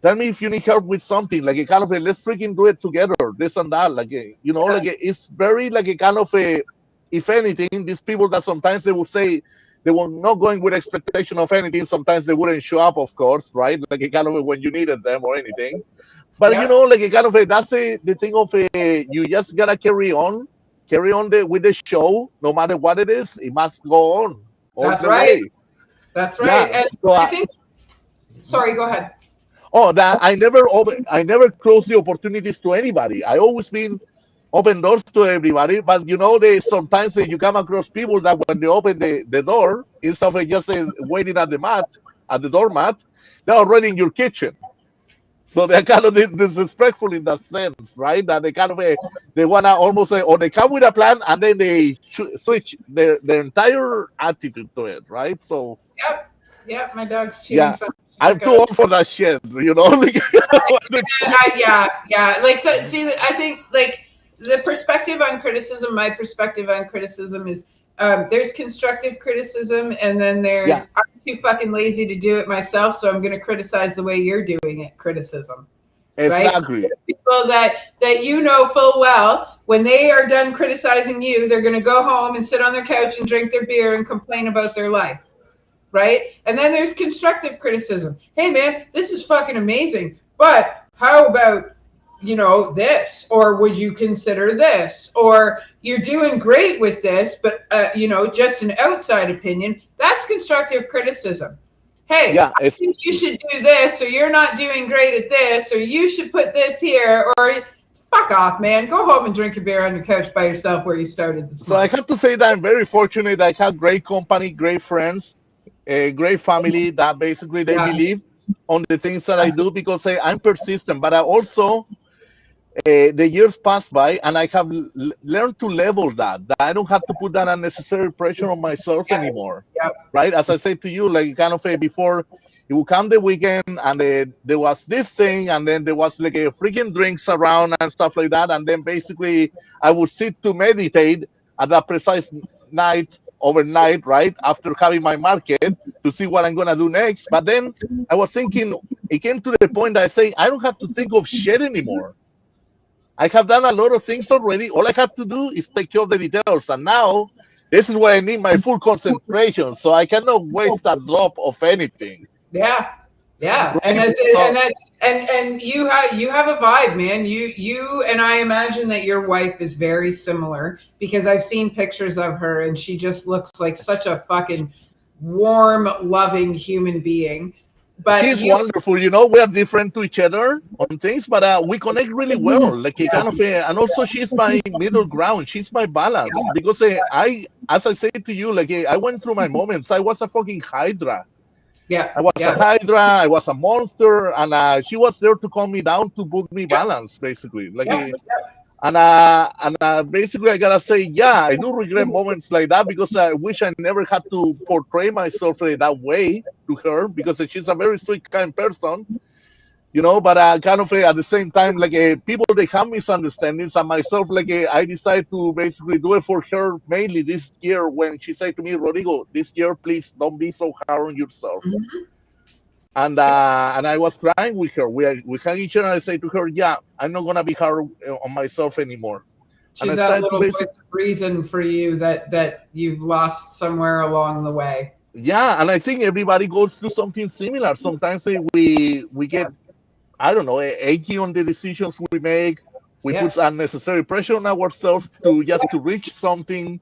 tell me if you need help with something, like a kind of a let's freaking do it together, this and that, like a, Yeah, like it's very like a kind of a, if anything, these people that sometimes they will say they were not going with expectation of anything, sometimes they wouldn't show up, of course, right? Like a kind of a, when you needed them or anything. But yeah, like a kind of a, that's the thing of a, you just gotta carry on with the show, no matter what it is, it must go on all that's the right. way. That's right. Yeah. And So I think, sorry, go ahead. oh, that I never close the opportunities to anybody. I always been open doors to everybody. But they sometimes you come across people that when they open the door, instead of just waiting at at the doormat, they're already in your kitchen. So they're kind of disrespectful in that sense, right? That they kind of they wanna almost say, or they come with a plan and then they switch their entire attitude to it, right? So Yep, yep, my dog's chewing yeah, something. I'm Check too out. old for that shit, like, Yeah, yeah. Like, so, see, I think like the perspective on criticism. My perspective on criticism is there's constructive criticism, and then yeah, there's I'm too fucking lazy to do it myself, so I'm going to criticize the way you're doing it. Criticism, right? exactly. People that you know full well when they are done criticizing you, they're going to go home and sit on their couch and drink their beer and complain about their life, right? And then there's constructive criticism. Hey man, this is fucking amazing, but how about this, or would you consider this, or you're doing great with this, but just an outside opinion. That's constructive criticism. Hey, Yeah, I think you should do this, or you're not doing great at this, or you should put this here, or fuck off, man. Go home and drink your beer on your couch by yourself where you started this so I morning. have to say that I'm very fortunate. I have great company, great friends, a great family that basically they Yeah, believe on the things that I do because I'm persistent. But I also the years pass by and I have learned to level that I don't have to put that unnecessary pressure on myself yeah, anymore, yeah, right? As I said to you, like kind of before, it would come the weekend and there was this thing and then there was like a freaking drinks around and stuff like that, and then basically I would sit to meditate at that precise night overnight, right after having my market, to see what I'm gonna do next. But then I was thinking, it came to the point that I say I don't have to think of shit anymore. I have done a lot of things already. All I have to do is take care of the details. And now this is where I need my full concentration. So I cannot waste a drop of anything. yeah. Yeah, and Right? and you have a vibe, man. You and I imagine that your wife is very similar because I've seen pictures of her and she just looks like such a fucking warm, loving human being. But She's you, wonderful. You know, we are different to each other on things, but we connect really well. Like a kind of, and also she's my middle ground. She's my balance because as I say to you, like I went through my moments. I was a fucking hydra. yeah, I was a yeah, hydra. I was a monster, and she was there to calm me down, to put me yeah, balance, basically. Like, yeah, and basically, I gotta say, yeah, I do regret moments like that because I wish I never had to portray myself that way to her because she's a very sweet, kind person, you know. But kind of at the same time, like people they have misunderstandings, and myself, like I decided to basically do it for her mainly this year when she said to me, Rodrigo, this year, please don't be so hard on yourself. mhm, And I was crying with her. We hug each other, and I say to her, yeah, I'm not gonna be hard on myself anymore. And she's I that started to little voice basically, of reason for you that you've lost somewhere along the way. yeah, and I think everybody goes through something similar. Sometimes we get, I don't know, achy on the decisions we make. We Yeah, put unnecessary pressure on ourselves to just to reach something,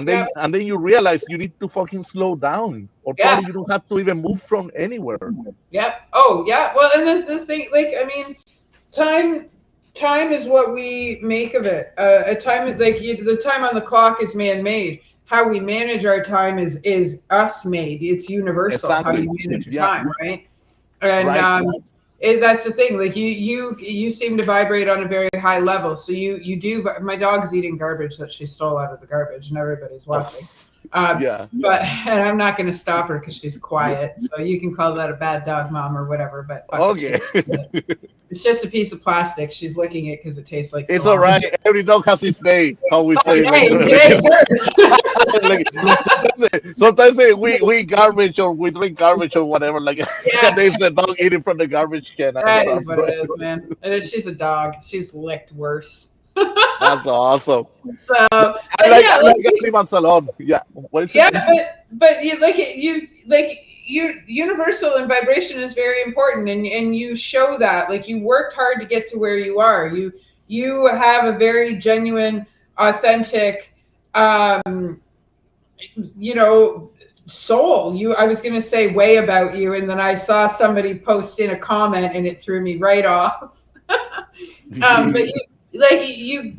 yeah, and then you realize you need to fucking slow down, or yeah. probably you don't have to even move from anywhere. Yep. Oh, yeah. Well, and the thing, like, I mean, time, time is what we make of it. A time, like, the time on the clock is man-made. How we manage our time is us made. It's universal. How Exactly. you manage your Yeah. time, right? And Right. that's the thing. Like you seem to vibrate on a very high level. So you do. My dog's eating garbage that she stole out of the garbage, and everybody's Oh, watching. Um, yeah. but and I'm not going to stop her because she's quiet. So you can call that a bad dog mom or whatever. But fuck it, Okay. it's just a piece of plastic. She's licking it because it tastes like It's all salami. right. Every dog has his day. How we say, like, Hey, today's hers. like sometimes we garbage or we drink garbage or whatever. Like Yeah, there's the dog eating from the garbage can and that stuff. is what it is, man. She's a dog. She's licked worse. That's awesome. So, I and like yeah, I like animals a lot. Yeah. What is yeah, it? but you like it, you universal and vibration is very important, and you show that like you worked hard to get to where you are. You have a very genuine, authentic, um, you know, soul. You I was gonna say way about you, and then I saw somebody post in a comment, and it threw me right off. But you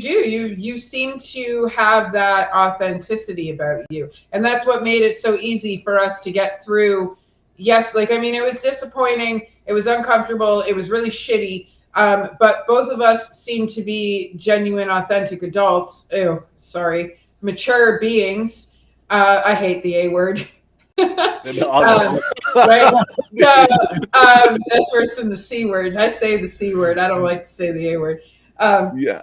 do you seem to have that authenticity about you, and that's what made it so easy for us to get through. Yes, like I mean, it was disappointing, it was uncomfortable, it was really shitty, but both of us seem to be genuine, authentic adults. Oh, sorry, mature beings. I hate the A word. No, no. Right? So that's worse than the C word. I say the C word. I don't like to say the A word. Um, Yeah.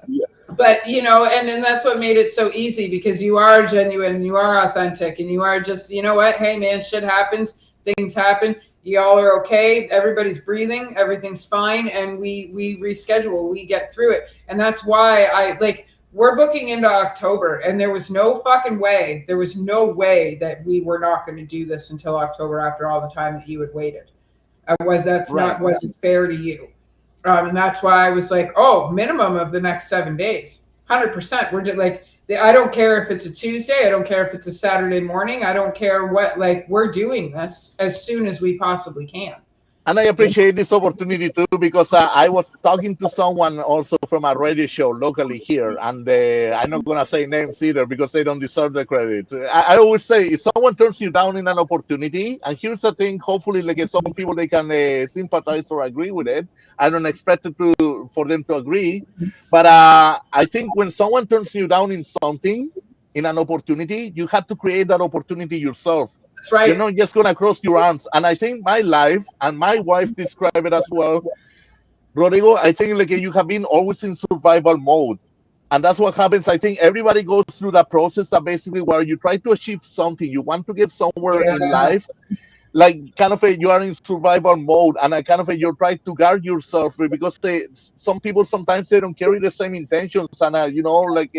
but and then that's what made it so easy because you are genuine, you are authentic, and you are just, you know what? Hey man, shit happens, things happen. Y'all are okay. Everybody's breathing. Everything's fine, and we reschedule. We get through it, and that's why I like we're booking into October, and there was no fucking way. There was no way that we were not going to do this until October after all the time that you had waited. That's Right. not wasn't fair to you. And that's why I was like, oh, minimum of the next 7 days, 100%. We're just like, I don't care if it's a Tuesday. I don't care if it's a Saturday morning. I don't care what, like, we're doing this as soon as we possibly can. And I appreciate this opportunity too because I was talking to someone also from a radio show locally here, and I'm not gonna say names either because they don't deserve the credit. I always say if someone turns you down in an opportunity, and here's the thing, hopefully, like some people they can sympathize or agree with it. I don't expect it to for them to agree, but I think when someone turns you down in something, in an opportunity, you have to create that opportunity yourself. That's You're right. not just gonna cross your arms. And I think my life and my wife describe it as well. Rodrigo, I think like you have been always in survival mode. And that's what happens. I think everybody goes through that process that basically where you try to achieve something, you want to get somewhere in Yeah. life, like kind of you are in survival mode, and I kind of you're trying to guard yourself because some people sometimes they don't carry the same intentions, and like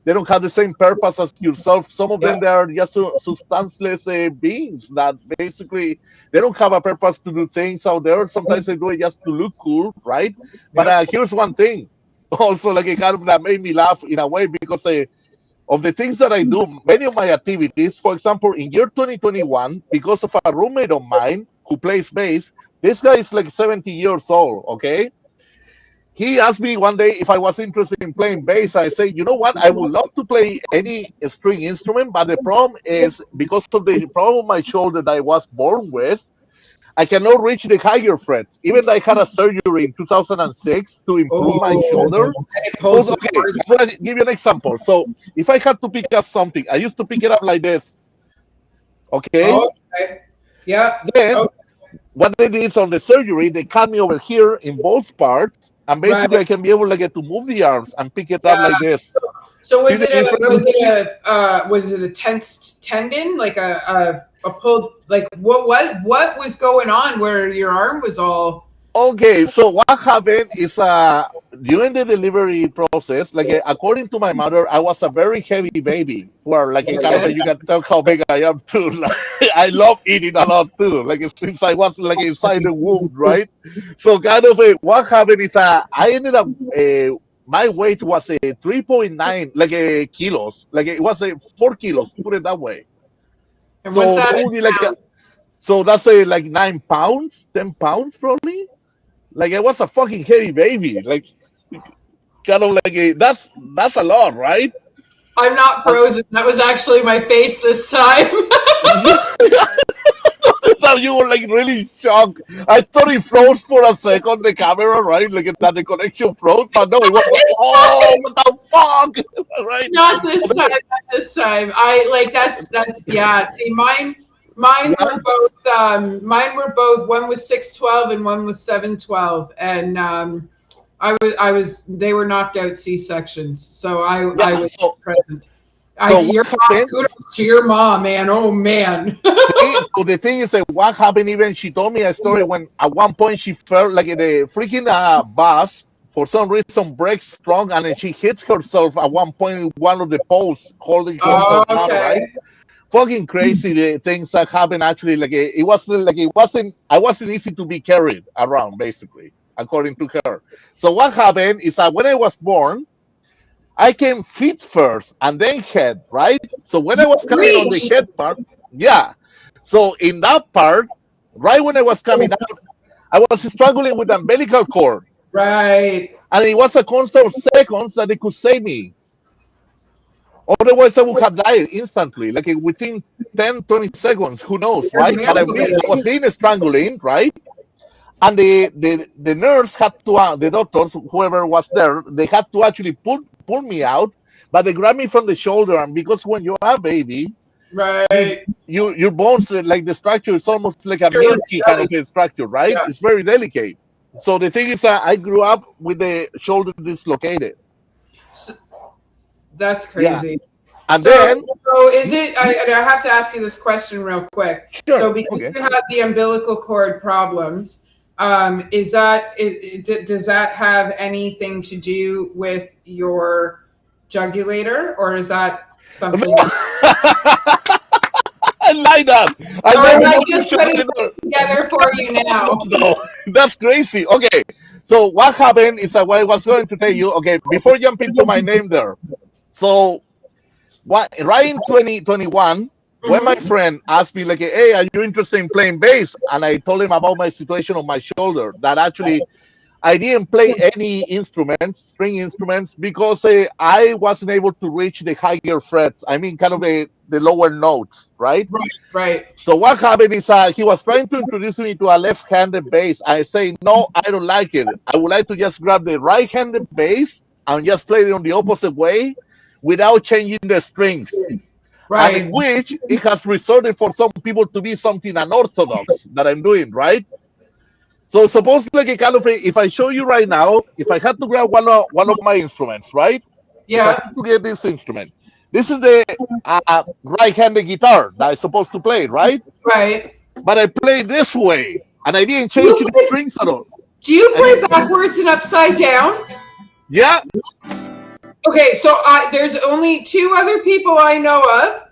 They don't have the same purpose as yourself. Some of Yeah. them, they are just substanceless beings that basically they don't have a purpose to do things out there. Sometimes they do it just to look cool, right? But Yep. here's one thing, also like it kind of that made me laugh in a way because of the things that I do, many of my activities, for example, in year 2021, because of a roommate of mine who plays bass, this guy is like 70 years old, okay? He asked me one day if I was interested in playing bass. I say, you know what? I would love to play any string instrument, but the problem is because of the problem of my shoulder that I was born with, I cannot reach the higher frets. Even though I had a surgery in 2006 to improve my Oh, shoulder. it So, pulls the okay, cords. I'm gonna give you an example. So if I had to pick up something, I used to pick it up like this. Okay. Oh, okay. Yeah. Then Oh, what they did is on the surgery, they cut me over here in both parts, and basically right. I can be able to get to move the arms and pick it up Yeah. like this. So See the difference? was it a tensed tendon, like a pulled, like what was going on where your arm was all? Okay, so what happened is during the delivery process, like according to my mother, I was a very heavy baby. Where like kind of Okay. you can tell how big I am too. Like, I love eating a lot too. Like since I was like inside the womb, right? So kind of what happened is I ended up my weight was a 3.9 like kilos, like it was a 4 kilos. Put it that way. And what's So that that in would be like pounds? so that's a like 9 pounds, 10 pounds probably. Like I was a fucking heavy baby. Like kind of like that's a lot, right? I'm not And frozen. That was actually my face this time. so you were like really shocked. I thought it froze for a second, the camera, right? Like that the connection froze, but no, it was like, This oh, time. what the fuck, right? Not this So time. Not this time. I like that's yeah. See, mine yeah, were both one was 612 and one was 712, and I was they were knocked out C-sections, so I yeah. was present. So what Your mom, happened? kudos to your mom, man. Oh man. See, so the thing is that what happened even she told me a story when at one point she felt like the freaking bus for some reason breaks strong and then she hits herself at one point in one of the posts holding herself down, right? Okay. Fucking crazy the things that happen actually like it wasn't like it wasn't I wasn't easy to be carried around basically according to her. So what happened is that when I was born I came feet first and then head, right? So when I You was coming on the reach. head part, yeah. So in that part, right when I was coming out, I was struggling with the umbilical cord. Right. And it was a constant of seconds that they could save me. Otherwise, I would have died instantly, like within 10, 20 seconds, who knows, You're a right? But I miracle. was being strangling, right? And the nurse had to, the doctors, whoever was there, they had to actually pull me out, but they grabbed me from the shoulder. And because when you are a baby, Right. your bones like the structure is almost like a You're milky kind of a structure, right? yeah. It's very delicate. So the thing is that I grew up with the shoulder dislocated. So, that's Yeah, crazy. and So, then so is it? And I have to ask you this question real quick. sure, So, because okay. you have the umbilical cord problems, does that have anything to do with your jugulator, or is that something else? I like that. I Or am never I know just the putting shoulder. it together for you now? No, that's crazy. Okay, so what happened is that what I was going to tell you. Okay, before jumping to my name there. So what right in 2021 when my Mm-hmm. friend asked me like, hey, are you interested in playing bass, and I told him about my situation on my shoulder, that actually I didn't play any instruments, string instruments, because I wasn't able to reach the higher frets. I mean kind of the lower notes, right? Right. So what happened is he was trying to introduce me to a left-handed bass. I say, no, I don't like it. I would like to just grab the right-handed bass and just play it on the opposite way without changing the strings. And in Right. which it has resulted for some people to be something unorthodox that I'm doing, right? So suppose like a kind of if I show you right now, if I had to grab one of my instruments, right? If I Yeah. had to get this instrument, this is the right-handed guitar that I'm supposed to play, right? Right. But I play this way, and I didn't Do change you the play, strings at all. do you I play didn't. backwards and upside down? Yeah, Okay, so there's only two other people I know of.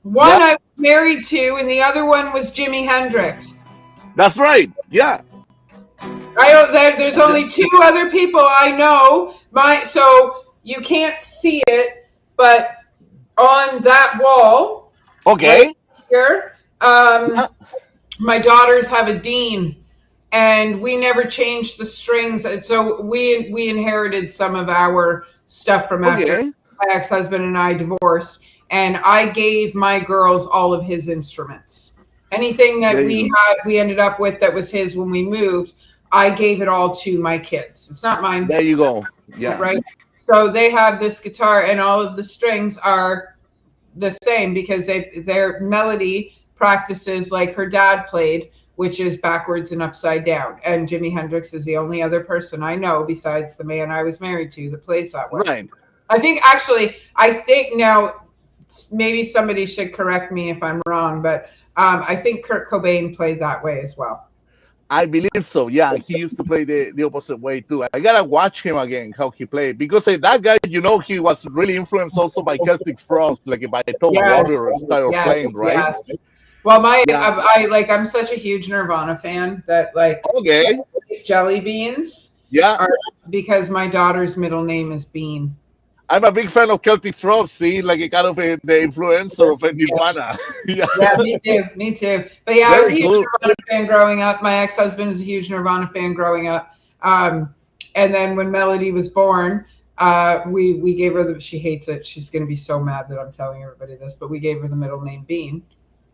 One Yeah, I was married to, and the other one was Jimi Hendrix. that's right. Yeah, There's yeah. only two other people I know. So you can't see it, but on that wall, right Okay. here, Yeah. my daughters have a Dean, and we never changed the strings. So we inherited some of our stuff from after Okay. my ex-husband and I divorced, and I gave my girls all of his instruments. Anything that There you go. we ended up with that was his when we moved, I gave it all to my kids. It's not mine, There you go. Yeah. right? So they have this guitar, and all of the strings are the same because their melody practices like her dad played, which is backwards and upside down. And Jimi Hendrix is the only other person I know besides the man I was married to that plays that way. Right. I think now maybe somebody should correct me if I'm wrong, but I think Kurt Cobain played that way as well. I believe so. Yeah, he used to play the opposite way too. I gotta watch him again how he played because that guy, he was really influenced also by Celtic Frost, like by Tom Yes, Water style of yes, playing, right? yes. Well, Yeah. I'm such a huge Nirvana fan that like Okay. these jelly beans Yeah. are because my daughter's middle name is Bean. I'm a big fan of Celtic Frost. See, like a kind of the influencer of Yeah, Nirvana. Yeah. yeah, me too, me too. But yeah, I was a Very huge cool. Nirvana fan growing up. My ex-husband was a huge Nirvana fan growing up. And then when Melody was born, we gave her she hates it. She's going to be so mad that I'm telling everybody this, but we gave her the middle name Bean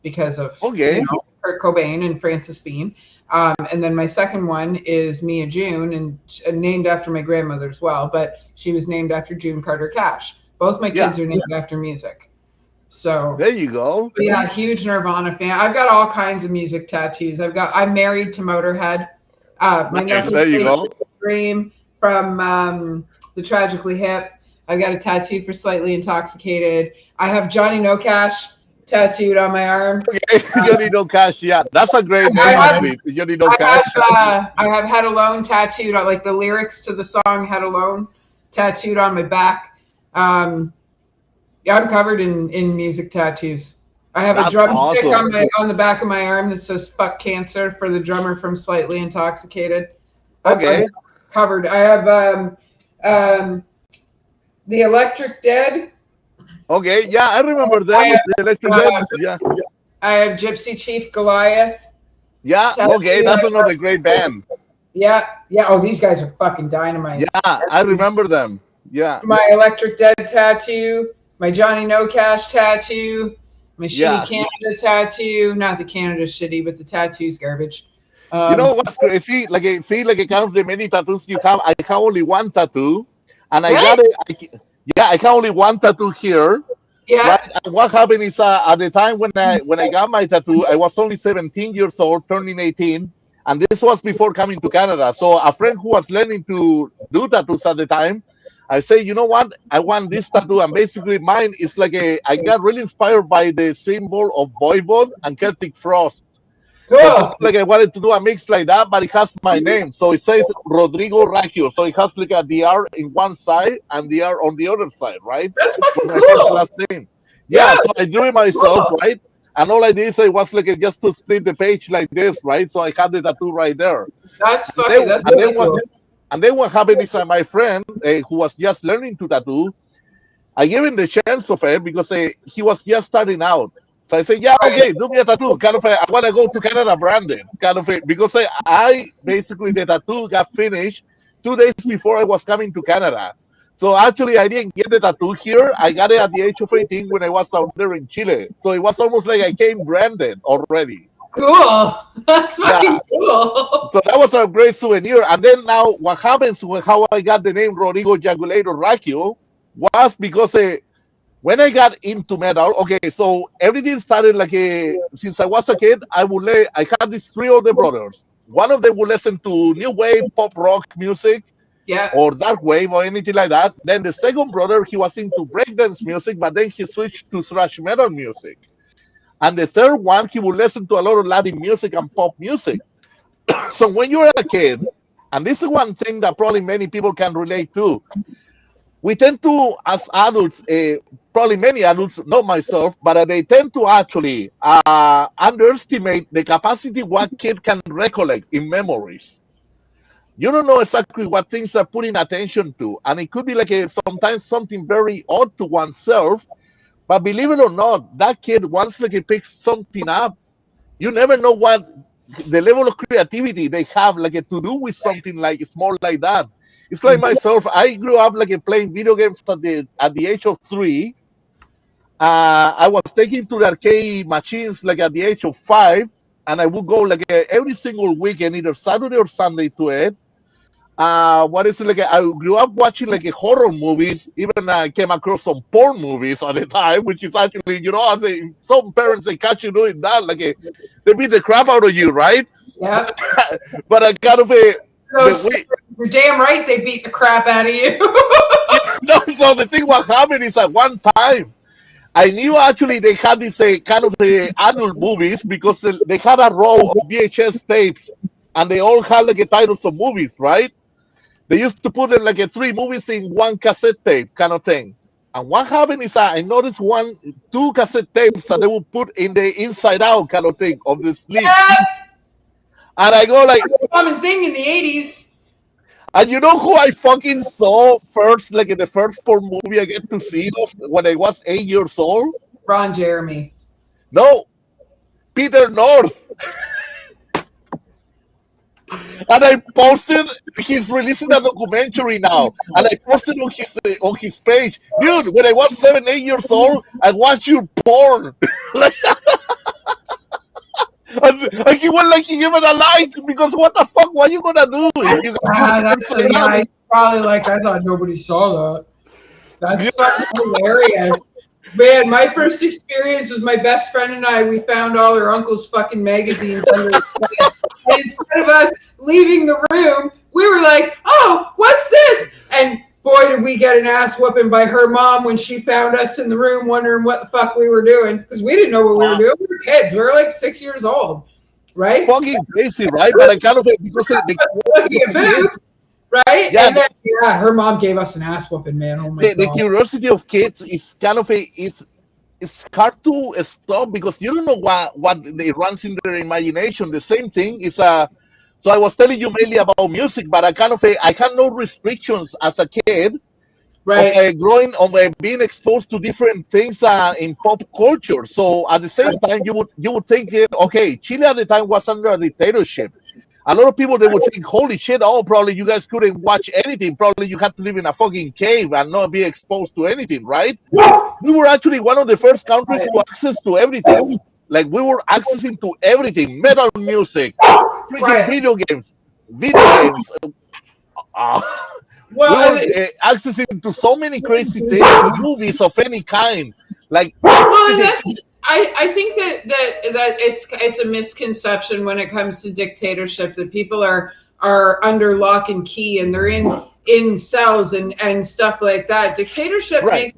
because of Okay. Kurt Cobain and Frances Bean. And then my second one is Mia June, and named after my grandmother as well, but she was named after June Carter Cash. Both my Yeah. kids are named after music. So There you go. yeah, huge Nirvana fan. I've got all kinds of music tattoos. I'm married to Motorhead. My Nice. nephew There you Sleepy go. Dream from the Tragically Hip. I've got a tattoo for Slightly Intoxicated. I have Johnny No Cash tattooed on my arm. Okay. Johnny No Cash. Yeah, that's a great I name have actually. Johnny No Cash. I have Head Alone tattooed on, like the lyrics to the song Head Alone tattooed on my back. Yeah, I'm covered in music tattoos. I have a That's drumstick awesome. on the back of my arm that says "fuck cancer" for the drummer from Slightly Intoxicated. I'm Okay. covered. I have the Electric Dead. Okay. Yeah, I remember I them. have The Electric Dead. uh, Yeah. I have Gypsy Chief Goliath Yeah. Okay. tattooed. That's another great band. Yeah, yeah. Oh, these guys are fucking dynamite. Yeah, I remember them. Yeah. My Electric Dead tattoo, my Johnny No Cash tattoo, my Yeah. shitty Canada tattoo. Not that Canada's shitty, but the tattoo's garbage. You know Um, what's crazy? Like a kind of the many tattoos you have. I have only one tattoo, and I got What? it. Yeah, I have only one tattoo here. Yeah. Right. And what happened is at the time when I got my tattoo, I was only 17 years old, turning 18, and this was before coming to Canada. So a friend who was learning to do tattoos at the time, I say, you know what? I want this tattoo, and basically mine is like I got really inspired by the symbol of Voivod and Celtic Frost. So that's Cool. like I wanted to do a mix like that, but it has my name. So it says Rodrigo Racchio. So it has like a DR in one side and DR on the other side, right? That's For fucking my first and cool. last name. Yeah, Yeah. so I drew it myself, Cool. right? And all I did is I was like just to split the page like this, right? So I had the tattoo right there. That's And then, fucking. That's and really then what cool. and then what happened is my friend who was just learning to tattoo, I gave him the chance of it because he was just starting out. So I said, yeah, Right. okay, do me a tattoo. Kind of, I want to go to Canada branded. Kind of, because I basically, the tattoo got finished 2 days before I was coming to Canada. So actually, I didn't get the tattoo here. I got it at the age of 18 when I was out there in Chile. So it was almost like I came branded already. Cool. That's fucking Yeah. cool. So that was a great souvenir. And then now, what happens with how I got the name Rodrigo Jagulator Racchio was because when I got into metal, okay, so everything started like since I was a kid, I had these three older brothers. One of them would listen to new wave pop rock music Yeah. or dark wave or anything like that. Then the second brother, he was into breakdance music, but then he switched to thrash metal music. And the third one, he would listen to a lot of Latin music and pop music. So when you're a kid, and this is one thing that probably many people can relate to, we tend to, as adults, probably many adults, not myself, but they tend to actually underestimate the capacity what kid can recollect in memories. You don't know exactly what things are putting attention to, and it could be like sometimes something very odd to oneself. But believe it or not, that kid once like he picks something up, you never know what the level of creativity they have like to do with something like small like that. It's like myself. I grew up like playing video games at the age of 3. I was taken to the arcade machines like at the age of 5, and I would go like every single weekend, either Saturday or Sunday, to it. What is it like? I grew up watching like horror movies. Even I came across some porn movies at the time, which is actually, I say some parents they catch you doing that, like they beat the crap out of you, right? Yeah. But I kind of You're damn right they beat the crap out of you. no. So the thing what happened is at one time I knew actually they had this kind of adult movies because they had a row of VHS tapes, and they all had like titles of movies, right? They used to put in like 3 movies in one cassette tape kind of thing. And what happened is I noticed 2 cassette tapes that they would put in the inside out kind of thing of the sleeve. Yeah. And I go like, a common thing in the 80s. And you know who I fucking saw first, like in the first porn movie I get to see of when I was 8 years old? Ron Jeremy. No, Peter North. And I posted, he's releasing a documentary now, and I posted on his page, dude. When I was 7, 8 years old, I watched your porn. Like, and he went like he gave it a like because what the fuck? What are you gonna do? That's probably like I thought nobody saw that. That's fucking hilarious. Man, my first experience was my best friend and I. We found all her uncle's fucking magazines under his bed. And instead of us leaving the room, we were like, "Oh, what's this?" And boy, did we get an ass whooping by her mom when she found us in the room wondering what the fuck we were doing, because we didn't know what we were doing. We were kids. We were like 6 years old, right? Fucking crazy, right? But I kind of because looking at boobs. Right? Yeah, and then, her mom gave us an ass whooping, man. Oh my God. The curiosity of kids is kind of it's hard to stop because you don't know what they runs in their imagination. The same thing is so I was telling you mainly about music, but I had no restrictions as a kid, right? Of growing of being exposed to different things in pop culture. So at the same time, you would think, okay, Chile at the time was under a dictatorship. A lot of people they would think, holy shit, oh, probably you guys couldn't watch anything. Probably you had to live in a fucking cave and not be exposed to anything, right? We were actually one of the first countries to access to everything. Like we were accessing to everything, metal music, freaking video games. We were accessing to so many crazy things, movies of any kind. Like, I think that it's a misconception when it comes to dictatorship that people are under lock and key and they're in cells and stuff like that. Dictatorship make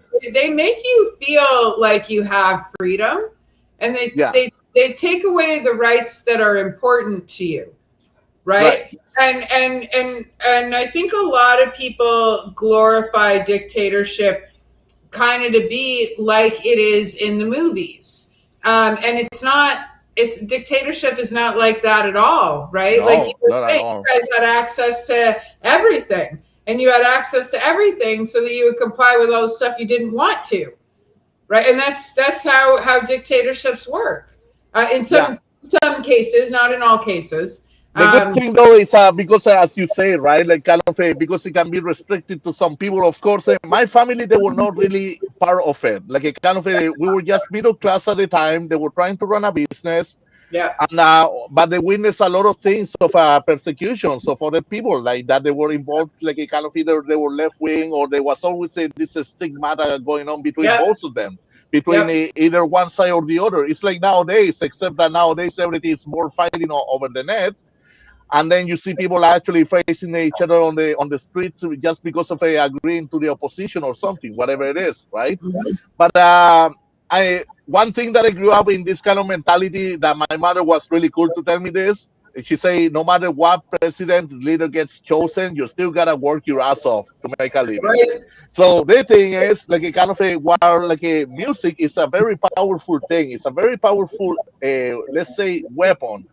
you feel like you have freedom, and they take away the rights that are important to you, right? And I think a lot of people glorify dictatorship kind of to be like it is in the movies, and it's dictatorship is not like that at all, right? No, like you guys had access to everything, and you had access to everything so that you would comply with all the stuff you didn't want to, right? And that's how dictatorships work in some cases, not in all cases. The good thing though is because as you say, right, like kind of because it can be restricted to some people. Of course, my family they were not really part of it. Like a kind of we were just middle class at the time. They were trying to run a business. Yeah. And but they witnessed a lot of things of persecutions of other people, like that they were involved, like a kind of either they were left wing or there was always this stigmata going on between both of them, between either one side or the other. It's like nowadays, except that nowadays everything is more fighting over the net. And then you see people actually facing each other on the streets just because of agreeing to the opposition or something, whatever it is, right? Mm-hmm. But one thing that I grew up in this kind of mentality that my mother was really cool to tell me this she say, no matter what president leader gets chosen, you still gotta work your ass off to make a living. Right. So the thing is, like a kind of a while, like a music is a very powerful thing. It's a very powerful, let's say, weapon,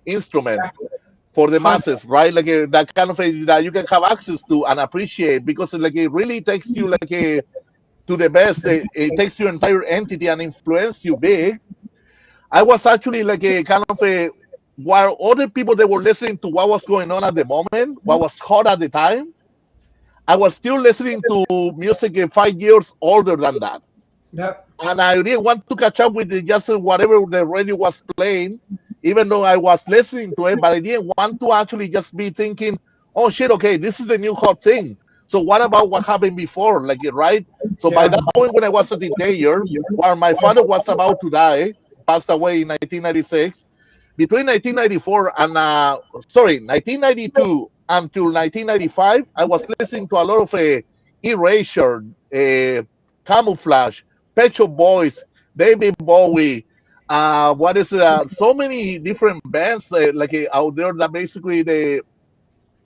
instrument for the masses, right? Like that kind of a, that you can have access to and appreciate, because like it really takes you like a to the best. It takes your entire entity and influence you big. I was actually like a kind of a, while other people that were listening to what was going on at the moment, what was hot at the time, I was still listening to music 5 years older than that. Yep. And I didn't want to catch up with the, just whatever the radio was playing, even though I was listening to it, but I didn't want to actually just be thinking, oh shit, okay, this is the new hot thing. So what about what happened before? Like, right? So by that point, when I was a teenager, while my father was about to die, passed away in 1996, between 1994 and, 1992 until 1995, I was listening to a lot of Erasure, Camouflage, Pet Shop Boys, David Bowie, what is so many different bands out there that basically they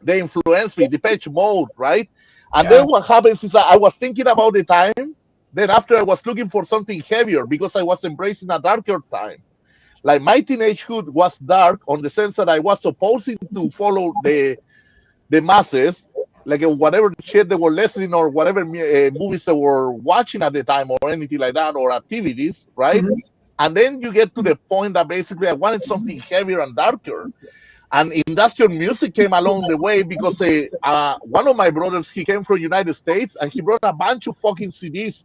influenced me. Depeche Mode, right? And then what happens is I was thinking about the time. Then after I was looking for something heavier because I was embracing a darker time. Like my teenagehood was dark on the sense that I was supposing to follow the masses, like whatever shit they were listening or whatever movies they were watching at the time or anything like that, or activities, right? Mm-hmm. And then you get to the point that basically I wanted something heavier and darker. And industrial music came along the way because one of my brothers, he came from the United States and he brought a bunch of fucking CDs.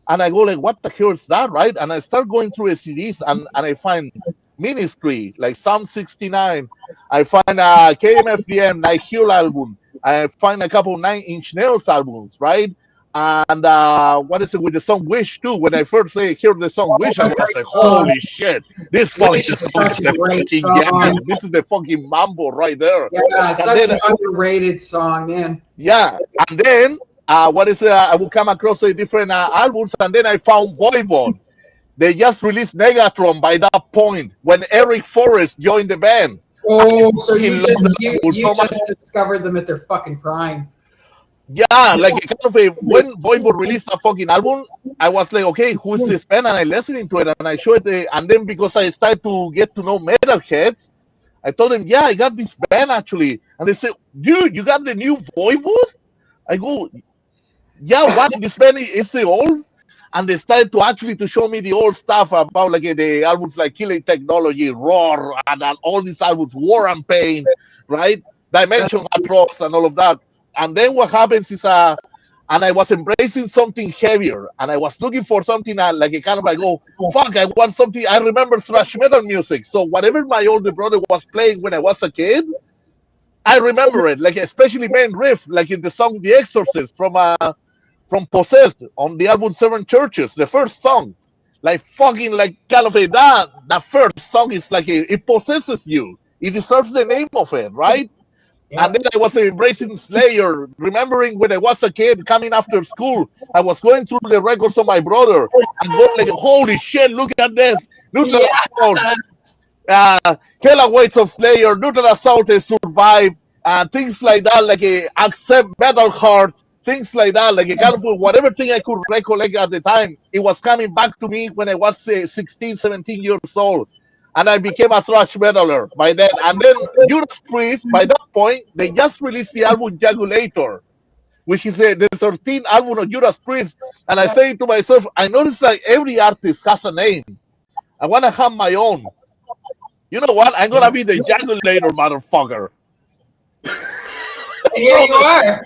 And I go like, what the hell is that, right? And I start going through the CDs and I find Ministry, like Psalm 69. I find KMFDM, Night Hill album. I find a couple 9 Inch Nails albums, right? And what is it with the song Wish too? When I first heard the song Wish, I was like, holy shit, this fucking song is the fucking song. This is the fucking mambo right there. Yeah, such an underrated song, man. Yeah, and then I would come across different albums, and then I found Voivod. They just released Negatron by that point when Eric Forrest joined the band. Oh, so you just discovered them at their fucking prime. Yeah, like kind of when Voivod released a fucking album, I was like, okay, who is this band? And I listened to it and I showed it. And then because I started to get to know metalheads, I told them, yeah, I got this band actually. And they said, dude, you got the new Voivod? I go, yeah, what? This band is it old? And they started to show me the old stuff about like the albums like Killing Technology, Roar, and all these albums, War and Pain, right? Dimension Approx and all of that. And then what happens is, and I was embracing something heavier, and I was looking for something like a kind of like, oh, fuck, I want something. I remember thrash metal music. So whatever my older brother was playing when I was a kid, I remember it, like especially main riff, like in the song The Exorcist from Possessed on the album Seven Churches, the first song. Like fucking like kind of that first song is like it possesses you. It deserves the name of it, right? Yeah. And then I was embracing Slayer, remembering when I was a kid coming after school, I was going through the records of my brother and going like, holy shit, look at this. Look at that. Hell Awaits of Slayer, Look at Assault and Survive, things like that, like Accept Metal Heart, things like that, like a kind of whatever thing I could recollect at the time, it was coming back to me when I was 16, 17 years old. And I became a thrash metaler by then. And then Judas Priest, by that point, they just released the album Jagulator, which is the 13th album of Judas Priest. And I say to myself, I notice that every artist has a name. I want to have my own. You know what? I'm going to be the Jagulator, motherfucker. Here you are.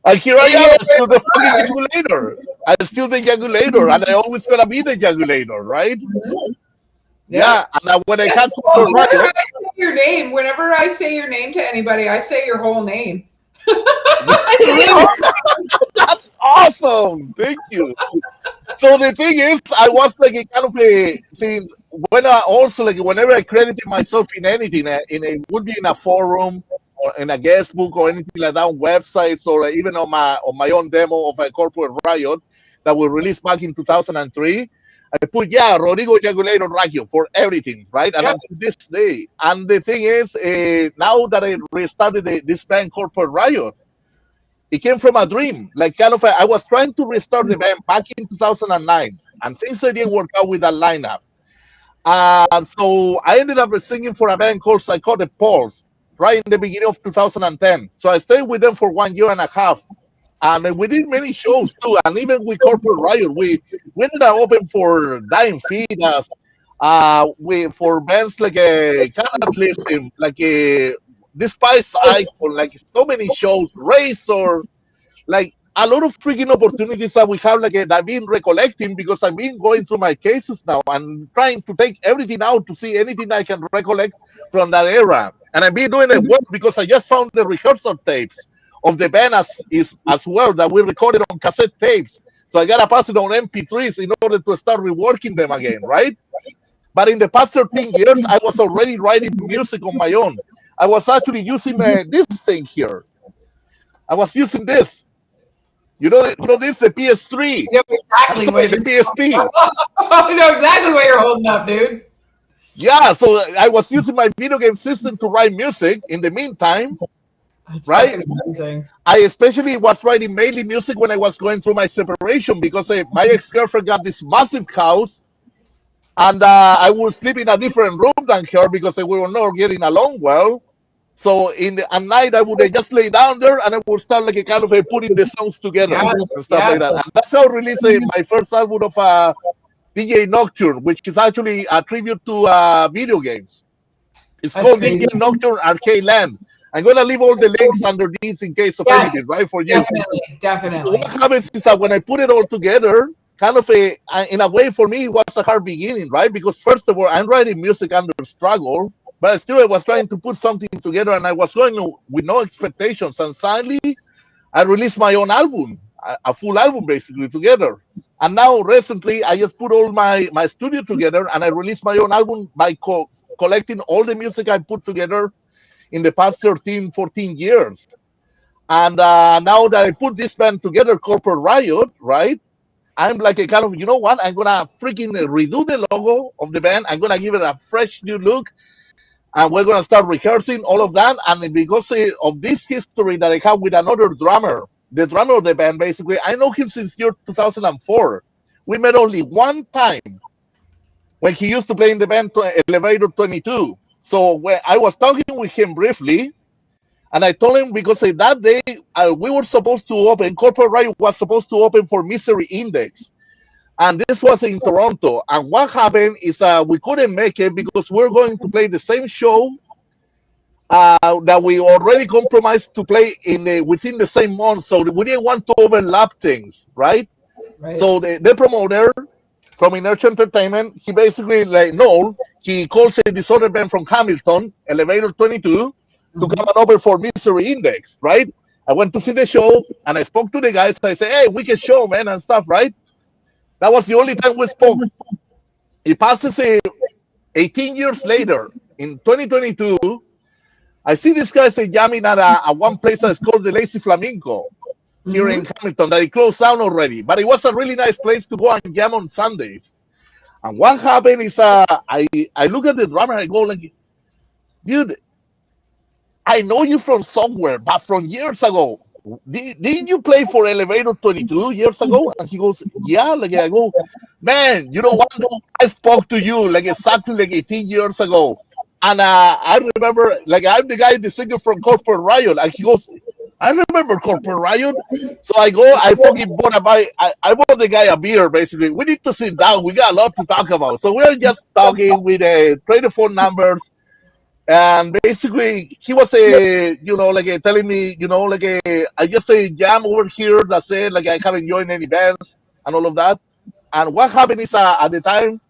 And here I am, still the fucking Jagulator. I'm still the Jagulator, and I always going to be the Jagulator, right? Mm-hmm. Yeah, and when I can't whenever I say your name to anybody, I say your whole name. That's awesome. Thank you. So the thing is, I was like a kind of when I also like whenever I credited myself in anything, it would be in a forum or in a guest book or anything like that on websites or even on my own demo of a Corporate Riot that was released back in 2003. I put, yeah, Rodrigo Jagulator Raggio for everything, right? And Yep. until this day. And the thing is, now that I restarted this band, Corporate Riot, it came from a dream. Like, kind of, I was trying to restart the band back in 2009, and things didn't work out with that lineup. So I ended up singing for a band called Psychotic Pulse right in the beginning of 2010. So I stayed with them for 1 year and a half. And we did many shows too. And even with Corporate Riot, we ended up open for Dying Fetus, for bands like a Cataclysm, like a Despise Icon, like so many shows, Razor, like a lot of freaking opportunities that we have, like that I've been recollecting because I've been going through my cases now and trying to take everything out to see anything I can recollect from that era. And I've been doing it well because I just found the rehearsal tapes of the band as well that we recorded on cassette tapes. So I gotta pass it on MP3s in order to start reworking them again, right? But in the past 13 years, I was already writing music on my own. I was actually using this thing here. I was using this. You know this, the PS3. You know exactly Sorry, the PSP. I know exactly what you're holding up, dude. Yeah, so I was using my video game system to write music in the meantime. That's right? Amazing. I especially was writing mainly music when I was going through my separation because my ex-girlfriend got this massive house and I would sleep in a different room than her because we were not getting along well. So at night I would just lay down there and I would start like a kind of putting the songs together and stuff like that. And that's how I released my first album of DJ Nocturne, which is actually a tribute to video games. It's called DJ Nocturne Arcade Land. I'm going to leave all the links under these in case of anything, right, for you. Definitely. So what happens is that when I put it all together, kind of in a way for me, it was a hard beginning, right? Because first of all, I'm writing music under struggle, but still I was trying to put something together and I was going with no expectations. And suddenly I released my own album, a full album basically together. And now recently I just put all my studio together and I released my own album by collecting all the music I put together in the past 13, 14 years. And now that I put this band together, Corporate Riot, right? I'm like a kind of, you know what? I'm going to freaking redo the logo of the band. I'm going to give it a fresh new look. And we're going to start rehearsing all of that. And because of this history that I have with another drummer, the drummer of the band, basically, I know him since year 2004. We met only one time when he used to play in the band Elevator 22. So when I was talking with him briefly, and I told him because that day we were supposed to open, Corporate Riot was supposed to open for Misery Index. And this was in Toronto. And what happened is we couldn't make it because we were going to play the same show that we already compromised to play within the same month. So we didn't want to overlap things, right? So the promoter from Inertia Entertainment, he basically he calls this other band from Hamilton, Elevator 22, to come and open for Misery Index, right? I went to see the show and I spoke to the guys. I said, hey, wicked show, man, and stuff, right? That was the only time we spoke. It passes 18 years later, in 2022, I see this guy jamming at one place that's called the Lazy Flamingo here in Hamilton, that it closed down already. But it was a really nice place to go and jam on Sundays. And what happened is I look at the drummer and I go like, dude, I know you from somewhere, but from years ago. Didn't you play for Elevator 22 years ago? And he goes, yeah. Like I go, man, you know what? I spoke to you like exactly like 18 years ago. And I remember, like I'm the guy, the singer from Corporate Riot. And he goes, I remember Corporate Riot. So I go, I fucking I bought the guy a beer, basically. We need to sit down. We got a lot to talk about. So we're just talking with trade phone numbers. And basically, he was telling me, I just say jam over here. That's it. Like I haven't joined any bands and all of that. And what happened is at the time,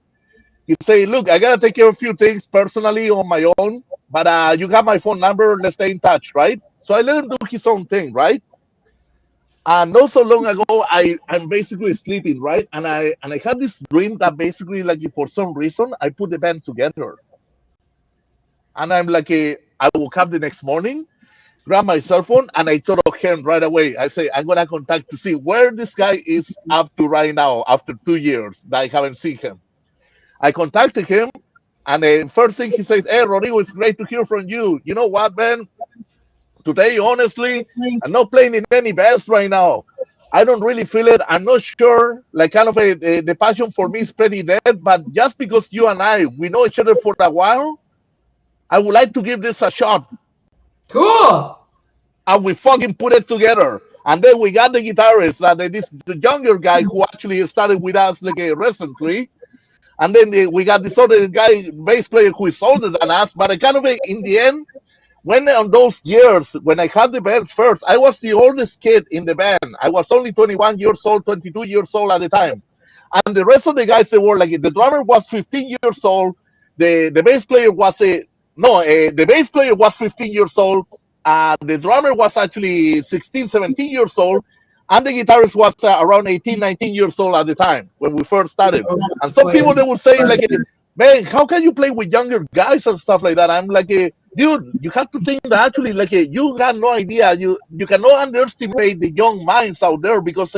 he say, look, I gotta take care of a few things personally on my own, but you have my phone number. Let's stay in touch, right? So I let him do his own thing, right? And not so long ago, I'm basically sleeping, right? And I had this dream that basically, like for some reason, I put the band together. And I'm like, I woke up the next morning grab my cell phone and I thought of him right away. I say, I'm gonna contact to see where this guy is up to right now after 2 years that I haven't seen him. I contacted him, and the first thing he says, "Hey, Rodrigo, it's great to hear from you. You know what, man? Today, honestly, I'm not playing in any bands right now. I don't really feel it. I'm not sure. Like, kind of the passion for me is pretty dead. But just because you and I, we know each other for a while, I would like to give this a shot." Cool. And we fucking put it together. And then we got the guitarist, the younger guy who actually started with us like recently. And then we got this other guy, bass player, who is older than us. But I kind of, in the end, when on those years, when I had the band first, I was the oldest kid in the band. I was only 21 years old, 22 years old at the time. And the rest of the guys, they were like, the drummer was 15 years old. The bass player was the bass player was 15 years old. The drummer was actually 16, 17 years old. And the guitarist was around 18, 19 years old at the time when we first started. And some people, they would say, like, man, how can you play with younger guys and stuff like that? I'm like, dude, you have to think that actually, like, you got no idea. You cannot underestimate the young minds out there, because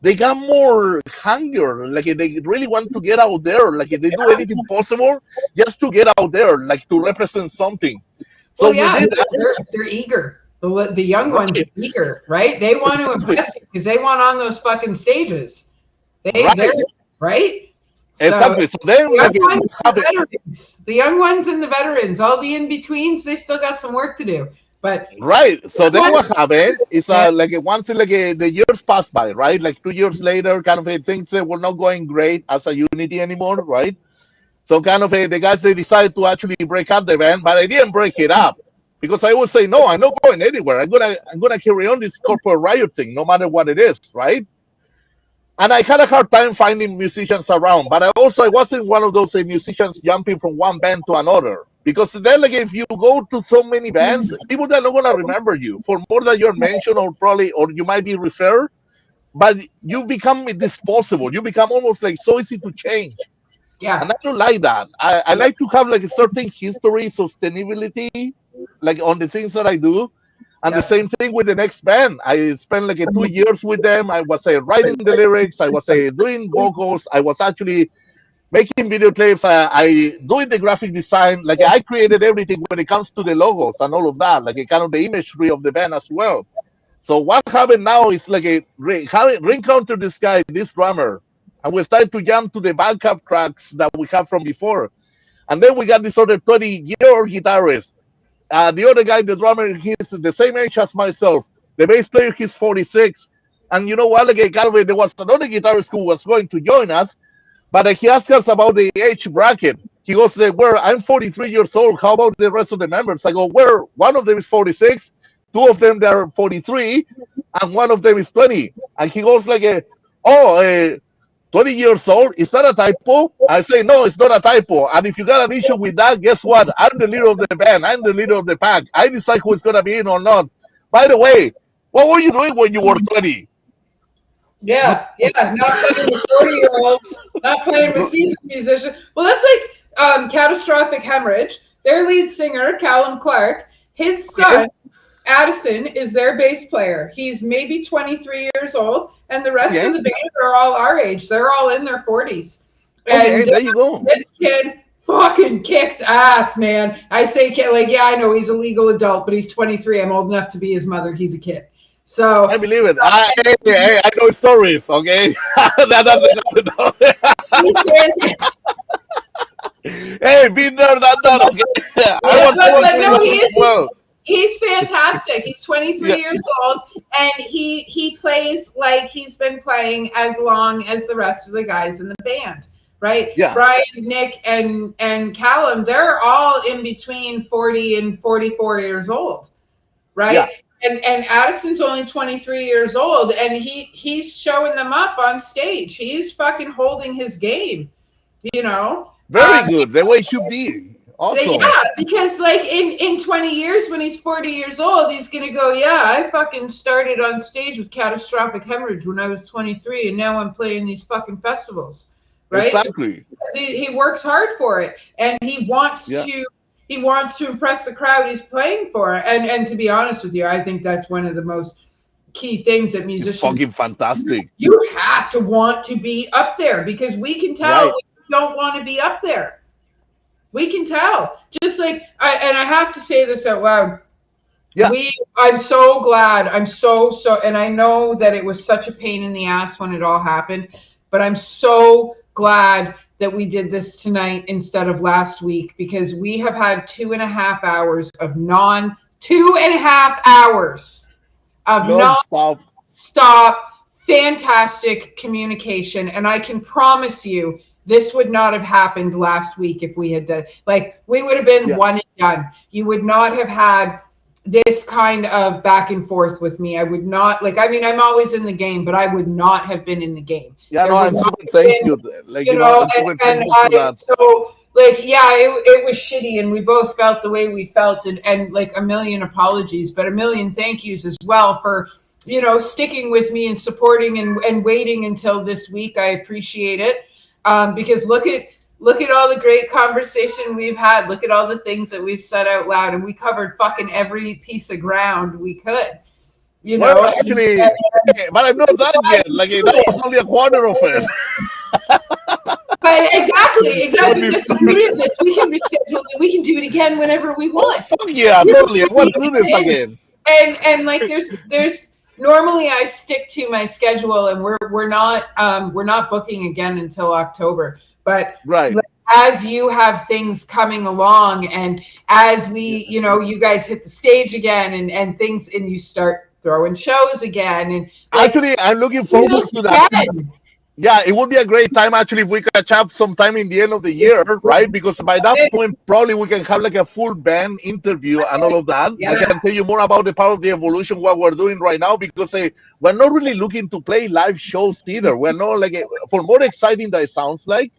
they got more hunger. Like, they really want to get out there. Like, they do anything possible just to get out there, like, to represent something. So well, yeah, they're eager. The young ones are eager, right? They want to impress you because they want on those fucking stages. They're right. Exactly. So then, the young ones and the veterans, all the in betweens, they still got some work to do. But right. So then what happened is like once the years pass by, right? Like 2 years later, kind of things were not going great as a unity anymore, right? So kind of the guys, they decided to actually break up the band, but I didn't break it up. Because I always say, no, I'm not going anywhere. I'm gonna carry on this corporate riot thing, no matter what it is, right? And I had a hard time finding musicians around, but I wasn't one of those musicians jumping from one band to another. Because then, like, if you go to so many bands, people are not gonna remember you for more than you're mentioned, or you might be referred, but you become disposable. You become almost like so easy to change. Yeah. And I don't like that. I like to have like a certain history, sustainability, like on the things that I do. And the same thing with the next band. I spent like 2 years with them. I was writing the lyrics. I was doing vocals. I was actually making video clips. I doing the graphic design. Like, I created everything when it comes to the logos and all of that. Like, kind of the imagery of the band as well. So what happened now is like re-encounter this guy, this drummer, and we started to jump to the backup tracks that we have from before. And then we got this other 20-year-old guitarist. The other guy, the drummer, he's the same age as myself. The bass player, he's 46. And you know what? Like, there was another guitarist who was going to join us, but he asked us about the age bracket. He goes, "Where? I'm 43 years old. How about the rest of the members?" I go, "Where? One of them is 46. Two of them, they're 43, and one of them is 20. And he goes like, 20 years old, is that a typo? I say, no, it's not a typo. And if you got an issue with that, guess what? I'm the leader of the band. I'm the leader of the pack. I decide who is going to be in or not. By the way, what were you doing when you were 20? Yeah, not playing with 40-year-olds, not playing with seasoned musicians. Well, that's like Catastrophic Hemorrhage. Their lead singer, Callum Clark, his son, Addison, is their bass player. He's maybe 23 years old, and the rest of the band are all our age. They're all in their 40s. And there you go. This kid fucking kicks ass, man. I say kid, like, yeah, I know he's a legal adult, but he's 23. I'm old enough to be his mother. He's a kid. So I believe it. I know stories, okay? That doesn't know. Hey, been there, done. Okay. He's fantastic. He's 23 years old, and he plays like he's been playing as long as the rest of the guys in the band, right? Yeah. Brian, Nick, and Callum, they're all in between 40 and 44 years old, right? Yeah. And Addison's only 23 years old, and he's showing them up on stage. He's fucking holding his game, you know? Very good. The way it should be. Awesome. Yeah, because like in 20 years, when he's 40 years old, he's going to go, yeah, I fucking started on stage with Catastrophic Hemorrhage when I was 23, and now I'm playing these fucking festivals, right? Exactly. He works hard for it, and he wants He wants to impress the crowd he's playing for. And to be honest with you, I think that's one of the most key things that It's musicians, fucking fantastic. you have to want to be up there, because we can tell Right. when you don't want to be up there. We can tell. Just like I have to say this out loud. Yeah. I'm so glad. I'm so, and I know that it was such a pain in the ass when it all happened, but I'm so glad that we did this tonight instead of last week, because we have had 2.5 hours of non-stop fantastic communication. And I can promise you, this would not have happened last week if we had done, like, we would have been one and done. You would not have had this kind of back and forth with me. I would not, like, I mean, I'm always in the game, but I would not have been in the game. Yeah, no, I'm super thank you. Like, you know, so, like, yeah, it was shitty, and we both felt the way we felt, and like a million apologies, but a million thank yous as well for, you know, sticking with me and supporting and waiting until this week. I appreciate it. Because look at all the great conversation we've had. Look at all the things that we've said out loud, and we covered fucking every piece of ground we could. You know, well, actually, but I'm not done yet. Like, that was only a quarter of it. But exactly. That's the beauty of this. We can reschedule it. We can do it again whenever we want. Oh, fuck yeah, totally. I want to do this again. And like, there's normally I stick to my schedule, and we're not booking again until October. But right, as you have things coming along, and as we, you know, you guys hit the stage again, and things, and you start throwing shows again, and like, actually, I'm looking forward to that. Yeah, it would be a great time actually if we catch up sometime in the end of the year, right? Because by that point, probably we can have like a full band interview and all of that. Yeah. I can tell you more about the power of the evolution, what we're doing right now, because we're not really looking to play live shows either. We're not like, for more exciting that it sounds like,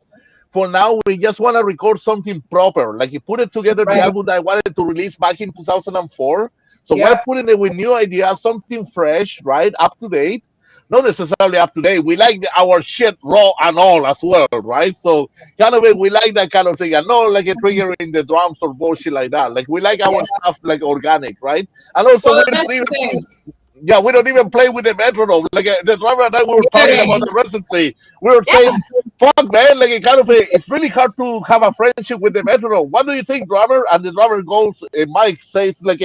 for now, we just want to record something proper. Like, you put it together, the album that I wanted to release back in 2004. So we're putting it with new ideas, something fresh, right? Up to date. Not necessarily up to date. We like our shit raw and all as well, right? So kind of we like that kind of thing. And not like a triggering the drums or bullshit like that. Like, we like our stuff like organic, right? And also, we don't even play with the metronome. Like, the drummer and I were talking about the recipe. We were saying, fuck, man, like, it's really hard to have a friendship with the metronome. What do you think, drummer? And the drummer goes, Mike says, like,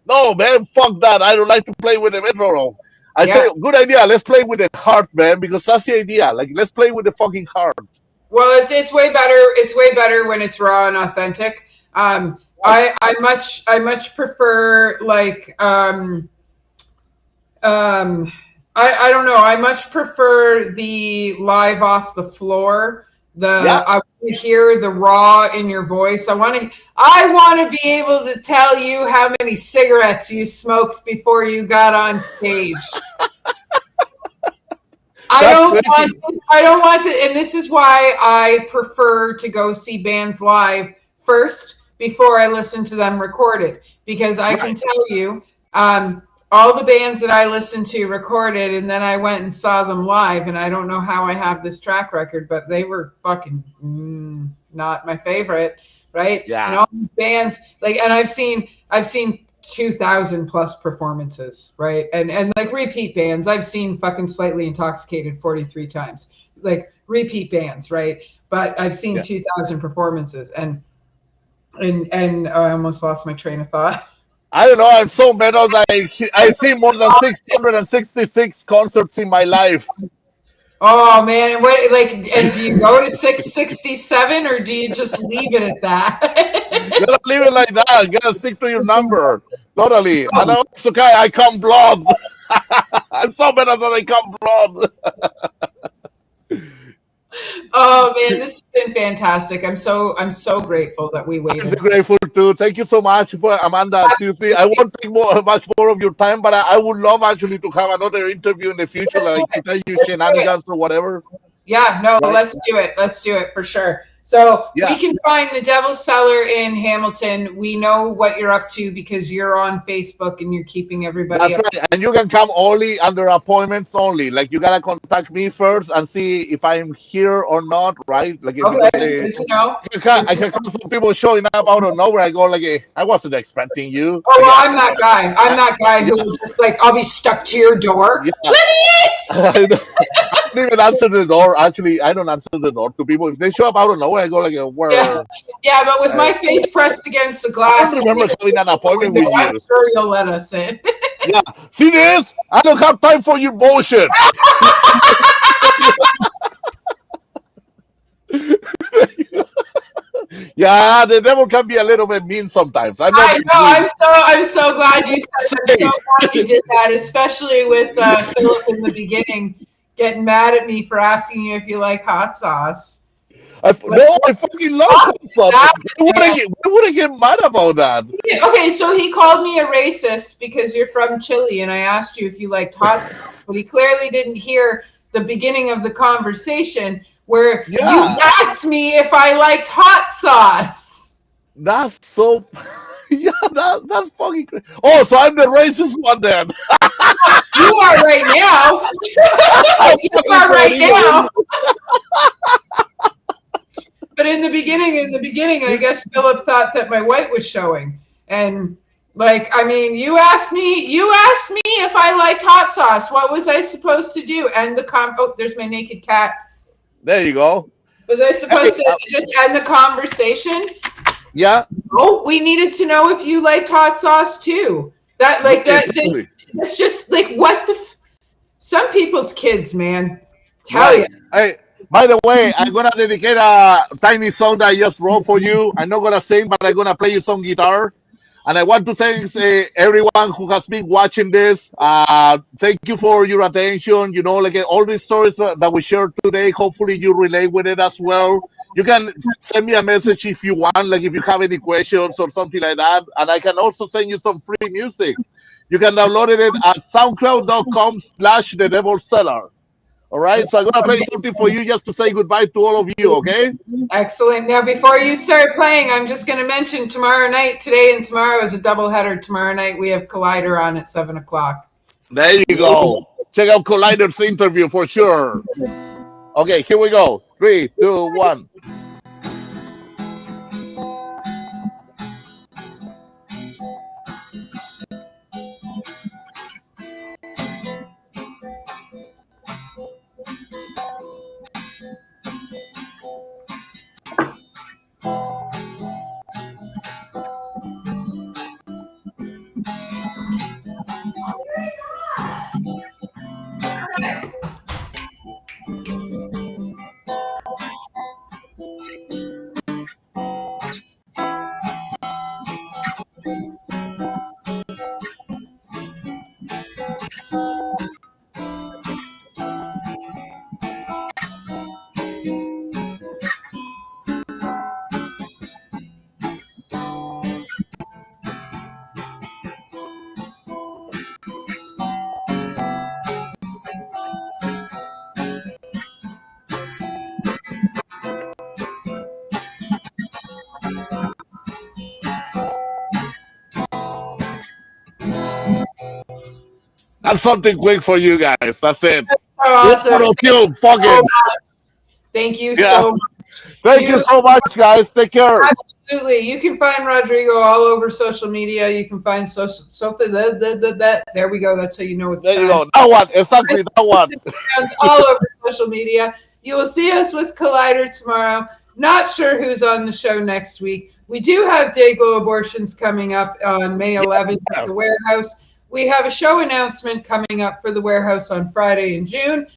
no, man, fuck that. I don't like to play with the metronome. I say, good idea. Let's play with the heart, man, because that's the idea. Like, let's play with the fucking heart. Well, it's way better. It's way better when it's raw and authentic. I much prefer, like, I don't know. I much prefer the live off the floor. I want to hear the raw in your voice. I want to be able to tell you how many cigarettes you smoked before you got on stage. I don't want to, and this is why I prefer to go see bands live first before I listen to them recorded, because I can tell you, all the bands that I listened to recorded, and then I went and saw them live, and I don't know how I have this track record, but they were fucking not my favorite, right? Yeah. And all these bands, like, and I've seen 2,000 plus performances, right? And like repeat bands, I've seen fucking Slightly Intoxicated 43 times, like repeat bands, right? But I've seen 2,000 performances, and I almost lost my train of thought. I don't know. I'm so metal that I've seen more than 666 concerts in my life. Oh man, and what, like, and do you go to 667 or do you just leave it at that? You gotta leave it like that. You gotta stick to your number. Totally. And it's okay. I come blood. I'm so metal that I come blood. Oh man, this has been fantastic. I'm so grateful that we waited. I'm grateful too. Thank you so much for Amanda. Seriously, I won't take much more of your time, but I would love actually to have another interview in the future, like to tell you shenanigans or whatever. Yeah, no, let's do it. Let's do it for sure. So Yeah. we can find the Devil's Cellar in Hamilton. We know what you're up to because you're on Facebook and you're keeping everybody That's up. right. And you can come only under appointments only. Like you gotta contact me first and see if I'm here or not, right? Like Okay, because good to know. I can have some people showing up out of nowhere. I go like, I wasn't expecting you. Oh, well, Yeah, I'm that guy. I'm that guy who will just like, I'll be stuck to your door. yeah. Let me I don't even answer the door. Actually, I don't answer the door to people. If they show up out of nowhere, I go like, in. where? Yeah, but with I, my face pressed against the I glass, don't remember having an appointment window, with I'm you. sure you'll let us in. Yeah. See this? I don't have time for your bullshit. Yeah, the devil can be a little bit mean sometimes. I'm not I know. I'm so glad you said. I'm so glad you did that, especially with Philip in the beginning getting mad at me for asking you if you like hot sauce. No, I fucking love hot sauce. Why would I get mad about that? Okay, so he called me a racist because you're from Chile, and I asked you if you liked hot sauce, but he clearly didn't hear the beginning of the conversation where you asked me if I liked hot sauce. That's so. Yeah, that's fucking crazy. Oh, so I'm the racist one then. You are right now. You are right now. But in the beginning, I guess Philip thought that my white was showing. And like, I mean, you asked me if I liked hot sauce. What was I supposed to do? And oh, there's my naked cat. There you go. Was I supposed to just end the conversation? Yeah. Oh, we needed to know if you liked hot sauce too. That like that. Exactly. It's just like what the. Some people's kids, man. Tell you. Hey, by the way, I'm gonna dedicate a tiny song that I just wrote for you. I'm not gonna sing, but I'm gonna play you some guitar. And I want to thank everyone who has been watching this. Thank you for your attention. You know, like all these stories that we shared today, hopefully you relate with it as well. You can send me a message if you want, like if you have any questions or something like that. And I can also send you some free music. You can download it at soundcloud.com/The Devilz Cellar. All right, so I'm gonna play something for you just to say goodbye to all of you, okay? Excellent. Now, before you start playing, I'm just going to mention tomorrow night, today and tomorrow is a doubleheader. Tomorrow night we have Collider on at 7 o'clock. There you go. Check out Collider's interview for sure. Okay, here we go. 3, 2, 1. That's something quick for you guys. That's it. Awesome. Fuck it. Thank you so much. Thank you so much, guys. Take care. Absolutely. You can find Rodrigo all over social media. You can find Sophie. There we go. That's how you know it's there time. You go. That one. Exactly. That one. All over social media. You will see us with Collider tomorrow. Not sure who's on the show next week. We do have Dayglow Abortions coming up on May 11th at the Warehouse. We have a show announcement coming up for the Warehouse on Friday in June.